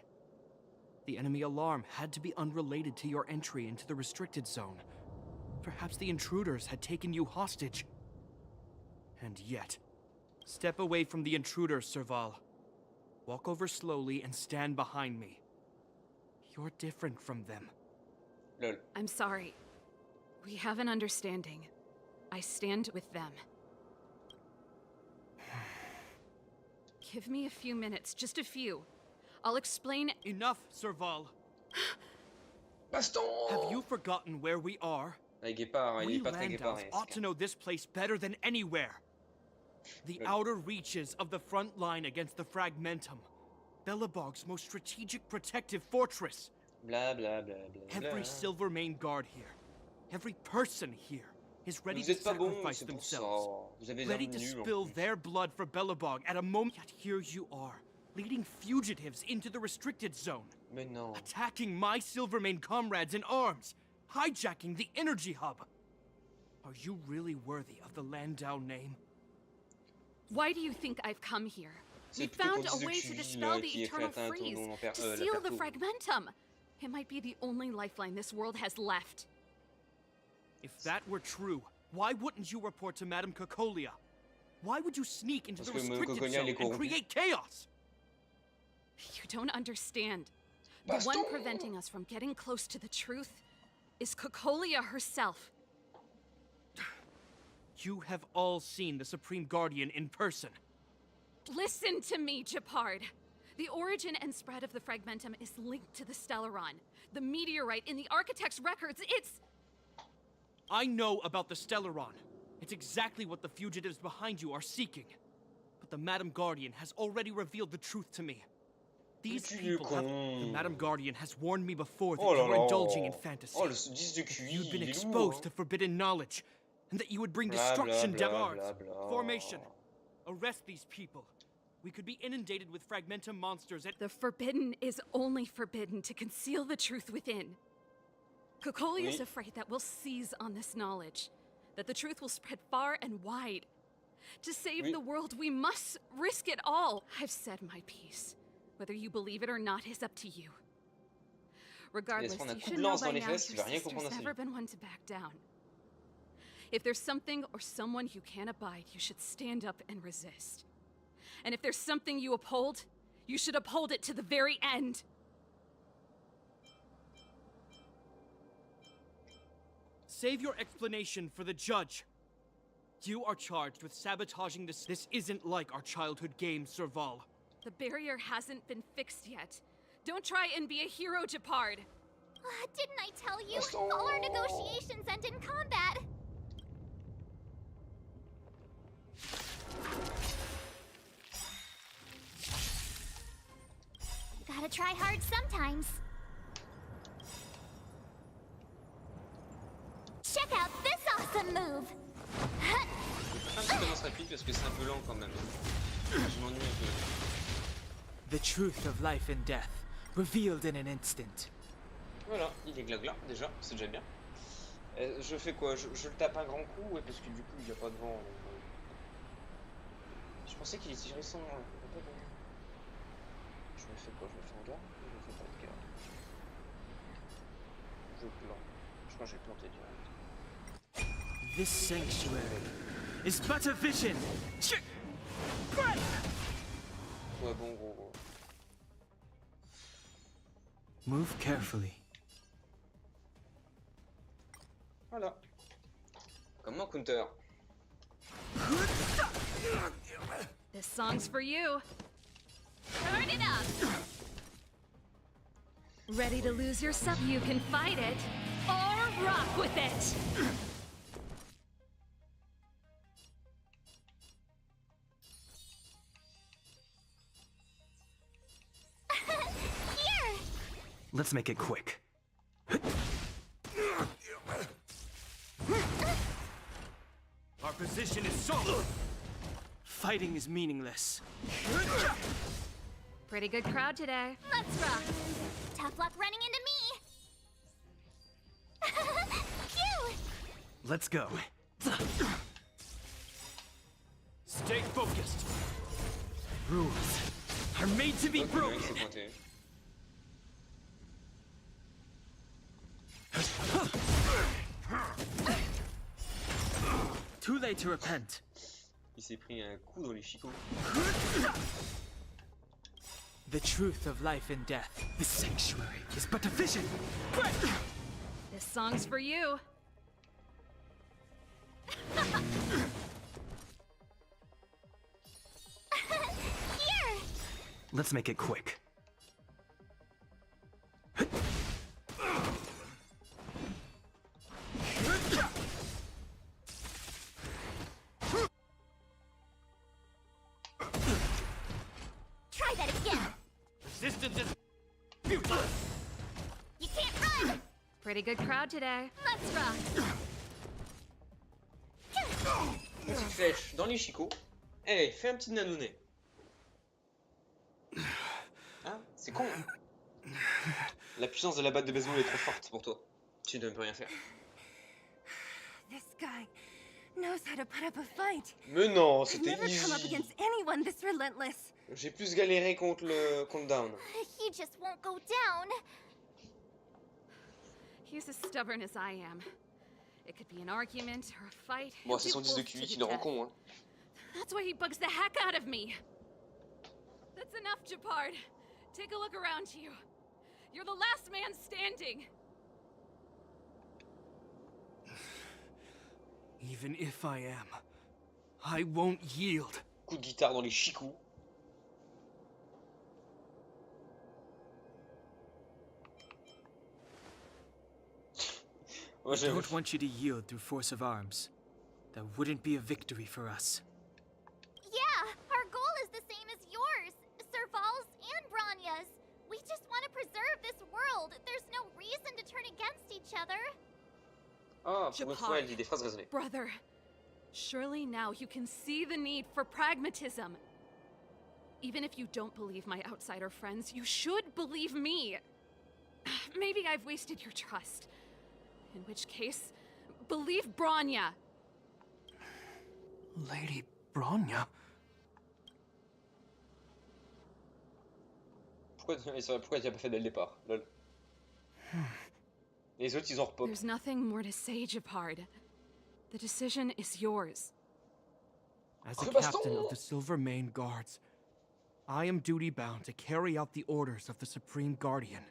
[SPEAKER 19] The enemy alarm had to be unrelated to your entry into the restricted zone. Perhaps the intruders had taken you hostage. And yet, step away from the intruders, Serval. Walk over slowly and stand behind me. You're different from them.
[SPEAKER 1] Lol.
[SPEAKER 18] I'm sorry. We have an understanding. I stand with them. Give me a few minutes, just a few. I'll explain.
[SPEAKER 19] Enough, Serval.
[SPEAKER 1] Baston!
[SPEAKER 19] Have you forgotten where we are?
[SPEAKER 1] Il est pas
[SPEAKER 19] We
[SPEAKER 1] très
[SPEAKER 19] Landau's
[SPEAKER 1] guépard.
[SPEAKER 19] ought to know this place better than anywhere. The outer reaches of the front line against the Fragmentum. Belobog's most strategic protective fortress.
[SPEAKER 1] Blah blah blah blah.
[SPEAKER 19] Every Silvermane guard here, every person here, is ready
[SPEAKER 1] Vous
[SPEAKER 19] to
[SPEAKER 1] êtes pas bon,
[SPEAKER 19] sacrifice
[SPEAKER 1] c'est pour
[SPEAKER 19] themselves.
[SPEAKER 1] ça. Vous avez
[SPEAKER 19] Ready
[SPEAKER 1] l'air
[SPEAKER 19] to
[SPEAKER 1] nul, en
[SPEAKER 19] spill
[SPEAKER 1] plus.
[SPEAKER 19] their blood for Belobog at a moment. Yet here you are, leading fugitives into the restricted zone.
[SPEAKER 1] Mais non.
[SPEAKER 19] Attacking my Silvermane comrades in arms, hijacking the energy hub. Are you really worthy of the Landau name?
[SPEAKER 18] Why do you think I've come here? We
[SPEAKER 1] C'est plutôt
[SPEAKER 18] found
[SPEAKER 1] qu'on
[SPEAKER 18] a
[SPEAKER 1] dise
[SPEAKER 18] way
[SPEAKER 1] que
[SPEAKER 18] to
[SPEAKER 1] je suis
[SPEAKER 18] dispel the
[SPEAKER 1] qui ai
[SPEAKER 18] eternal
[SPEAKER 1] fait atteindre
[SPEAKER 18] freeze,
[SPEAKER 1] ton
[SPEAKER 18] to
[SPEAKER 1] la
[SPEAKER 18] seal the
[SPEAKER 1] perto.
[SPEAKER 18] fragmentum. It might be the only lifeline this world has left.
[SPEAKER 19] If that were true, why wouldn't you report to Madame Cocolia? Why would you sneak into
[SPEAKER 1] Parce
[SPEAKER 19] the
[SPEAKER 1] que
[SPEAKER 19] restricted
[SPEAKER 1] Cocolia, elle
[SPEAKER 19] zone
[SPEAKER 1] est
[SPEAKER 19] and
[SPEAKER 1] corrompue.
[SPEAKER 19] create chaos?
[SPEAKER 18] You don't understand. The
[SPEAKER 1] Baston!
[SPEAKER 18] one preventing us from getting close to the truth is Cocolia herself.
[SPEAKER 19] You have all seen the Supreme Guardian in person.
[SPEAKER 18] Listen to me, Japard. The origin and spread of the Fragmentum is linked to the Stellaron. The meteorite in the Architect's records, it's...
[SPEAKER 19] I know about the Stellaron. It's exactly what the fugitives behind you are seeking. But the Madam Guardian has already revealed the truth to me. These people have... The Madam Guardian has warned me before that
[SPEAKER 1] Oh
[SPEAKER 19] you
[SPEAKER 1] là
[SPEAKER 19] were
[SPEAKER 1] là.
[SPEAKER 19] indulging in fantasy.
[SPEAKER 1] Oh, le 10 de QI,
[SPEAKER 19] You'd been
[SPEAKER 1] il est
[SPEAKER 19] exposed
[SPEAKER 1] lourd,
[SPEAKER 19] to forbidden knowledge, and that you would bring
[SPEAKER 1] Blah,
[SPEAKER 19] destruction
[SPEAKER 1] blah,
[SPEAKER 19] to
[SPEAKER 1] blah,
[SPEAKER 19] ours.
[SPEAKER 1] blah, blah.
[SPEAKER 19] Formation. Arrest these people. We could be inundated with Fragmentum monsters at...
[SPEAKER 18] The forbidden is only forbidden to conceal the truth within. Cocolia is
[SPEAKER 1] Oui.
[SPEAKER 18] afraid that we'll seize on this knowledge, that the truth will spread far and wide. To save
[SPEAKER 1] Oui.
[SPEAKER 18] the world, we must risk it all. I've said my piece. Whether you believe it or not is up to you. Regardless,
[SPEAKER 1] prendre un
[SPEAKER 18] you
[SPEAKER 1] coup de
[SPEAKER 18] should know
[SPEAKER 1] lance
[SPEAKER 18] by
[SPEAKER 1] dans les
[SPEAKER 18] now
[SPEAKER 1] fesses, il
[SPEAKER 18] your
[SPEAKER 1] va rien comprendre à
[SPEAKER 18] sister's
[SPEAKER 1] sa
[SPEAKER 18] never
[SPEAKER 1] vie.
[SPEAKER 18] been one to back down. If there's something or someone you can't abide, you should stand up and resist. And if there's something you uphold, you should uphold it to the very end.
[SPEAKER 19] Save your explanation for the judge. You are charged with sabotaging this. This isn't like our childhood game, Serval.
[SPEAKER 18] The barrier hasn't been fixed yet. Don't try and be a hero, Japard.
[SPEAKER 14] Didn't I tell you? All our negotiations end in combat. Gotta try hard sometimes. Check out this awesome move!
[SPEAKER 1] Je préfère que ça commence rapide parce que c'est un peu lent quand même. Je m'ennuie un peu.
[SPEAKER 2] The truth of life and death, revealed in an instant.
[SPEAKER 1] Voilà, il est glagla déjà, c'est déjà bien. Je fais quoi? Je le tape un grand coup, ouais, parce que du coup il n'y a pas de vent. Je pensais qu'il tirait sans. Je me fais quoi? Je me fais un garde? Je me fais pas de garde. Je plante. Je crois que j'ai planté direct.
[SPEAKER 2] This sanctuary is but a vision.
[SPEAKER 1] Ouais, bon, gros.
[SPEAKER 2] Move carefully.
[SPEAKER 1] Voilà. Comment counter?
[SPEAKER 18] This song's for you. Turn it up! Ready to lose yourself? You can fight it, or rock with it!
[SPEAKER 14] Here!
[SPEAKER 20] Let's make it quick.
[SPEAKER 19] Our position is solid.
[SPEAKER 2] Fighting is meaningless.
[SPEAKER 18] Pretty good crowd today.
[SPEAKER 14] Let's rock! Tough luck running into me! Phew!
[SPEAKER 20] Let's go.
[SPEAKER 19] Stay focused.
[SPEAKER 20] Rules. are made to be
[SPEAKER 1] Donc, le
[SPEAKER 20] broken.
[SPEAKER 1] mec s'est pointé.
[SPEAKER 2] Too late to repent.
[SPEAKER 1] Il s'est pris un coup dans les chicots.
[SPEAKER 2] The truth of life and death. The sanctuary is but a vision.
[SPEAKER 18] This song's for you.
[SPEAKER 14] Here!
[SPEAKER 20] Let's make it quick.
[SPEAKER 14] Try that again!
[SPEAKER 20] Resistance is useless.
[SPEAKER 14] You can't run!
[SPEAKER 18] Pretty good crowd today.
[SPEAKER 14] Let's rock!
[SPEAKER 1] Petite flèche dans les chicots. Eh, fais un petit nanounet. Hein? C'est con. La puissance de la batte de baseball est trop forte pour toi. Tu ne peux rien faire.
[SPEAKER 6] This guy knows how to put up a fight.
[SPEAKER 1] Mais non,
[SPEAKER 6] I've
[SPEAKER 1] c'était
[SPEAKER 6] never come up
[SPEAKER 1] easy.
[SPEAKER 6] against anyone this relentless.
[SPEAKER 1] J'ai plus galéré contre le down.
[SPEAKER 14] He just won't go down.
[SPEAKER 18] He's as stubborn as I am. It could be an argument or a fight.
[SPEAKER 1] Bon, c'est
[SPEAKER 18] He'll
[SPEAKER 1] son
[SPEAKER 18] do
[SPEAKER 1] 10 de
[SPEAKER 18] both to
[SPEAKER 1] QI
[SPEAKER 18] the
[SPEAKER 1] qui le rend
[SPEAKER 18] death.
[SPEAKER 1] con, hein.
[SPEAKER 18] That's why he bugs the heck out of me. That's enough, Japard. Take a look around you. You're the last man standing.
[SPEAKER 19] Even if I am, I won't yield.
[SPEAKER 1] Coup de guitare dans les chicots.
[SPEAKER 2] I don't want you to yield through force of arms. That wouldn't be a victory for us.
[SPEAKER 14] Yeah, our goal is the same as yours, Serval's and Branya's. We just want to preserve this world. There's no reason to turn against each other.
[SPEAKER 1] Ah, pour une fois, elle dit des phrases raisonnées.
[SPEAKER 18] Brother, surely now you can see the need for pragmatism. Even if you don't believe my outsider friends, you should believe me. Maybe I've wasted your trust. In which case, believe Branya.
[SPEAKER 19] Lady Bronya?
[SPEAKER 1] Pourquoi tu as pas fait dès le départ? Lol. Les autres, ils ont repop.
[SPEAKER 18] There's nothing more to say, Japard. The decision is yours.
[SPEAKER 19] As a captain of the Silvermane Guards, I am duty-bound to carry out the orders of the Supreme Guardian.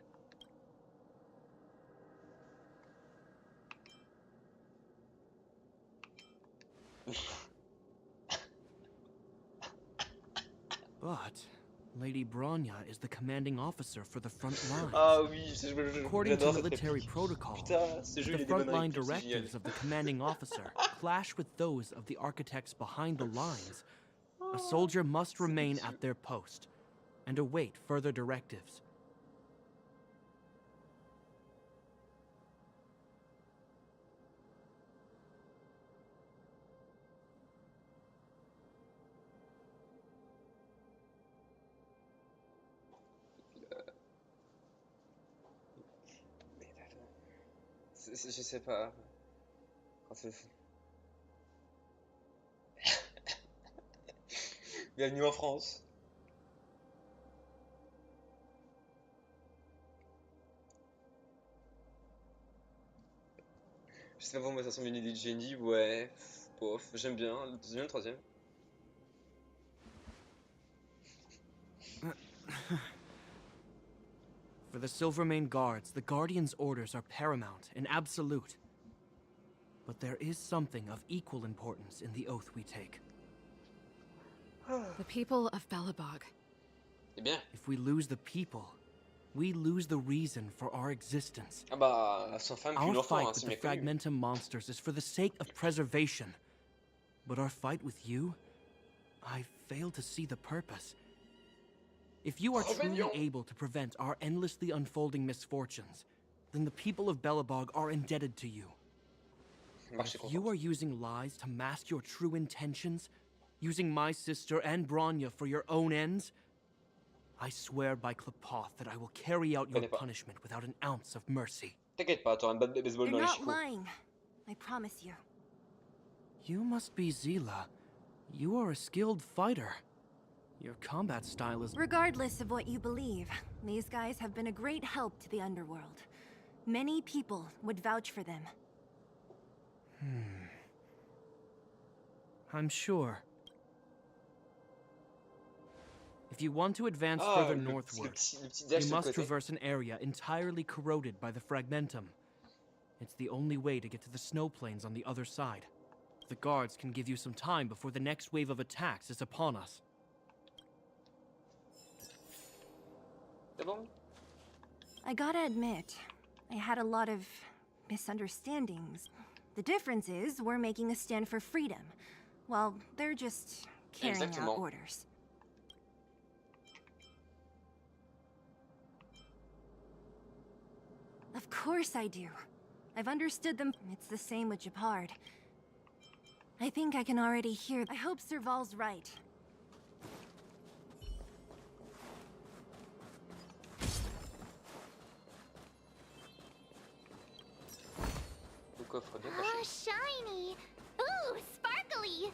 [SPEAKER 19] But Lady Bronya is the commanding officer for the front lines.
[SPEAKER 1] Ah oui,
[SPEAKER 19] According to military protocol,
[SPEAKER 1] Putain, ce jeu, il
[SPEAKER 19] the
[SPEAKER 1] est des bonnes
[SPEAKER 19] frontline
[SPEAKER 1] répliques, c'est
[SPEAKER 19] directives
[SPEAKER 1] génial.
[SPEAKER 19] of the commanding officer clash with those of the architects behind the lines. A soldier must remain at their post and await further directives.
[SPEAKER 1] Je sais pas. Bienvenue en France. Je sais pas pourquoi ça semble une idée de génie, ouais, bof, j'aime bien, le deuxième, le troisième.
[SPEAKER 19] For the Silvermane Guards, the Guardian's orders are paramount and absolute. But there is something of equal importance in the oath we take.
[SPEAKER 18] The people of Belobog.
[SPEAKER 1] Eh bien.
[SPEAKER 19] If we lose the people, we lose the reason for our existence.
[SPEAKER 1] Ah bah, sans femme
[SPEAKER 19] Our
[SPEAKER 1] qu'une enfant,
[SPEAKER 19] fight
[SPEAKER 1] hein,
[SPEAKER 19] with
[SPEAKER 1] c'est
[SPEAKER 19] the
[SPEAKER 1] bien connu.
[SPEAKER 19] Fragmentum monsters is for the sake of preservation. But our fight with you, I fail to see the purpose. If you are truly able to prevent our endlessly unfolding misfortunes, then the people of Belobog are indebted to you. But if you are using lies to mask your true intentions, using my sister and Bronya for your own ends, I swear by Klapoth that I will carry out your punishment without an ounce of mercy.
[SPEAKER 1] T'inquiète pas, t'auras une batte de baseball dans
[SPEAKER 6] You're
[SPEAKER 1] les
[SPEAKER 6] not
[SPEAKER 1] chicots.
[SPEAKER 6] lying. I promise you.
[SPEAKER 19] You must be Zila. You are a skilled fighter. Your combat style is...
[SPEAKER 6] Regardless of what you believe, these guys have been a great help to the underworld. Many people would vouch for them.
[SPEAKER 19] I'm sure. If you want to advance further northward, you must traverse an area entirely corroded by the fragmentum. It's the only way to get to the snow plains on the other side. The guards can give you some time before the next wave of attacks is upon us.
[SPEAKER 6] I gotta admit, I had a lot of misunderstandings. The difference is we're making a stand for freedom, while they're just carrying out orders. Of course I do. I've understood them. It's the same with Japard. I think I can already hear. I hope Serval's right.
[SPEAKER 14] Ah, shiny! Ooh, sparkly!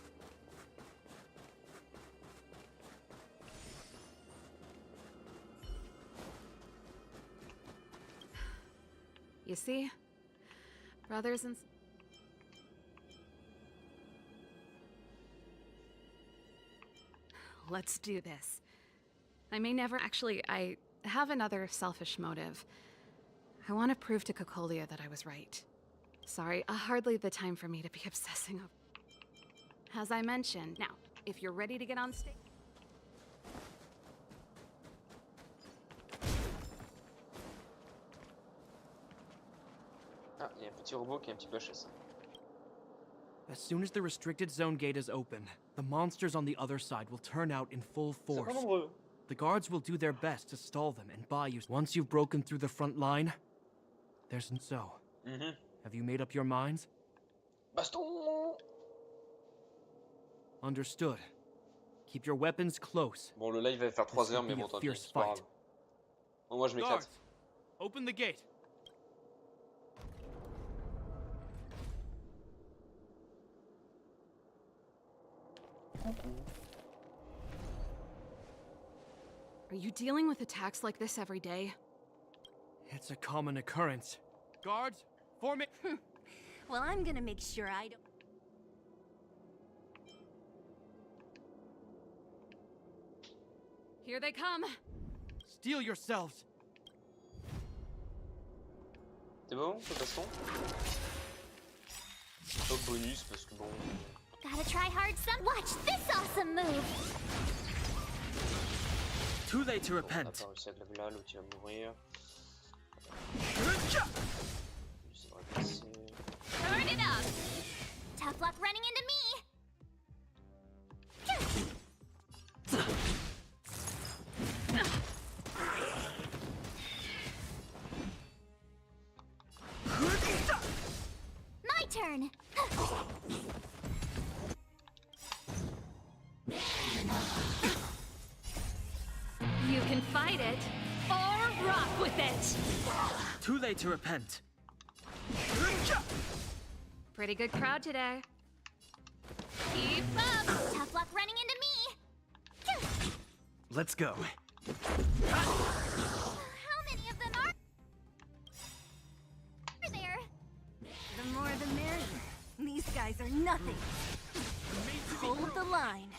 [SPEAKER 18] You see? Brothers and... Let's do this. I may never... Actually, I have another selfish motive. I want to prove to Cocolia that I was right. Sorry, hardly the time for me to be obsessing over... As I mentioned, now, if you're ready to get on stage...
[SPEAKER 1] Ah, il y a un petit robot qui est un petit peu HS.
[SPEAKER 19] As soon as the restricted zone gate is open, the monsters on the other side will turn out in full force. The guards will do their best to stall them and buy you. Once you've broken through the front line, there's so. Have you made up your minds?
[SPEAKER 1] Baston!
[SPEAKER 19] Understood. Keep your weapons close.
[SPEAKER 1] Bon, le live va faire 3 heures, mais bon, tant pis, c'est pas grave. Bon, moi, je m'éclate.
[SPEAKER 19] Open the gate.
[SPEAKER 18] Are you dealing with attacks like this every day?
[SPEAKER 19] It's a common occurrence. Guards, form it.
[SPEAKER 6] Well, I'm gonna make sure I don't...
[SPEAKER 18] Here they come.
[SPEAKER 19] Steel yourselves.
[SPEAKER 1] C'est bon, c'est baston. Pas bonus parce que bon.
[SPEAKER 14] Gotta try hard some. Watch this awesome move.
[SPEAKER 2] Too late to repent.
[SPEAKER 1] On a pas réussi à de là, l'autre il va mourir.
[SPEAKER 14] Turn it up. Tough luck running into me. My turn.
[SPEAKER 18] You can fight it, or rock with it.
[SPEAKER 2] Too late to repent.
[SPEAKER 18] Pretty good crowd today.
[SPEAKER 14] Keep up. Tough luck running into me.
[SPEAKER 16] Let's go.
[SPEAKER 14] How many of them are there?
[SPEAKER 6] The more the merrier. These guys are nothing. Hold the line.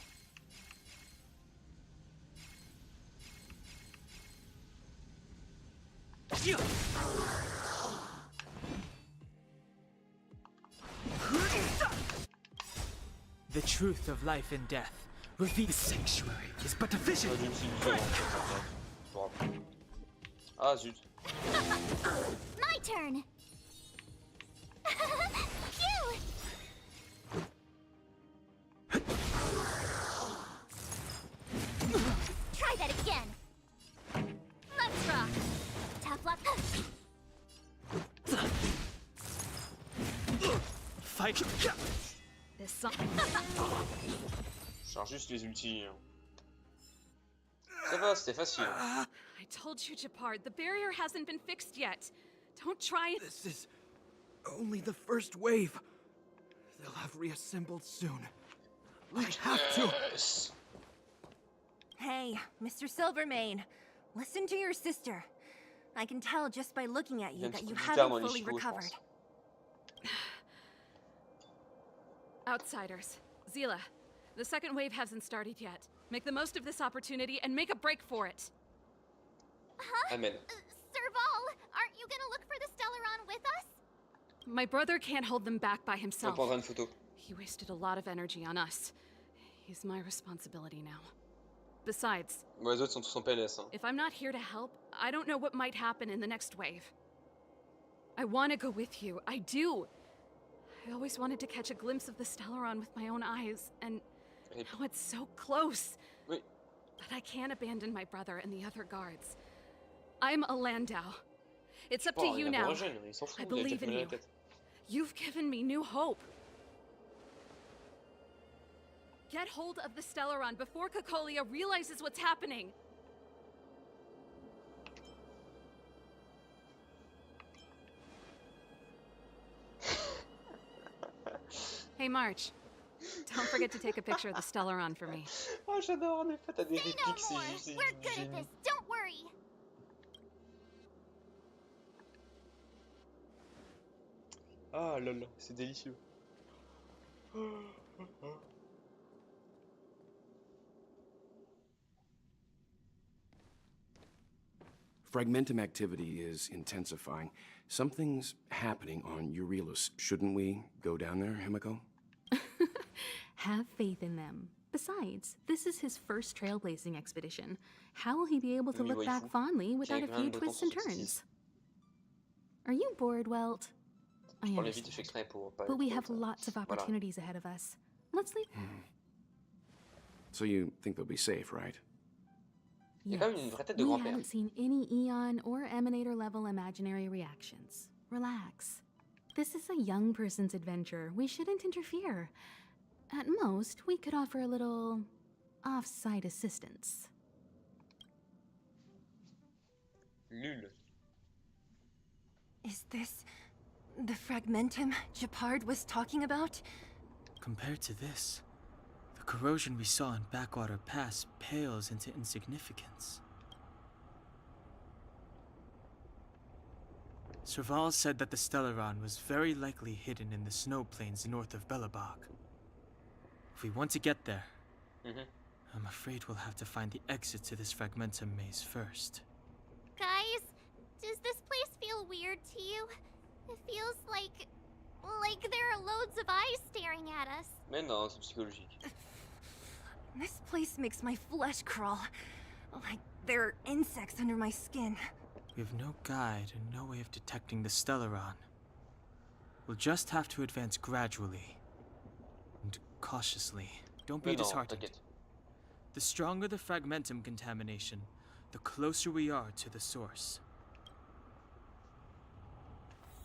[SPEAKER 2] The truth of life and death. Reveal the sanctuary is but a vision.
[SPEAKER 1] Ah zut.
[SPEAKER 14] My turn. Phew. Try that again. Let's rock. Tough luck.
[SPEAKER 2] Fight.
[SPEAKER 18] This song.
[SPEAKER 1] Je charge juste les ultis. Ça va, c'était facile.
[SPEAKER 18] I told you, Japard, the barrier hasn't been fixed yet. Don't try.
[SPEAKER 19] This is only the first wave. They'll have reassembled soon. I have to.
[SPEAKER 6] Hey, Mr. Silvermane, listen to your sister. I can tell just by looking at you that you haven't fully recovered.
[SPEAKER 18] Outsiders. Zila, the second wave hasn't started yet. Make the most of this opportunity and make a break for it.
[SPEAKER 14] Huh?
[SPEAKER 1] Amen.
[SPEAKER 14] Serval, aren't you gonna look for the Stellaron with us?
[SPEAKER 18] My brother can't hold them back by himself.
[SPEAKER 1] On prendra une photo.
[SPEAKER 18] He wasted a lot of energy on us. He's my responsibility now. Besides,
[SPEAKER 1] Bon, les autres sont tous en PLS. Hein.
[SPEAKER 18] if I'm not here to help, I don't know what might happen in the next wave. I want to go with you. I do. I always wanted to catch a glimpse of the Stellaron with my own eyes, and now it's so close.
[SPEAKER 1] Oui.
[SPEAKER 18] But I can't abandon my brother and the other guards. I'm a Landau. It's up to you now. I believe in you. You've given me new hope. Get hold of the Stellaron before Cocolia realizes what's happening. Hey, March. Don't forget to take a picture of the Stellaron for me.
[SPEAKER 1] Oh, j'adore, en effet, t'as des
[SPEAKER 14] Say
[SPEAKER 1] répliques,
[SPEAKER 14] no more.
[SPEAKER 1] c'est
[SPEAKER 14] We're good at this. Don't worry.
[SPEAKER 1] Ah là là, c'est délicieux.
[SPEAKER 12] Fragmentum activity is intensifying. Something's happening on Eurelos. Shouldn't we go down there, Himiko?
[SPEAKER 7] Have faith in them. Besides, this is his first trailblazing expedition. How will he be able to look back fondly without a few twists and turns? Are you bored, Welt? I understand. But we have lots of opportunities ahead of us. Let's leave.
[SPEAKER 12] So you think they'll be safe, right?
[SPEAKER 7] Yes. We haven't seen any Eon or Emanator level imaginary reactions. Relax. This is a young person's adventure. We shouldn't interfere. At most, we could offer a little off-site assistance.
[SPEAKER 1] Nul.
[SPEAKER 6] Is this the Fragmentum Gepard was talking about?
[SPEAKER 2] Compared to this, the corrosion we saw in Backwater Pass pales into insignificance. Serval said that the Stellaron was very likely hidden in the snow plains north of Belobog. If we want to get there, I'm afraid we'll have to find the exit to this Fragmentum maze first.
[SPEAKER 14] Guys, does this place feel weird to you? It feels like there are loads of eyes staring at us.
[SPEAKER 1] Mais non, c'est psychologique.
[SPEAKER 6] This place makes my flesh crawl. Like there are insects under my skin.
[SPEAKER 2] We have no guide and no way of detecting the Stellaron. We'll just have to advance gradually and cautiously. Don't be disheartened. The stronger the Fragmentum contamination, the closer we are to the source.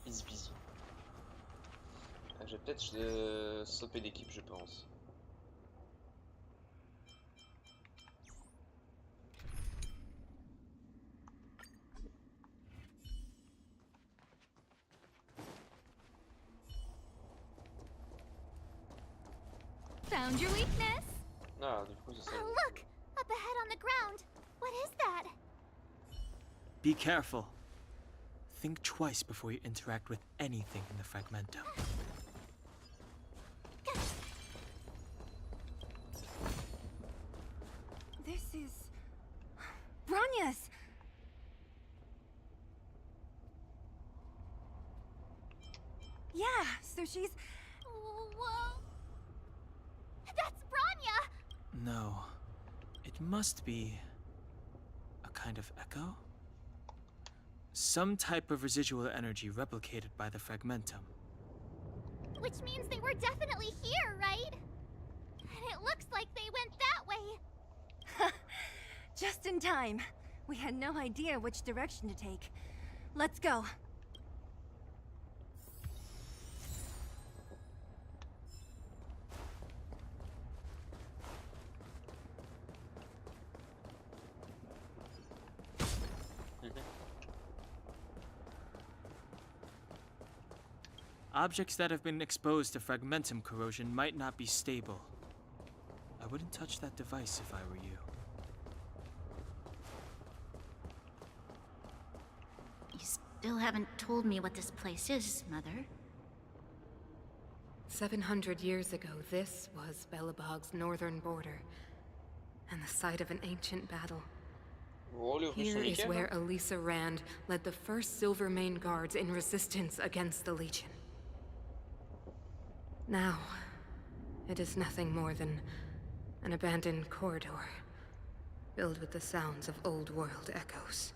[SPEAKER 1] Easy peasy. Je vais peut-être stopper l'équipe, je pense.
[SPEAKER 14] Found your weakness.
[SPEAKER 1] Ah, du coup, c'est ça.
[SPEAKER 14] Oh, look! Up ahead on the ground. What is that?
[SPEAKER 2] Be careful. Think twice before you interact with anything in the Fragmentum.
[SPEAKER 6] This is Bronya's. Yeah, so she's...
[SPEAKER 14] Whoa! That's Bronya!
[SPEAKER 2] No. It must be a kind of echo? Some type of residual energy replicated by the Fragmentum.
[SPEAKER 14] Which means they were definitely here, right? And it looks like they went that way.
[SPEAKER 6] Just in time. We had no idea which direction to take. Let's go.
[SPEAKER 2] Objects that have been exposed to Fragmentum corrosion might not be stable. I wouldn't touch that device if I were you.
[SPEAKER 5] still haven't told me what this place is, Mother.
[SPEAKER 15] 700 years ago, this was Belobog's northern border, and the site of an ancient battle. Here is where Elisa Rand led the first Silvermane Guards in resistance against the Legion. Now, it is nothing more than an abandoned corridor, filled with the sounds of old world echoes.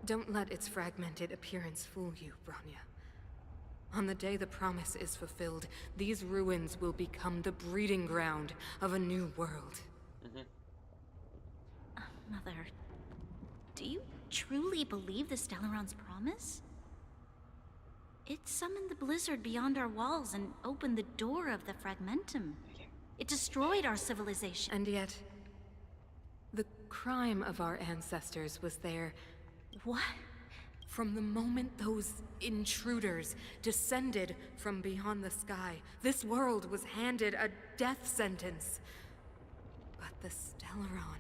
[SPEAKER 15] Don't let its fragmented appearance fool you, Bronya. On the day the promise is fulfilled, these ruins will become the breeding ground of a new world.
[SPEAKER 5] Mother, do you truly believe the Stellaron's promise? It summoned the blizzard beyond our walls and opened the door of the Fragmentum. It destroyed our civilization.
[SPEAKER 15] And yet, the crime of our ancestors was there.
[SPEAKER 5] What?
[SPEAKER 15] From the moment those intruders descended from beyond the sky, this world was handed a death sentence. But the Stellaron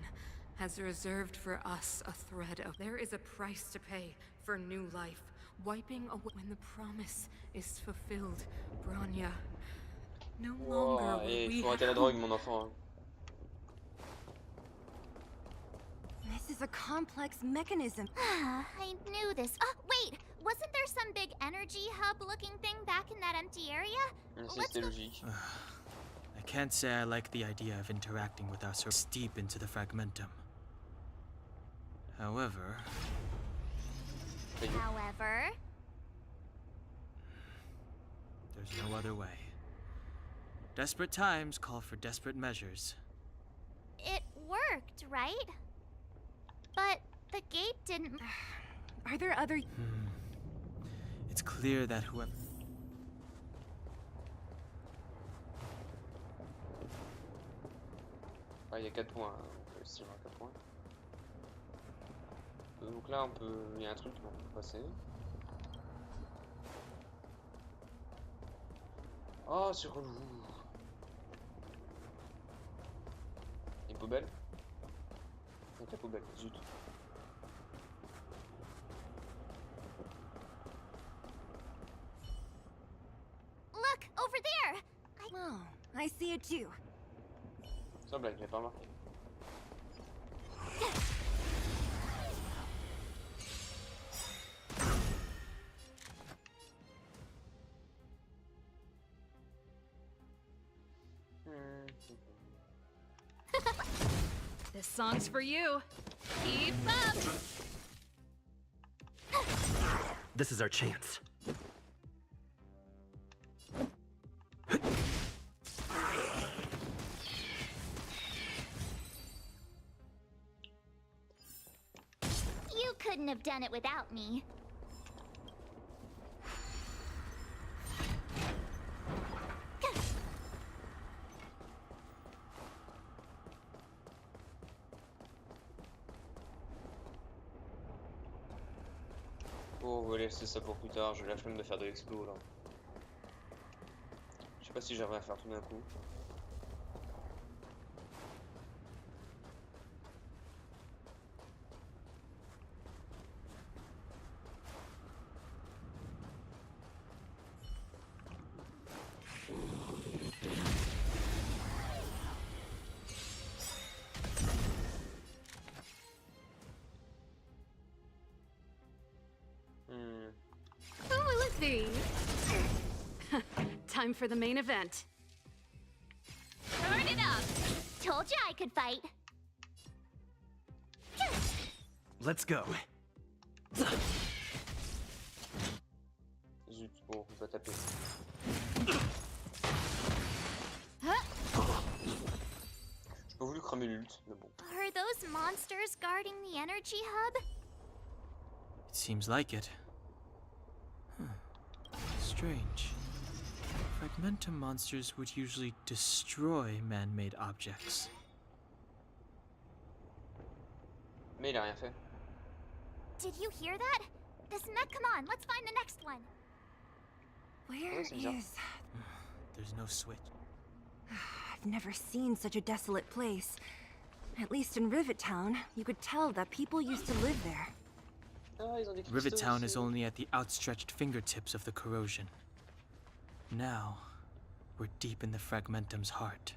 [SPEAKER 15] has reserved for us a thread of... There is a price to pay for new life, wiping away when the promise is fulfilled, Bronya. No longer will we
[SPEAKER 1] faut arrêter la drogue, mon enfant.
[SPEAKER 6] This is a complex mechanism.
[SPEAKER 14] I knew this. Oh, wait! Wasn't there some big energy hub-looking thing back in that empty area?
[SPEAKER 1] C'était logique.
[SPEAKER 2] I can't say I like the idea of interacting with our source deep into the Fragmentum. However... there's no other way. Desperate times call for desperate measures.
[SPEAKER 14] It worked, right? But the gate didn't...
[SPEAKER 6] Are there other...
[SPEAKER 2] It's clear that whoever...
[SPEAKER 1] Ah, il y a 4 points. On peut estimer 4 points. Donc là, on peut... Il y a un truc, on peut passer. Oh, c'est relou. Une poubelle. Donc la poubelle, zut.
[SPEAKER 14] Look, over there!
[SPEAKER 6] Oh, I see it too.
[SPEAKER 1] Sans blague, j'ai pas remarqué.
[SPEAKER 18] This song's for you. Keep up!
[SPEAKER 16] This is our chance.
[SPEAKER 14] You couldn't have done it without me.
[SPEAKER 1] Oh, on va laisser ça pour plus tard, j'ai la flemme de faire de l'explo là. Je sais pas si j'arrive à faire tout d'un coup.
[SPEAKER 18] Time for the main event.
[SPEAKER 14] Turn it up! Told you I could fight.
[SPEAKER 16] Let's go.
[SPEAKER 1] Zut, bon, on va taper. J'ai pas voulu cramer l'ult, mais bon.
[SPEAKER 14] Are those monsters guarding the energy hub?
[SPEAKER 2] It seems like it. Strange. Fragmentum monsters would usually destroy man-made objects.
[SPEAKER 1] Mais il a rien fait.
[SPEAKER 14] Did you hear that? This mech, come on, let's find the next one.
[SPEAKER 6] Where is...
[SPEAKER 2] There's no switch.
[SPEAKER 6] I've never seen such a desolate place. At least in Rivet Town, you could tell that people used to live there.
[SPEAKER 2] Rivettown is only at the outstretched fingertips of the corrosion. Now, we're deep in the Fragmentum's heart.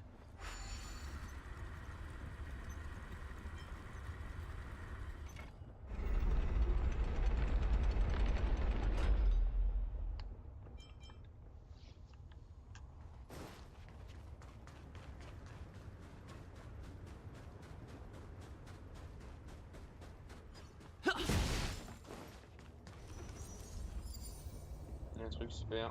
[SPEAKER 1] Un truc super.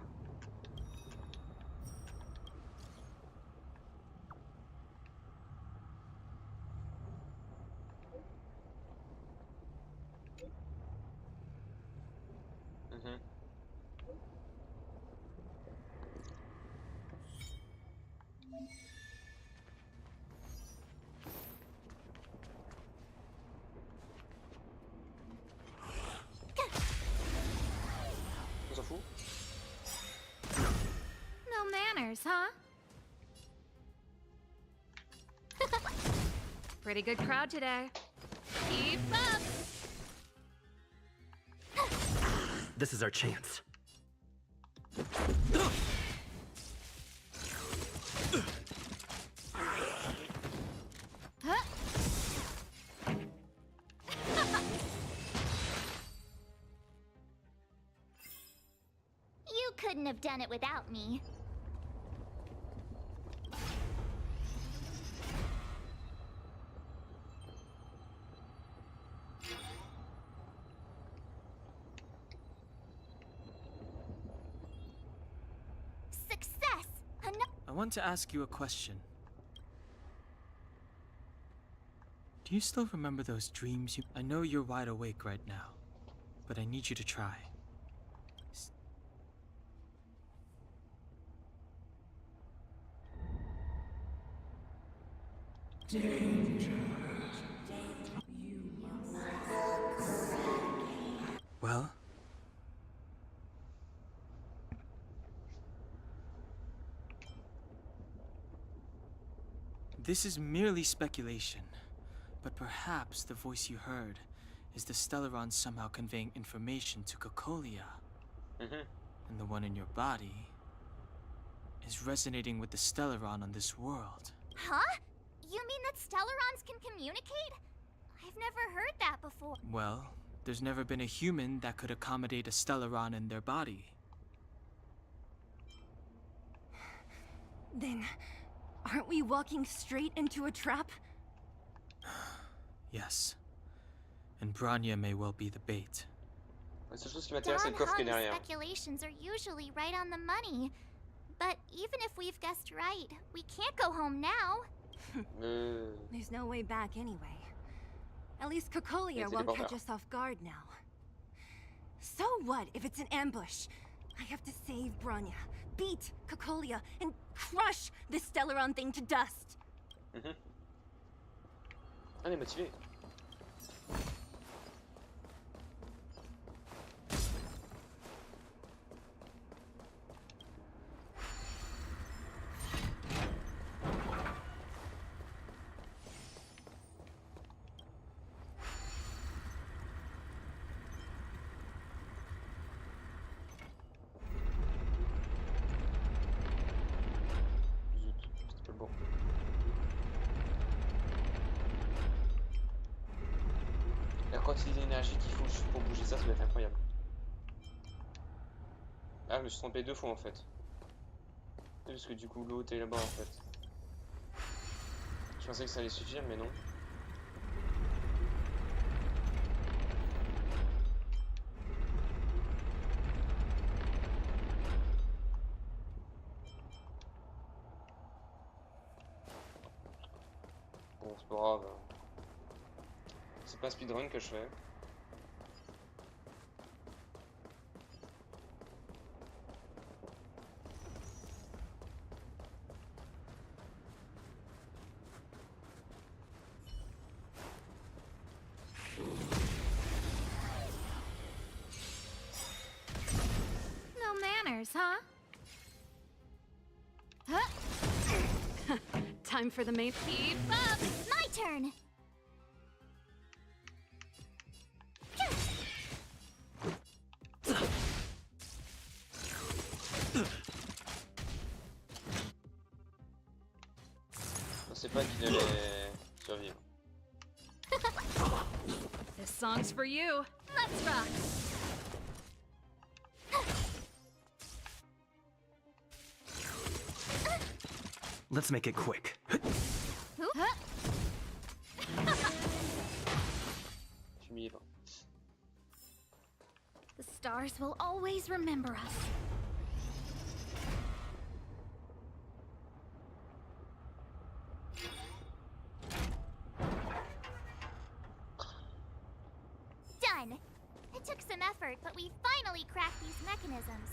[SPEAKER 1] On s'en fout.
[SPEAKER 5] No manners, huh?
[SPEAKER 18] Pretty good crowd today.
[SPEAKER 5] Keep up!
[SPEAKER 16] This is our chance.
[SPEAKER 5] Huh? You couldn't have done it without me. Success!
[SPEAKER 2] I want to ask you a question. Do you still remember those dreams you... I know you're wide awake right now, but I need you to try. Well? This is merely speculation, but perhaps the voice you heard is the Stellaron somehow conveying information to Cocolia. And the one in your body is resonating with the Stellaron on this world.
[SPEAKER 14] Huh? You mean that Stellarons can communicate? I've never heard that before.
[SPEAKER 2] Well, there's never been a human that could accommodate a Stellaron in their body.
[SPEAKER 6] Then, aren't we walking straight into a trap?
[SPEAKER 2] Yes. And Bronya may well be the bait.
[SPEAKER 1] La seule chose qui m'intéresse, c'est le coffre qui est derrière.
[SPEAKER 14] Speculations are usually right on the money. But even if we've guessed right, we can't go home now.
[SPEAKER 6] There's no way back anyway. At least Cocolia won't catch us off guard now. So what if it's an ambush? I have to save Bronya, beat Cocolia, and crush this Stellaron thing to dust.
[SPEAKER 1] Elle est motivée. La quantité d'énergie qu'il faut juste pour bouger ça, ça va être incroyable. Ah, je me suis trompé 2 fois en fait. Parce que du coup l'eau était là-bas en fait. Je pensais que ça allait suffire, mais non. Bon, c'est pas grave. C'est pas un speedrun que je fais.
[SPEAKER 5] No manners, huh?
[SPEAKER 18] Time for the main.
[SPEAKER 14] Keep up! My turn!
[SPEAKER 1] pensais pas qu'il allait survivre.
[SPEAKER 18] This song's for you.
[SPEAKER 5] Let's rock.
[SPEAKER 19] Let's make it quick.
[SPEAKER 5] The stars will always remember us.
[SPEAKER 14] Done! It took some effort, but we finally cracked these mechanisms.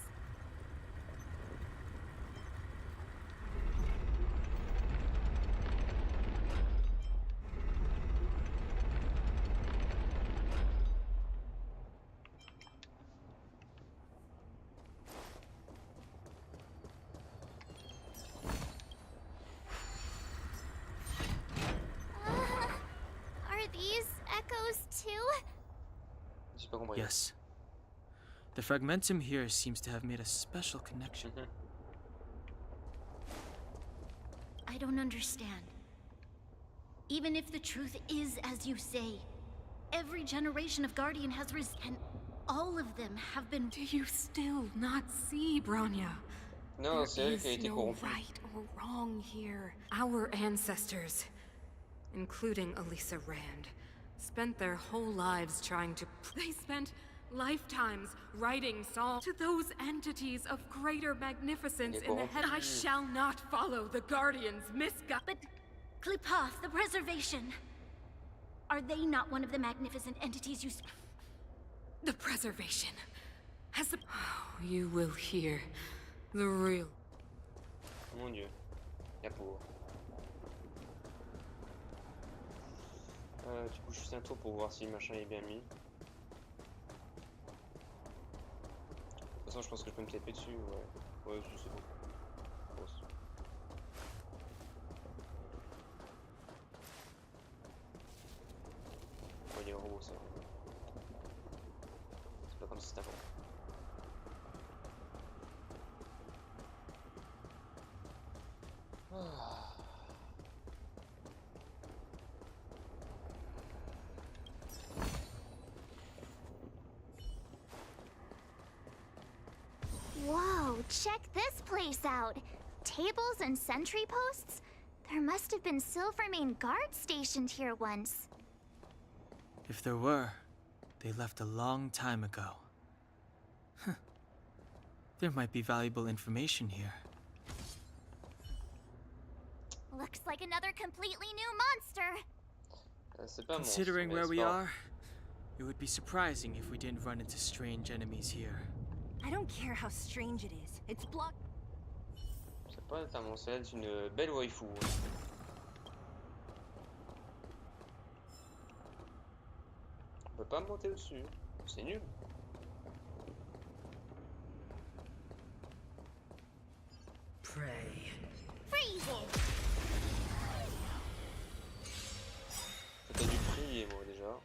[SPEAKER 14] Are these echoes too?
[SPEAKER 2] Yes. The fragmentum here seems to have made a special connection.
[SPEAKER 5] I don't understand. Even if the truth is as you say, every generation of Guardian has risen, and all of them have been...
[SPEAKER 15] Do you still not see, Bronya?
[SPEAKER 1] No,
[SPEAKER 15] there is no right or wrong here. Our ancestors, including Elisa Rand, spent their whole lives trying to... They spent lifetimes writing songs to those entities of greater magnificence in the head. I shall not follow the Guardians' misguided...
[SPEAKER 5] But Klipoth, the Preservation, are they not one of the magnificent entities you...
[SPEAKER 15] The Preservation has the... Oh, you will hear the real...
[SPEAKER 1] Mon Dieu. La pauvre. Du coup, je fais un tour pour voir si le machin est bien mis. De toute façon, je pense que je peux me taper dessus. Ouais, c'est bon. Oh, il est gros ça. C'est pas comme si c'était avant.
[SPEAKER 14] Whoa, check this place out. Tables and sentry posts? There must have been Silvermane guards stationed here once.
[SPEAKER 2] If there were, they left a long time ago. There might be valuable information here.
[SPEAKER 14] Looks like another completely new monster.
[SPEAKER 2] Considering where we are, it would be surprising if we didn't run into strange enemies here.
[SPEAKER 6] I don't care how strange it is. It's blocked.
[SPEAKER 1] C'est pas un monstre, c'est une belle waifu. On peut pas monter dessus. C'est nul.
[SPEAKER 4] Pray.
[SPEAKER 14] Freeze!
[SPEAKER 1] T'as dû prier, moi, déjà.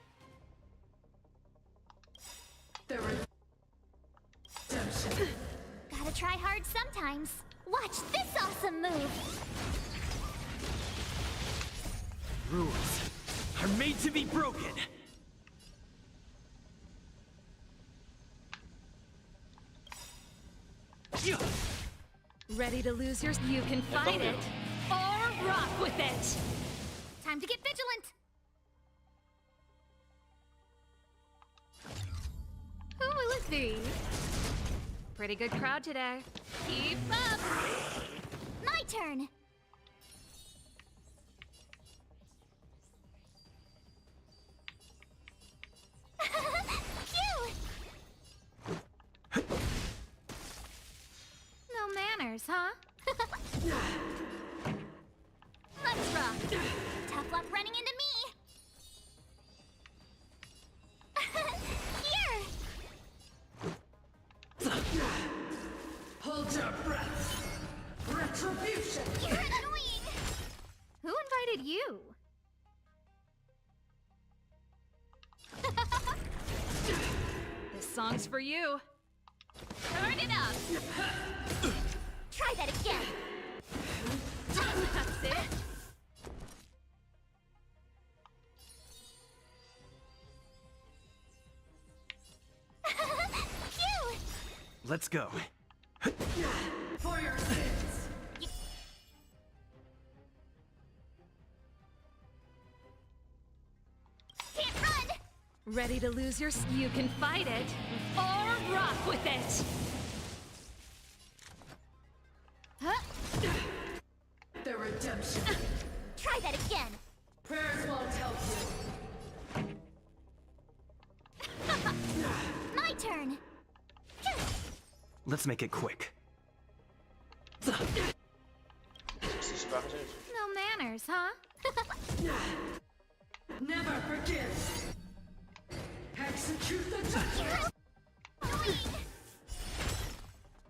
[SPEAKER 14] Gotta try hard sometimes. Watch this awesome move!
[SPEAKER 19] Rules are made to be broken.
[SPEAKER 18] Ready to lose yours? You can fight it or rock with it.
[SPEAKER 5] Time to get vigilant.
[SPEAKER 18] Who will it be? Pretty good crowd today.
[SPEAKER 5] Keep up.
[SPEAKER 14] My turn.
[SPEAKER 5] No manners, huh?
[SPEAKER 14] Let's rock. Tough luck running into me. Here.
[SPEAKER 4] Hold your breath. Retribution.
[SPEAKER 14] You're annoying.
[SPEAKER 5] Who invited you?
[SPEAKER 18] This song's for you.
[SPEAKER 5] Turn it up.
[SPEAKER 14] Try that again.
[SPEAKER 5] That's it.
[SPEAKER 19] Let's go.
[SPEAKER 4] For your sins.
[SPEAKER 14] Can't run!
[SPEAKER 15] Ready to lose your... You can fight it, or rock with it!
[SPEAKER 14] Huh?
[SPEAKER 4] The redemption.
[SPEAKER 14] Try that again.
[SPEAKER 4] Prayers won't help you.
[SPEAKER 14] My turn.
[SPEAKER 19] Let's make it quick.
[SPEAKER 1] C'est super agile.
[SPEAKER 5] No manners, huh?
[SPEAKER 4] Never forgive. Execute the judgment.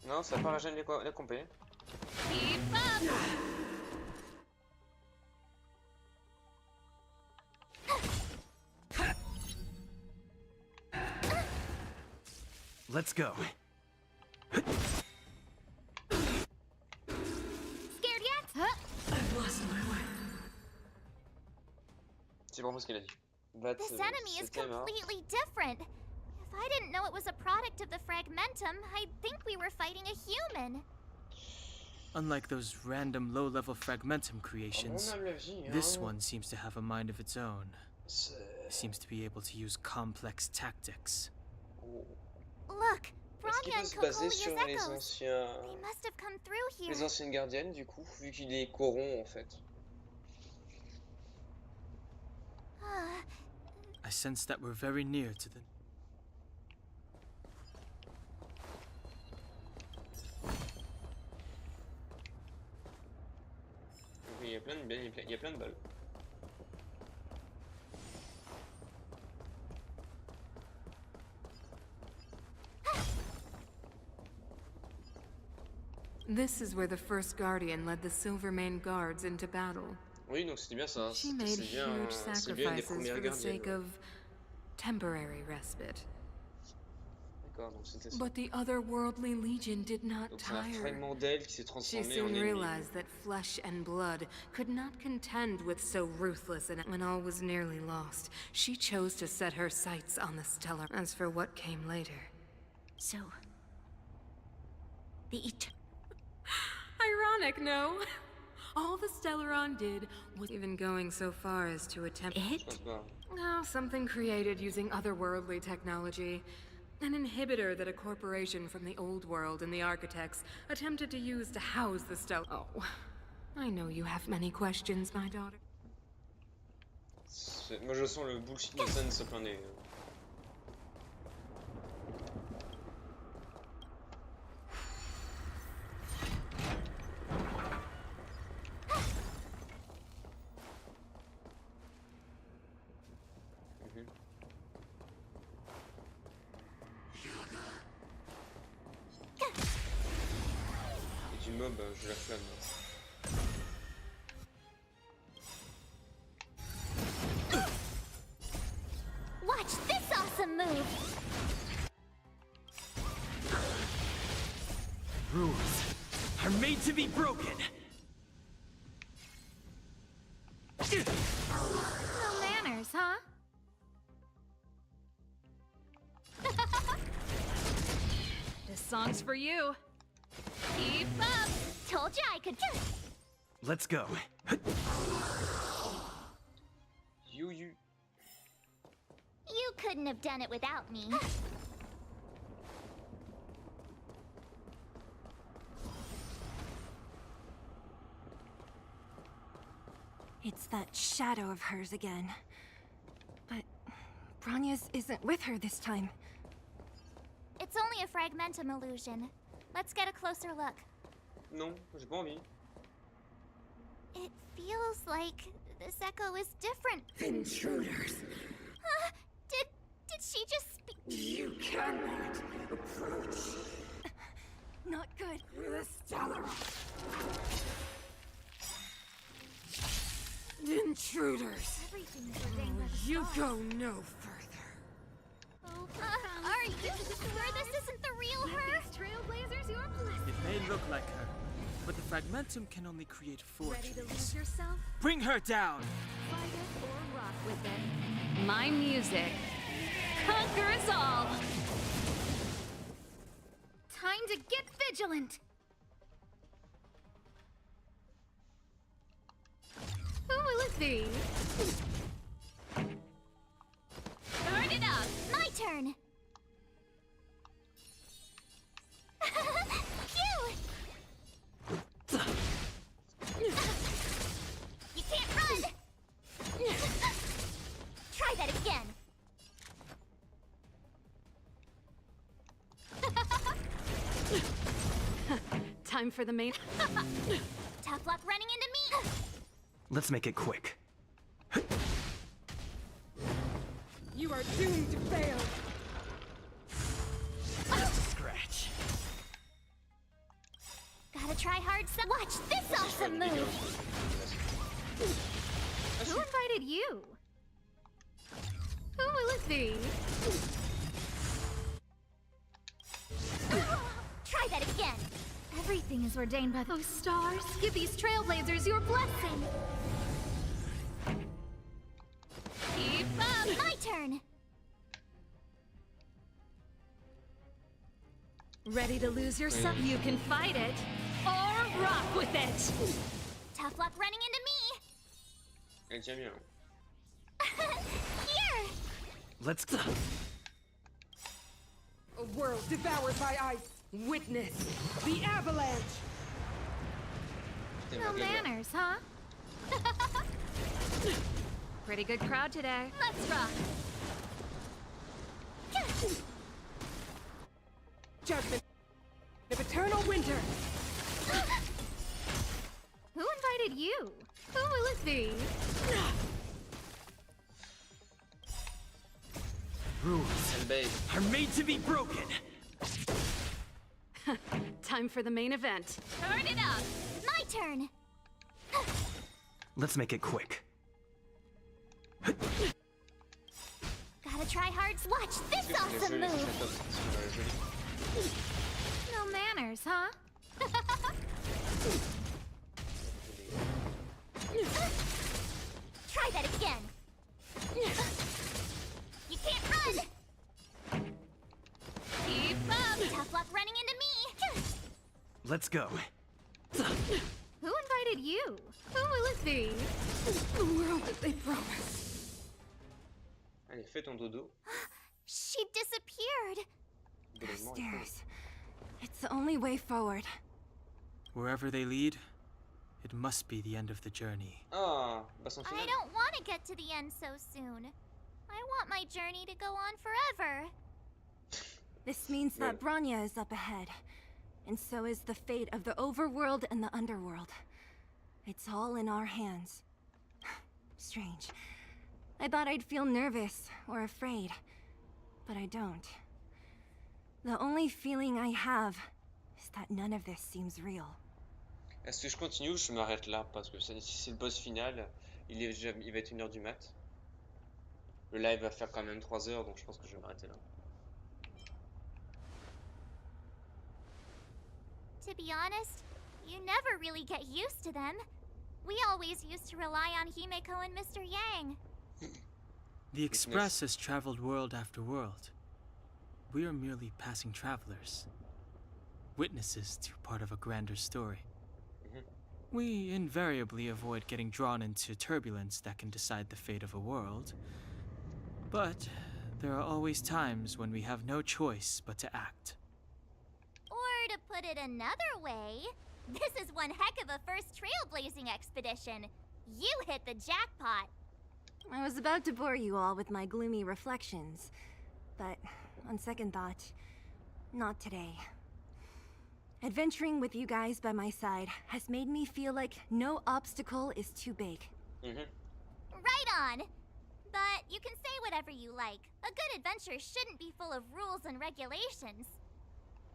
[SPEAKER 1] Non, ça part agile les compés.
[SPEAKER 5] Keep up!
[SPEAKER 19] Let's go.
[SPEAKER 14] Scared yet?
[SPEAKER 4] I've lost my way.
[SPEAKER 1] C'est vraiment ce qu'il a dit.
[SPEAKER 14] This enemy is completely different. If I didn't know it was a product of the fragmentum, I'd think we were fighting a human.
[SPEAKER 2] Unlike those random low-level fragmentum creations, this one seems to have a mind of its own. It seems to be able to use complex tactics.
[SPEAKER 14] Look, Bronya and Kokolia's
[SPEAKER 1] sur les
[SPEAKER 14] echoes.
[SPEAKER 1] anciens...
[SPEAKER 14] They must have come through here.
[SPEAKER 1] Les anciennes gardiennes, du coup, vu qu'il est coron en fait.
[SPEAKER 2] I sense that we're very near to the...
[SPEAKER 1] Il y a plein de balles.
[SPEAKER 15] This is where the first Guardian led the Silvermane Guards into battle.
[SPEAKER 1] Oui, donc c'était bien ça.
[SPEAKER 15] She made huge sacrifices for the sake of temporary respite. But the otherworldly legion did not tire. She soon realized that flesh and blood could not contend with so ruthless, and when all was nearly lost, she chose to set her sights on the Stellar. As for what came later...
[SPEAKER 5] So... the
[SPEAKER 15] Ironic, no? All the Stellaron did was even going so far as to attempt it? No, something created using otherworldly technology. An inhibitor that a corporation from the old world and the architects attempted to use to house the Stellar. Oh, I know you have many questions, my daughter.
[SPEAKER 1] Moi je sens le bullshit de scène se planer. Mob, je la flamme.
[SPEAKER 14] Watch this awesome move.
[SPEAKER 19] Rules are made to be broken.
[SPEAKER 5] No manners, huh?
[SPEAKER 18] This song's for you.
[SPEAKER 14] Keep up! Told you I could.
[SPEAKER 19] Let's go.
[SPEAKER 1] You
[SPEAKER 14] couldn't have done it without me.
[SPEAKER 6] It's that shadow of hers again. But Bronya's isn't with her this time.
[SPEAKER 14] It's only a fragmentum illusion. Let's get a closer look.
[SPEAKER 1] Non, j'ai pas envie.
[SPEAKER 14] It feels like this echo is different.
[SPEAKER 4] Intruders.
[SPEAKER 14] Did she just speak?
[SPEAKER 4] You cannot approach.
[SPEAKER 6] Not good.
[SPEAKER 4] The Stellar.
[SPEAKER 15] Intruders. You go no further.
[SPEAKER 14] Are you sure this isn't the real her?
[SPEAKER 5] Trailblazers, you're blessed.
[SPEAKER 2] It may look like her, but the fragmentum can only create fortunes.
[SPEAKER 5] Ready to lose yourself?
[SPEAKER 2] Bring her down!
[SPEAKER 5] Fight it or rock with it.
[SPEAKER 18] My music conquers all.
[SPEAKER 5] Time to get vigilant!
[SPEAKER 3] Who will it be?
[SPEAKER 14] Turn it up! My turn! Phew! You can't run! Try that again!
[SPEAKER 18] Time for the main.
[SPEAKER 14] Tough luck running into me!
[SPEAKER 19] Let's make it quick.
[SPEAKER 15] You are doomed to fail!
[SPEAKER 19] Scratch.
[SPEAKER 14] Gotta try hard some. Watch this awesome move!
[SPEAKER 5] Who invited you?
[SPEAKER 3] Who will it be?
[SPEAKER 14] Try that again!
[SPEAKER 5] Everything is ordained by
[SPEAKER 3] Oh, stars,
[SPEAKER 5] Give these trailblazers your blessing!
[SPEAKER 14] Keep up! My turn!
[SPEAKER 3] Ready to lose yourself? You can fight it, or rock with it!
[SPEAKER 14] Tough luck running into me!
[SPEAKER 1] Elle tient bien.
[SPEAKER 14] Here!
[SPEAKER 19] Let's go.
[SPEAKER 15] A world devoured by ice! Witness the avalanche!
[SPEAKER 5] No manners, huh?
[SPEAKER 18] Pretty good crowd today.
[SPEAKER 14] Let's rock!
[SPEAKER 15] Judgment of eternal winter!
[SPEAKER 5] Who invited you?
[SPEAKER 3] Who will it be?
[SPEAKER 19] Rules are made to be broken.
[SPEAKER 18] Time for the main event.
[SPEAKER 14] Turn it up! My turn!
[SPEAKER 19] Let's make it quick.
[SPEAKER 14] Gotta try hard. Watch this awesome move!
[SPEAKER 5] No manners, huh?
[SPEAKER 14] Try that again! You can't run! Keep up! Tough luck running into me!
[SPEAKER 19] Let's go.
[SPEAKER 5] Who invited you?
[SPEAKER 3] Who will it be?
[SPEAKER 15] The world that they promised.
[SPEAKER 1] Allez, fais ton dodo.
[SPEAKER 14] She disappeared!
[SPEAKER 6] Stairs. It's the only way forward.
[SPEAKER 2] Wherever they lead, it must be the end of the journey.
[SPEAKER 1] Ah, bassin final.
[SPEAKER 14] I don't want to get to the end so soon. I want my journey to go on forever.
[SPEAKER 6] This means that Bronya is up ahead. And so is the fate of the overworld and the underworld. It's all in our hands. Strange. I thought I'd feel nervous or afraid, but I don't. The only feeling I have is that none of this seems real.
[SPEAKER 1] Est-ce que je continue ou je m'arrête là? Parce que si c'est le boss final, il va être 1h du mat. Le live va faire quand même 3 heures, donc je pense que je vais m'arrêter là.
[SPEAKER 14] To be honest, you never really get used to them. We always used to rely on Himeko and Mr. Yang.
[SPEAKER 2] The Express has traveled world after world. We are merely passing travelers, witnesses to part of a grander story. We invariably avoid getting drawn into turbulence that can decide the fate of a world. But there are always times when we have no choice but to act.
[SPEAKER 14] Or to put it another way, this is one heck of a first trailblazing expedition. You hit the jackpot.
[SPEAKER 6] I was about to bore you all with my gloomy reflections, but on second thought, not today. Adventuring with you guys by my side has made me feel like no obstacle is too big.
[SPEAKER 14] Right on. But you can say whatever you like. A good adventure shouldn't be full of rules and regulations.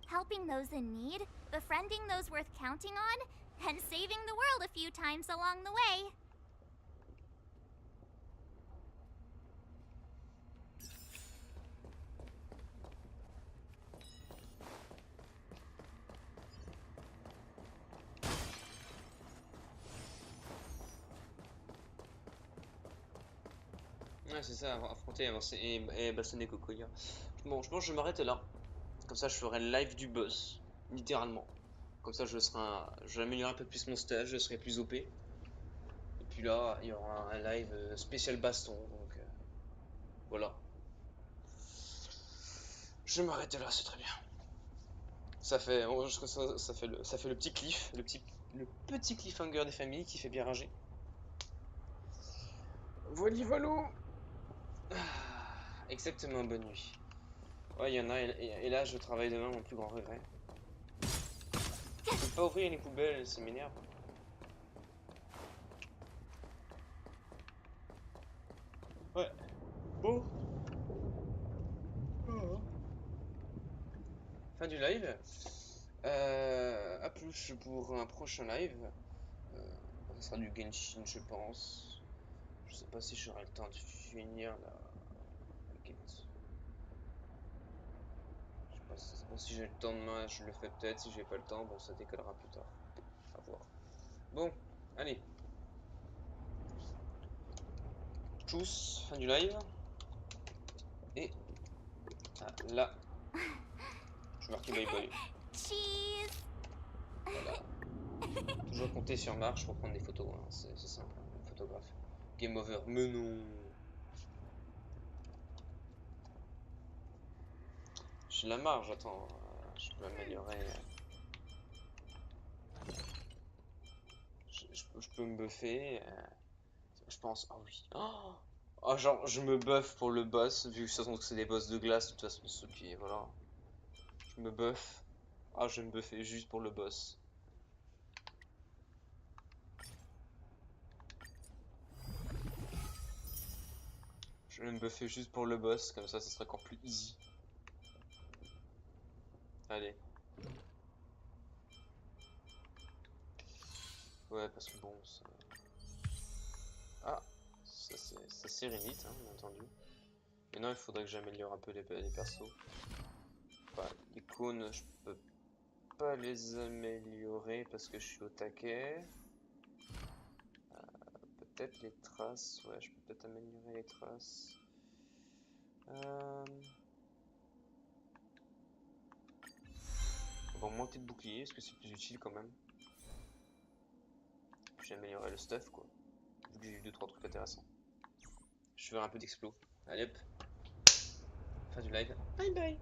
[SPEAKER 14] Helping those in need, befriending those worth counting on, and saving the world a few times along the way.
[SPEAKER 1] Ouais, c'est ça, affronter, avancer et bastonner Kokoya. Bon, je pense que je vais m'arrêter là. Comme ça, je ferai le live du boss, littéralement. Comme ça, je vais améliorer un peu plus mon stuff, je serai plus OP. Et puis là, il y aura un live spécial baston, donc voilà. Je vais m'arrêter là, c'est très bien. Ça fait le petit cliff, le petit cliffhanger des familles qui fait bien rager. Voilà. Exactement, bonne nuit. Ouais, il y en a, et là, je travaille demain, mon plus grand regret. Je peux pas ouvrir les poubelles, ça m'énerve. Ouais. Bon. Fin du live. À plus pour un prochain live. Ça sera du Genshin, je pense. Je sais pas si j'aurai le temps de finir la quête. Je sais pas si j'ai le temps demain, je le fais peut-être. Si j'ai pas le temps, bon, ça décollera plus tard. À voir. Bon, allez. Tous, fin du live. Et là, je marque bye bye.
[SPEAKER 14] Cheese.
[SPEAKER 1] Voilà. Toujours compter sur Marche pour prendre des photos, hein. C'est simple, hein, un photographe. Game over, mais non. J'ai la marge, attends, je peux améliorer. Je peux me buffer. Je pense, ah oui. Oh, genre, je me buff pour le boss, vu que c'est des boss de glace, de toute façon, ceux qui, voilà. Je me buff. Ah, je vais me buffer juste pour le boss. Je vais me buffer juste pour le boss, comme ça sera encore plus easy. Allez. Ouais, parce que bon, ça... Ah, ça sérénite, hein, bien entendu. Maintenant, il faudrait que j'améliore un peu les persos. Enfin, les cônes, je peux pas les améliorer parce que je suis au taquet. Peut-être les traces, ouais, je peux peut-être améliorer les traces. Bon, monter de bouclier, est-ce que c'est plus utile quand même? J'ai amélioré le stuff, quoi. Vu que j'ai eu 2-3 trucs intéressants. Je vais faire un peu d'explo. Allez hop. Fin du live. Bye bye.